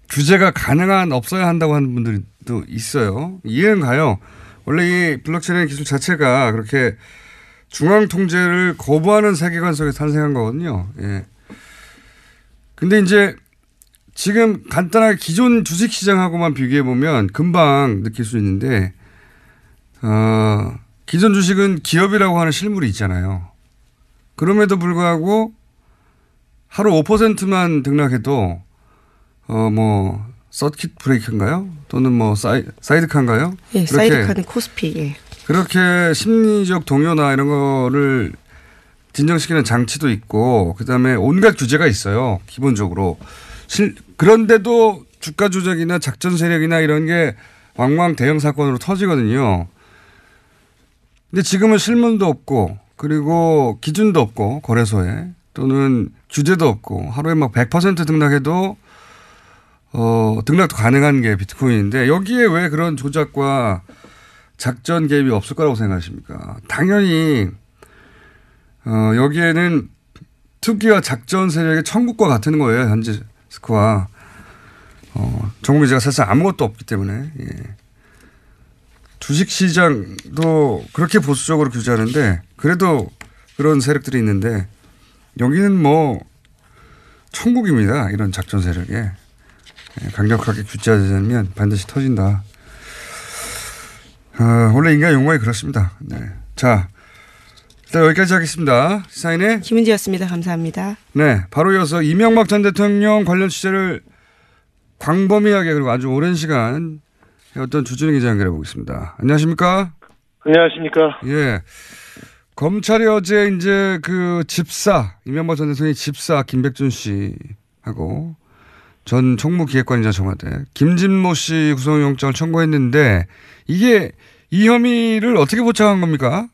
규제가 가능한 없어야 한다고 하는 분들도 있어요. 이해는 가요. 원래 이 블록체인 기술 자체가 그렇게 중앙 통제를 거부하는 세계관 속에 탄생한 거거든요. 예. 근데 이제 지금 간단하게 기존 주식시장하고만 비교해보면 금방 느낄 수 있는데, 기존 주식은 기업이라고 하는 실물이 있잖아요. 그럼에도 불구하고 하루 5%만 등락해도, 서킷 브레이크인가요? 또는 사이드카인가요? 예, 사이드카는 코스피, 예. 그렇게 심리적 동요나 이런 거를 진정시키는 장치도 있고, 그 다음에 온갖 규제가 있어요. 기본적으로. 그런데도 주가 조작이나 작전 세력이나 이런 게 왕왕 대형 사건으로 터지거든요. 근데 지금은 실문도 없고, 그리고 기준도 없고, 거래소에. 또는 규제도 없고, 하루에 100% 등락해도, 등락도 가능한 게 비트코인인데, 여기에 왜 그런 조작과 작전 개입이 없을 거라고 생각하십니까? 당연히, 여기에는 투기와 작전 세력의 천국과 같은 거예요. 현재 스코어. 정부제가 사실 아무것도 없기 때문에. 예. 주식시장도 그렇게 보수적으로 규제하는데 그래도 그런 세력들이 있는데 여기는 천국입니다. 이런 작전 세력에. 예. 강력하게 규제하자면 반드시 터진다. 원래 인간의 욕망이 그렇습니다. 네. 자. 일단 여기까지 하겠습니다. 시사인의 김은지였습니다. 감사합니다. 네, 바로 이어서 이명박 전 대통령 관련 취재를 광범위하게 그리고 아주 오랜 시간 해왔던 주진우 기자 연결해 보겠습니다. 안녕하십니까? 안녕하십니까? 예, 검찰이 어제 이제 그 집사 이명박 전 대통령의 집사 김백준 씨하고 전 총무기획관이자 청와대 김진모 씨 구속영장을 청구했는데 이게 이 혐의를 어떻게 포착한 겁니까?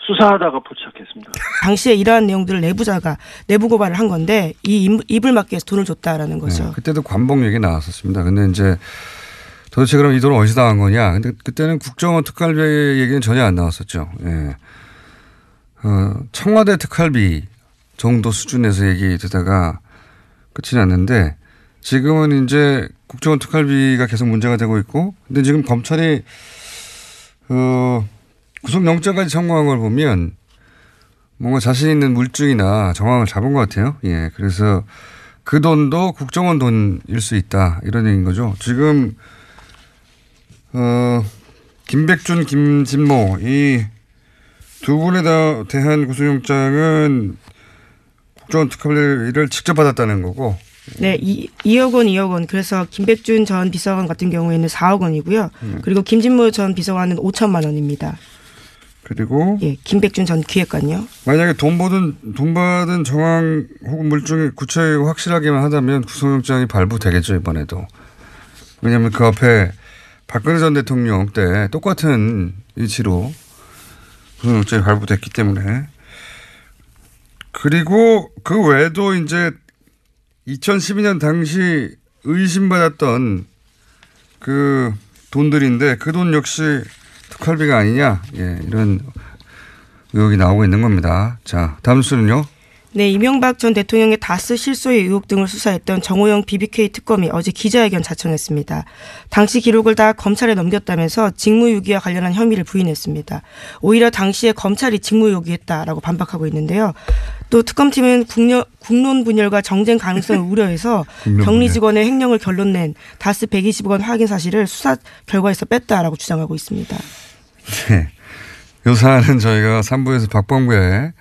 수사하다가 포착했습니다. 당시에 이러한 내용들을 내부자가 내부 고발을 한 건데 이 입을 막기 위해서 돈을 줬다라는 거죠. 네, 그때도 관봉 얘기 나왔었습니다. 근데 이제 도대체 그럼 이 돈을 어디서 나간 거냐. 근데 그때는 국정원 특활비 얘기는 전혀 안 나왔었죠. 예. 청와대 특활비 정도 수준에서 얘기되다가 끝이 났는데 지금은 이제 국정원 특활비가 계속 문제가 되고 있고 근데 지금 검찰이 구속영장까지 청구한 걸 보면 뭔가 자신 있는 물증이나 정황을 잡은 것 같아요. 예. 그래서 그 돈도 국정원 돈일 수 있다. 이런 얘기인 거죠. 지금, 김백준, 김진모 이 두 분에 대한 구속영장은 국정원 특활비를 직접 받았다는 거고. 네, 2억 원. 그래서 김백준 전 비서관 같은 경우에는 4억 원이고요. 그리고 김진모 전 비서관은 5천만 원입니다. 그리고 예, 김백준 전 기획관요. 만약에 돈 받은 정황 혹은 물증이 구체적이고 확실하게만 하다면 구속영장이 발부되겠죠, 이번에도. 왜냐하면 그 앞에 박근혜 전 대통령 때 똑같은 이치로 구속영장이 발부됐기 때문에. 그리고 그 외에도 이제 2012년 당시 의심받았던 그 돈들인데 그 돈 역시 특활비가 아니냐, 예, 이런 의혹이 나오고 있는 겁니다. 자, 다음 수는요. 네, 이명박 전 대통령의 다스 실소의 의혹 등을 수사했던 정호영 BBK 특검이 어제 기자회견 자청했습니다. 당시 기록을 다 검찰에 넘겼다면서 직무유기와 관련한 혐의를 부인했습니다. 오히려 당시에 검찰이 직무유기했다라고 반박하고 있는데요. 또 특검팀은 국론 분열과 정쟁 가능성을 우려해서 격리 직원의 횡령을 결론낸 다스 120억 원 확인 사실을 수사 결과에서 뺐다라고 주장하고 있습니다. 네, 이 사안은 저희가 3부에서 박범계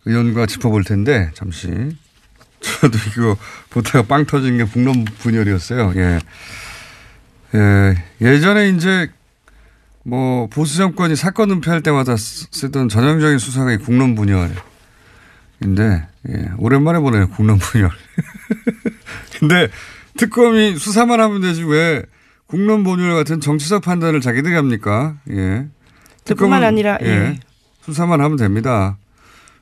의원과 짚어볼 텐데 잠시 저도 이거 보다가 빵 터진 게 국론 분열이었어요. 예. 예전에 이제 뭐 보수 정권이 사건 은폐할 때마다 쓰던 전형적인 수사가 이 국론 분열인데, 예, 오랜만에 보네요, 국론 분열. 근데 특검이 수사만 하면 되지 왜 국론 분열 같은 정치적 판단을 자기들이 합니까? 예. 뿐만 아니라 예, 수사만 하면 됩니다.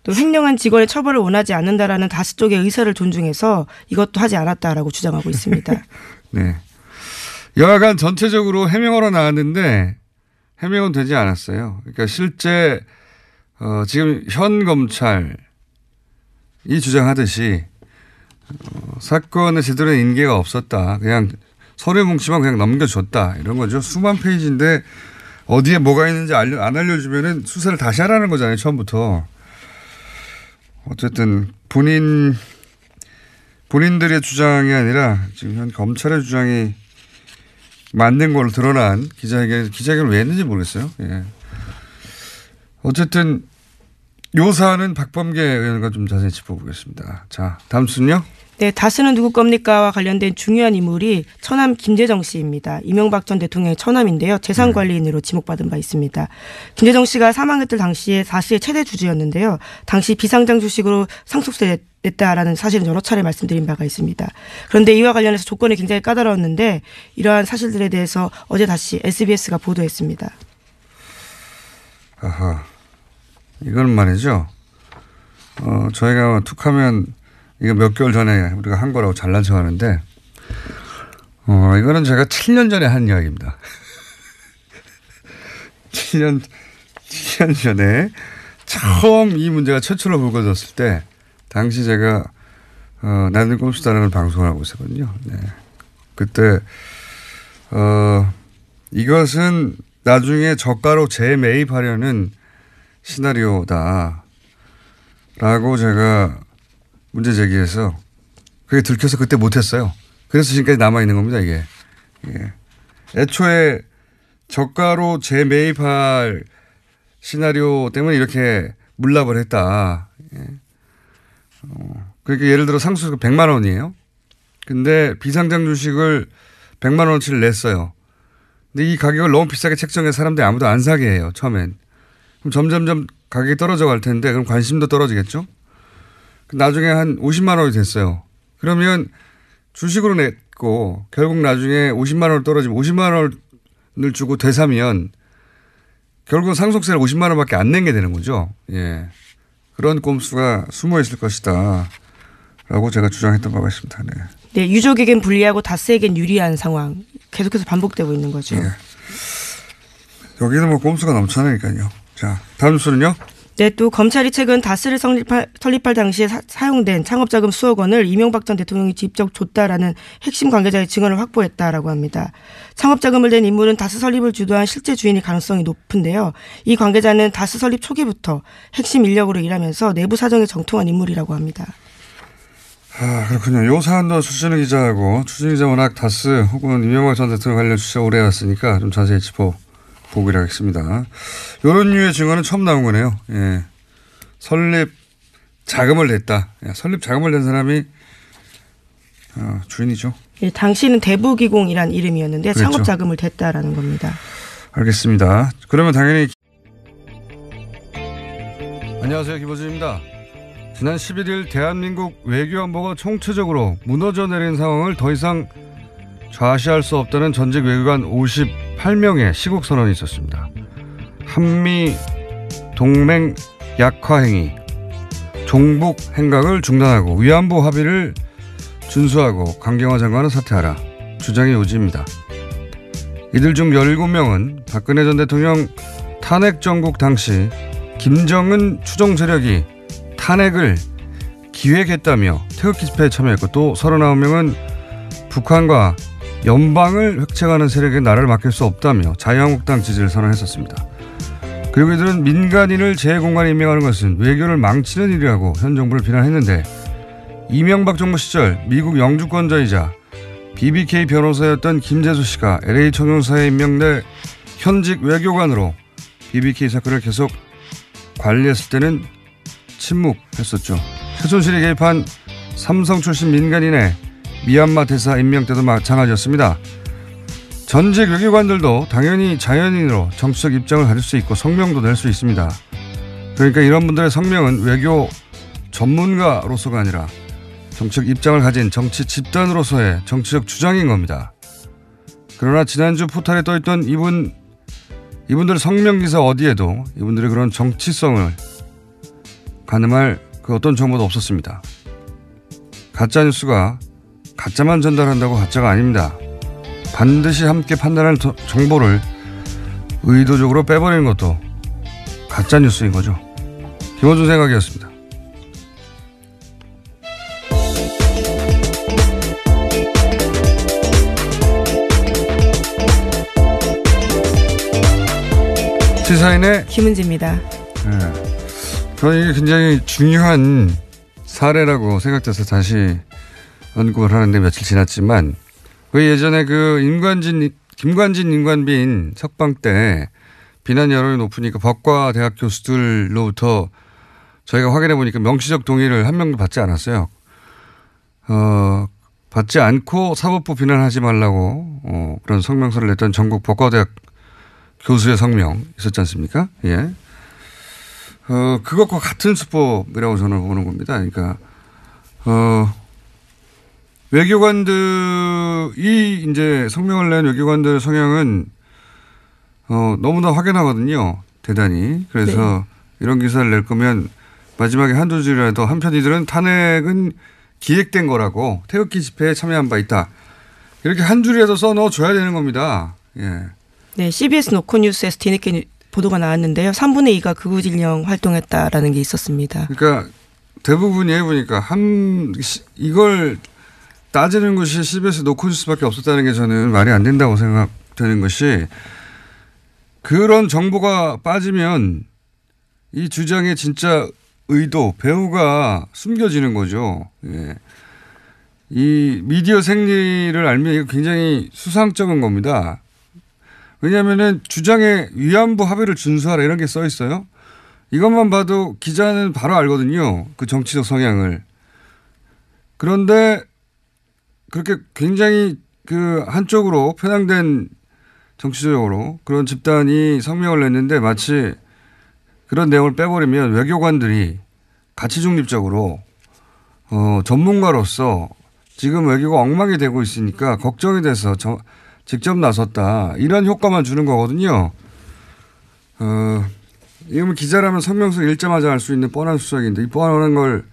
또 횡령한 직원의 처벌을 원하지 않는다라는 다스 쪽의 의사를 존중해서 이것도 하지 않았다라고 주장하고 있습니다. 네. 여하간 전체적으로 해명으로 나왔는데 해명은 되지 않았어요. 그러니까 실제 지금 현 검찰이 주장하듯이 사건에 제대로 인계가 없었다. 그냥 서류 뭉치만 그냥 넘겨줬다. 이런 거죠. 수만 페이지인데 어디에 뭐가 있는지 안 알려주면은 수사를 다시 하라는 거잖아요. 처음부터. 어쨌든 본인들의 주장이 아니라 지금 현 검찰의 주장이 맞는 걸로 드러난 기자회견을 왜 했는지 모르겠어요. 예. 어쨌든 요 사안은 박범계 의원과 좀 자세히 짚어보겠습니다. 자, 다음 순요. 네, 다스는 누구 겁니까와 관련된 중요한 인물이 처남 김재정 씨입니다. 이명박 전 대통령의 처남인데요. 재산관리인으로 지목받은 바 있습니다. 김재정 씨가 사망했을 당시에 다스의 최대 주주였는데요. 당시 비상장 주식으로 상속세 냈다라는 사실은 여러 차례 말씀드린 바가 있습니다. 그런데 이와 관련해서 조건이 굉장히 까다로웠는데 이러한 사실들에 대해서 어제 다시 SBS가 보도했습니다. 아하, 이건 말이죠. 저희가 툭하면 이거 몇 개월 전에 우리가 한 거라고 잘난 척 하는데, 이거는 제가 7년 전에 한 이야기입니다. 7년 전에 처음 이 문제가 최초로 불거졌을 때, 당시 제가, 나는 꼼수다라는 방송을 하고 있었거든요. 네. 그때, 이것은 나중에 저가로 재매입하려는 시나리오다. 라고 제가 문제 제기해서 그게 들켜서 그때 못했어요. 그래서 지금까지 남아있는 겁니다, 이게. 예. 애초에 저가로 재매입할 시나리오 때문에 이렇게 물납을 했다. 예. 그러니까 예를 들어 상수가 100만 원이에요. 근데 비상장 주식을 100만 원어치를 냈어요. 근데 이 가격을 너무 비싸게 책정해서 사람들이 아무도 안 사게 해요, 처음엔. 그럼 점점점 가격이 떨어져 갈 텐데 그럼 관심도 떨어지겠죠? 나중에 한 50만 원이 됐어요. 그러면 주식으로 냈고 결국 나중에 50만 원 떨어지면 50만 원을 주고 되사면 결국은 상속세를 50만 원밖에 안 낸 게 되는 거죠. 예. 그런 꼼수가 숨어 있을 것이다. 라고 제가 주장했던 바가 있습니다. 네. 네, 유족에겐 불리하고 다스에겐 유리한 상황. 계속해서 반복되고 있는 거죠. 예. 여기는 뭐 꼼수가 넘쳐나니까요. 자, 다음 수는요. 네, 또 검찰이 최근 다스를 설립할 당시에 사용된 창업자금 수억 원을 이명박 전 대통령이 직접 줬다라는 핵심 관계자의 증언을 확보했다라고 합니다. 창업자금을 낸 인물은 다스 설립을 주도한 실제 주인일 가능성이 높은데요. 이 관계자는 다스 설립 초기부터 핵심 인력으로 일하면서 내부 사정에 정통한 인물이라고 합니다. 아, 그렇군요. 요 사안도 추진우 기자하고 추진우 기자 워낙 다스 혹은 이명박 전 대통령 관련 취재 오래 해왔으니까 좀 자세히 보기로 하겠습니다. 이런 류의 증언은 처음 나온 거네요. 예. 설립 자금을 냈다. 설립 자금을 낸 사람이 주인이죠. 예, 당시는 대부기공이란 이름이었는데 그렇죠. 창업 자금을 댔다라는 겁니다. 알겠습니다. 그러면 당연히 안녕하세요. 김호준입니다. 지난 11일 대한민국 외교안보가 총체적으로 무너져 내린 상황을 더 이상 좌시할 수 없다는 전직 외교관 58명의 시국 선언이 있었습니다. 한미 동맹 약화 행위, 종북 행각을 중단하고 위안부 합의를 준수하고 강경화 장관은 사퇴하라 주장의 요지입니다. 이들 중 17명은 박근혜 전 대통령 탄핵 정국 당시 김정은 추종 세력이 탄핵을 기획했다며 태극기 집회에 참여했고, 또 39명은 북한과 연방을 획책하는 세력에 나라를 맡길 수 없다며 자유한국당 지지를 선언했었습니다. 그리고 이들은 민간인을 재공간에 임명하는 것은 외교를 망치는 일이라고 현 정부를 비난했는데, 이명박 정부 시절 미국 영주권자이자 BBK 변호사였던 김재수 씨가 LA 총영사에 임명돼 현직 외교관으로 BBK 사건을 계속 관리했을 때는 침묵했었죠. 최순실이 개입한 삼성 출신 민간인의 미얀마 대사 임명 때도 마찬가지였습니다. 전직 외교관들도 당연히 자연인으로 정치적 입장을 가질 수 있고 성명도 낼 수 있습니다. 그러니까 이런 분들의 성명은 외교 전문가로서가 아니라 정치적 입장을 가진 정치 집단으로서의 정치적 주장인 겁니다. 그러나 지난주 포털에 떠있던 이분들 성명기사 어디에도 이분들의 그런 정치성을 가늠할 그 어떤 정보도 없었습니다. 가짜뉴스가 가짜만 전달한다고 가짜가 아닙니다. 반드시 함께 판단할 정보를 의도적으로 빼버리는 것도 가짜뉴스인 거죠. 김호준 생각이었습니다. 시사인의 김은지입니다. 네. 저는 이게 굉장히 중요한 사례라고 생각돼서 다시 언급을 하는데 며칠 지났지만, 그 예전에 그 김관진 임관빈 석방 때 비난 여론이 높으니까 법과 대학 교수들로부터 저희가 확인해 보니까 명시적 동의를 한 명도 받지 않았어요. 받지 않고 사법부 비난하지 말라고 그런 성명서를 냈던 전국 법과대학 교수의 성명 있었지 않습니까? 예. 그것과 같은 수법이라고 저는 보는 겁니다. 그러니까, 외교관들이 이제 성명을 낸 외교관들 성향은, 너무나 확연하거든요. 대단히. 그래서 네. 이런 기사를 낼 거면 마지막에 한두 줄이라도 한편이들은 탄핵은 기획된 거라고 태극기 집회에 참여한 바 있다. 이렇게 한 줄이라도 써 넣어줘야 되는 겁니다. 예. 네, CBS 노컷뉴스에서 뒤늦게 보도가 나왔는데요. 3분의 2가 극우진영 활동했다라는 게 있었습니다. 그러니까 대부분이 해보니까 이걸 따지는 것이 CBS 노컷뉴스밖에 없었다는 게 저는 말이 안 된다고 생각되는 것이, 그런 정보가 빠지면 이 주장의 진짜 의도, 배후가 숨겨지는 거죠. 예. 이 미디어 생리를 알면 이거 굉장히 수상쩍은 겁니다. 왜냐하면은 주장에 위안부 합의를 준수하라 이런 게 써 있어요. 이것만 봐도 기자는 바로 알거든요. 그 정치적 성향을. 그런데 그렇게 굉장히 그 한쪽으로 편향된 정치적으로 그런 집단이 성명을 냈는데, 마치 그런 내용을 빼버리면 외교관들이 가치 중립적으로 전문가로서 지금 외교가 엉망이 되고 있으니까 걱정이 돼서 직접 나섰다, 이런 효과만 주는 거거든요. 이거는 기자라면 성명서 읽자마자 알 수 있는 뻔한 수작인데, 이 뻔한 걸,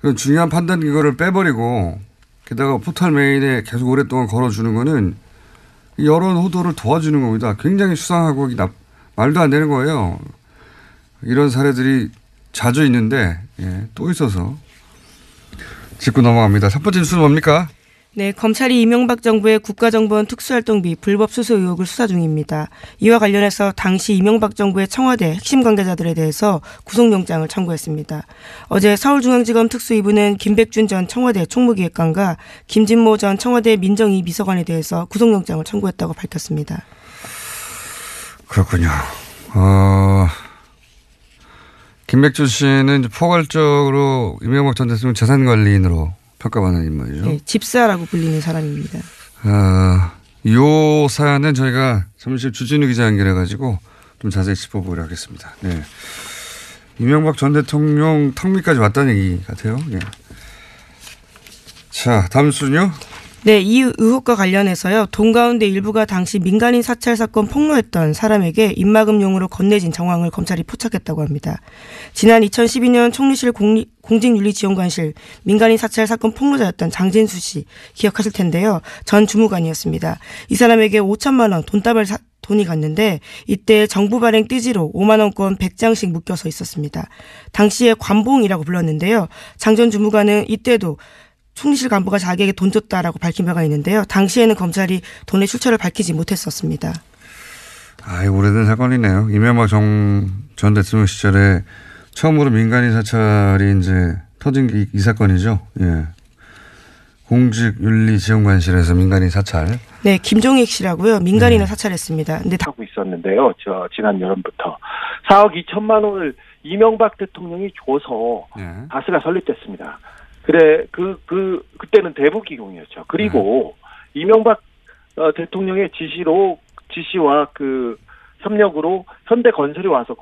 그런 중요한 판단 기거를 빼버리고 게다가 포털 메인에 계속 오랫동안 걸어주는 거는 여론 호도를 도와주는 겁니다. 굉장히 수상하고 말도 안 되는 거예요. 이런 사례들이 자주 있는데, 예, 또 있어서 짚고 넘어갑니다. 첫 번째 뉴스는 뭡니까? 네, 검찰이 이명박 정부의 국가정보원 특수활동비 불법 수수 의혹을 수사 중입니다. 이와 관련해서 당시 이명박 정부의 청와대 핵심 관계자들에 대해서 구속영장을 청구했습니다. 어제 서울중앙지검 특수이부는 김백준 전 청와대 총무기획관과 김진모 전 청와대 민정이 비서관에 대해서 구속영장을 청구했다고 밝혔습니다. 그렇군요. 김백준 씨는 포괄적으로 이명박 전 대통령 재산관리인으로 평가받는 인물이죠. 네, 집사라고 불리는 사람입니다. 이 사안은 저희가 잠시 주진우 기자 연결해가지고 좀 자세히 짚어보도록 하겠습니다. 네. 이명박 전 대통령 턱밑까지 왔다는 얘기 같아요. 네. 자, 다음 순요. 네, 이 의혹과 관련해서요. 돈 가운데 일부가 당시 민간인 사찰 사건 폭로했던 사람에게 입막음용으로 건네진 정황을 검찰이 포착했다고 합니다. 지난 2012년 총리실 공직윤리지원관실 민간인 사찰 사건 폭로자였던 장진수 씨 기억하실 텐데요. 전 주무관이었습니다. 이 사람에게 5천만 원 돈이 갔는데 이때 정부 발행 띠지로 5만 원권 100장씩 묶여서 있었습니다. 당시에 관봉이라고 불렀는데요. 장 전 주무관은 이때도 총리실 간부가 자기에게 돈 줬다라고 밝힌 바가 있는데요. 당시에는 검찰이 돈의 출처를 밝히지 못했었습니다. 오래된 사건이네요. 이명박 전 대통령 시절에 처음으로 민간인 사찰이 이제 터진 게 이 사건이죠. 예. 공직윤리지원관실에서 민간인 사찰. 네, 김종익 씨라고요. 민간인을 사찰했습니다. 근데 하고 있었는데요. 지난 여름부터 4억 2천만 원을 이명박 대통령이 줘서 다스가 설립됐습니다. 그래, 그때는 대북기공이었죠. 그리고 이명박 대통령의 지시와 그 협력으로 현대건설이 와서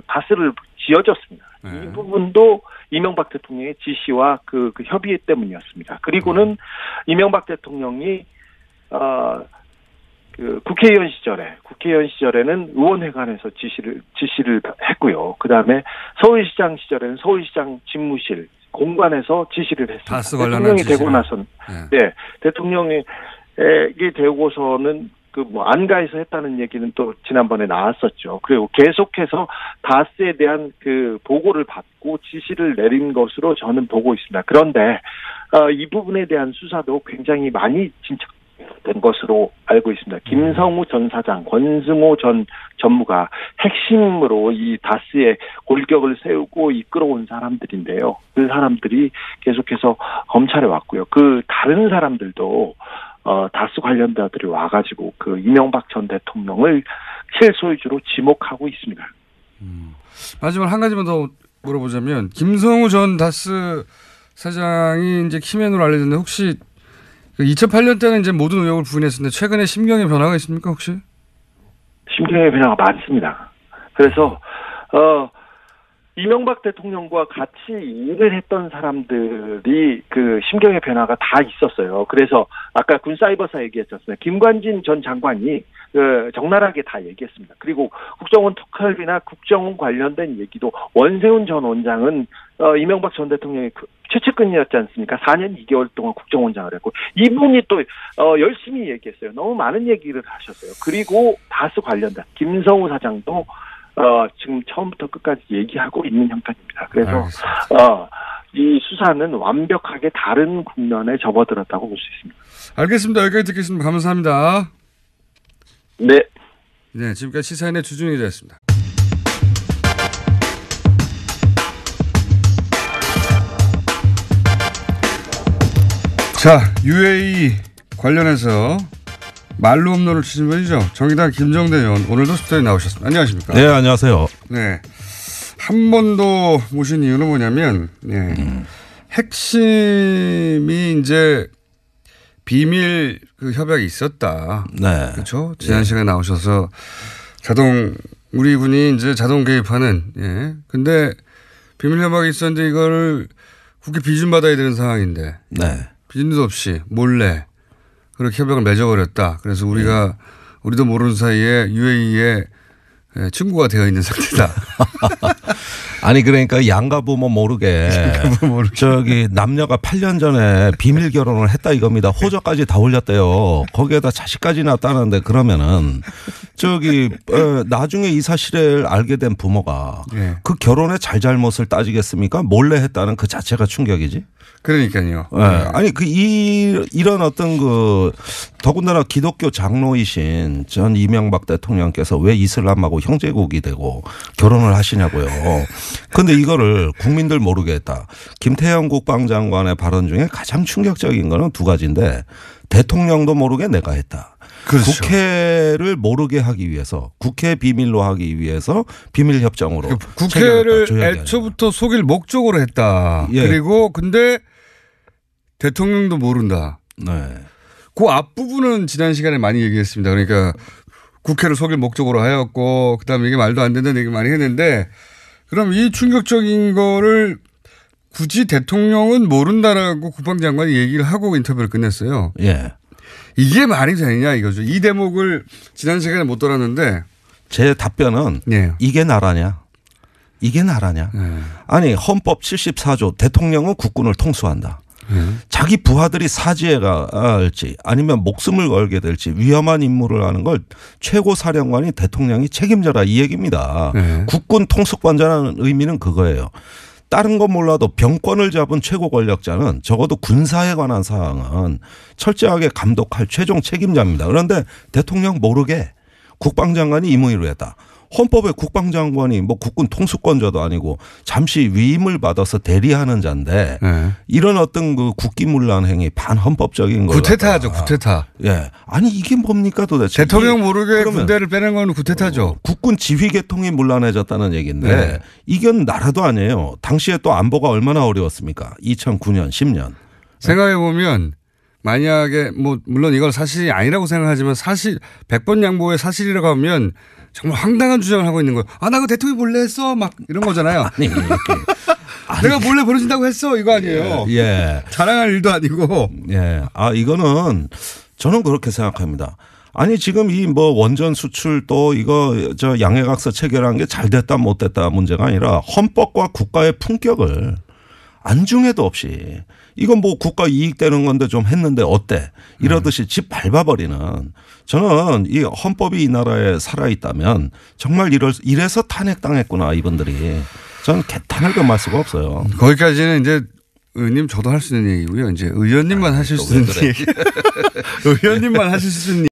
다스를 지어줬습니다. 이 부분도 이명박 대통령의 지시와 그 협의 때문이었습니다. 그리고는 이명박 대통령이 국회의원 시절에는 의원회관에서 지시를 했고요. 그 다음에 서울시장 시절에는 서울시장 집무실 공관에서 지시를 했습니다. 대통령이 되고 나선, 대통령이 되고서는 안가에서 했다는 얘기는 또 지난번에 나왔었죠. 그리고 계속해서 다스에 대한 그 보고를 받고 지시를 내린 것으로 저는 보고 있습니다. 그런데 이 부분에 대한 수사도 굉장히 많이 진척된 것으로 알고 있습니다. 김성우 전 사장, 권승호 전 전무가 핵심으로 이 다스의 골격을 세우고 이끌어온 사람들인데요. 그 사람들이 계속해서 검찰에 왔고요. 그 다른 사람들도 다수 관련자들이 와가지고 그 이명박 전 대통령을 실소유주로 지목하고 있습니다. 마지막으로 한 가지만 더 물어보자면 김성우 전 다스 사장이 이제 키맨으로 알려졌는데 혹시 2008년 때는 이제 모든 의혹을 부인했었는데 최근에 심경의 변화가 있습니까 혹시? 심경의 변화가 많습니다. 그래서 이명박 대통령과 같이 일을 했던 사람들이 그 심경의 변화가 다 있었어요. 그래서 아까 군사이버사 얘기했었습니다. 김관진 전 장관이 적나라하게 다 얘기했습니다. 그리고 국정원 특활비나 국정원 관련된 얘기도 원세훈 전 원장은 이명박 전 대통령의 최측근이었지 않습니까? 4년 2개월 동안 국정원장을 했고 이분이 또 열심히 얘기했어요. 너무 많은 얘기를 하셨어요. 그리고 다수 관련자 김성우 사장도 지금 처음부터 끝까지 얘기하고 있는 형편입니다. 그래서 이 수사는 완벽하게 다른 국면에 접어들었다고 볼 수 있습니다. 알겠습니다. 여기까지 듣겠습니다. 감사합니다. 네. 네, 지금까지 시사인의 주준희 기자였습니다. 자, UAE 관련해서 말로 홈런을 치신 분이죠. 정의당 김정대 의원 오늘도 스튜디오에 나오셨습니다. 안녕하십니까? 네, 안녕하세요. 네, 한 번 더 모신 이유는 뭐냐면 핵심이 이제 비밀 그 협약이 있었다. 네, 그렇죠. 지난 시간에 나오셔서 우리 군이 이제 자동 개입하는 근데 비밀 협약이 있었는데 이거를 국회 비준 받아야 되는 상황인데 비준도 없이 몰래 그렇게 협약을 맺어버렸다. 그래서 우리도 모르는 사이에 UAE에 친구가 되어 있는 상태다. 아니 그러니까 양가 부모 모르게 저기 남녀가 8년 전에 비밀 결혼을 했다 이겁니다. 호적까지 다 올렸대요. 거기에다 자식까지 낳았다는데 그러면은 저기 나중에 이 사실을 알게 된 부모가 그 결혼의 잘잘못을 따지겠습니까? 몰래 했다는 그 자체가 충격이지. 그러니까요. 아니 이런 어떤 더군다나 기독교 장로이신 전 이명박 대통령께서 왜 이슬람하고 형제국이 되고 결혼을 하시냐고요. 그런데 이거를 국민들 모르게 했다. 김태형 국방장관의 발언 중에 가장 충격적인 거는 두 가지인데 대통령도 모르게 내가 했다. 그렇죠. 국회를 모르게 하기 위해서 국회 비밀로 하기 위해서 비밀협정으로 국회를 애초부터 속일 목적으로 했다. 그리고 근데 대통령도 모른다. 네. 그 앞부분은 지난 시간에 많이 얘기했습니다. 그러니까 국회를 속일 목적으로 하였고 그다음에 이게 말도 안 된다는 얘기 많이 했는데 그럼 이 충격적인 거를 굳이 대통령은 모른다라고 국방장관이 얘기를 하고 인터뷰를 끝냈어요. 예. 이게 말이 되느냐 이거죠. 이 대목을 지난 시간에 못 돌았는데 제 답변은 예. 이게 나라냐. 이게 나라냐. 아니 헌법 74조 대통령은 국군을 통수한다. 자기 부하들이 사지에 갈지 아니면 목숨을 걸게 될지 위험한 임무를 하는 걸 최고사령관이 대통령이 책임져라 이 얘기입니다. 국군 통수권자라는 의미는 그거예요. 다른 건 몰라도 병권을 잡은 최고 권력자는 적어도 군사에 관한 사항은 철저하게 감독할 최종 책임자입니다. 그런데 대통령 모르게 국방장관이 임의로 했다. 헌법에 국방장관이 뭐 국군 통수권자도 아니고 잠시 위임을 받아서 대리하는 자인데 이런 어떤 그 국기문란 행위 반헌법적인 거. 구테타죠, 구테타. 예. 아니 이게 뭡니까 도대체. 대통령 모르게 군대를 빼낸 건 구테타죠. 국군 지휘 계통이 문란해졌다는 얘기인데 네. 이건 나라도 아니에요. 당시에 또 안보가 얼마나 어려웠습니까? 2009년, 10년. 생각해 보면 만약에 뭐 물론 이걸 사실이 아니라고 생각하지만 사실 100번 양보의 사실이라고 하면 정말 황당한 주장을 하고 있는 거예요. 아, 나 그 대통령이 몰래 했어. 막 이런 거잖아요. 아니, 내가 몰래 벌어진다고 했어. 이거 아니에요. 예. 자랑할 일도 아니고. 예. 아, 이거는 저는 그렇게 생각합니다. 아니, 지금 이 뭐 원전 수출 또 이거 저 양해각서 체결한 게 잘 됐다 못 됐다 문제가 아니라 헌법과 국가의 품격을 안중에도 없이 이건 뭐 국가 이익 되는 건데 좀 했는데 어때 이러듯이 집 밟아버리는 저는 이 헌법이 이 나라에 살아있다면 정말 이래서 탄핵당했구나 이분들이 저는 개탄을 금할 수가 없어요. 거기까지는 이제 의원님 저도 할 수 있는 얘기고요. 이제 의원님만 하실 수 있는 얘기. 의원님만 하실 수 있는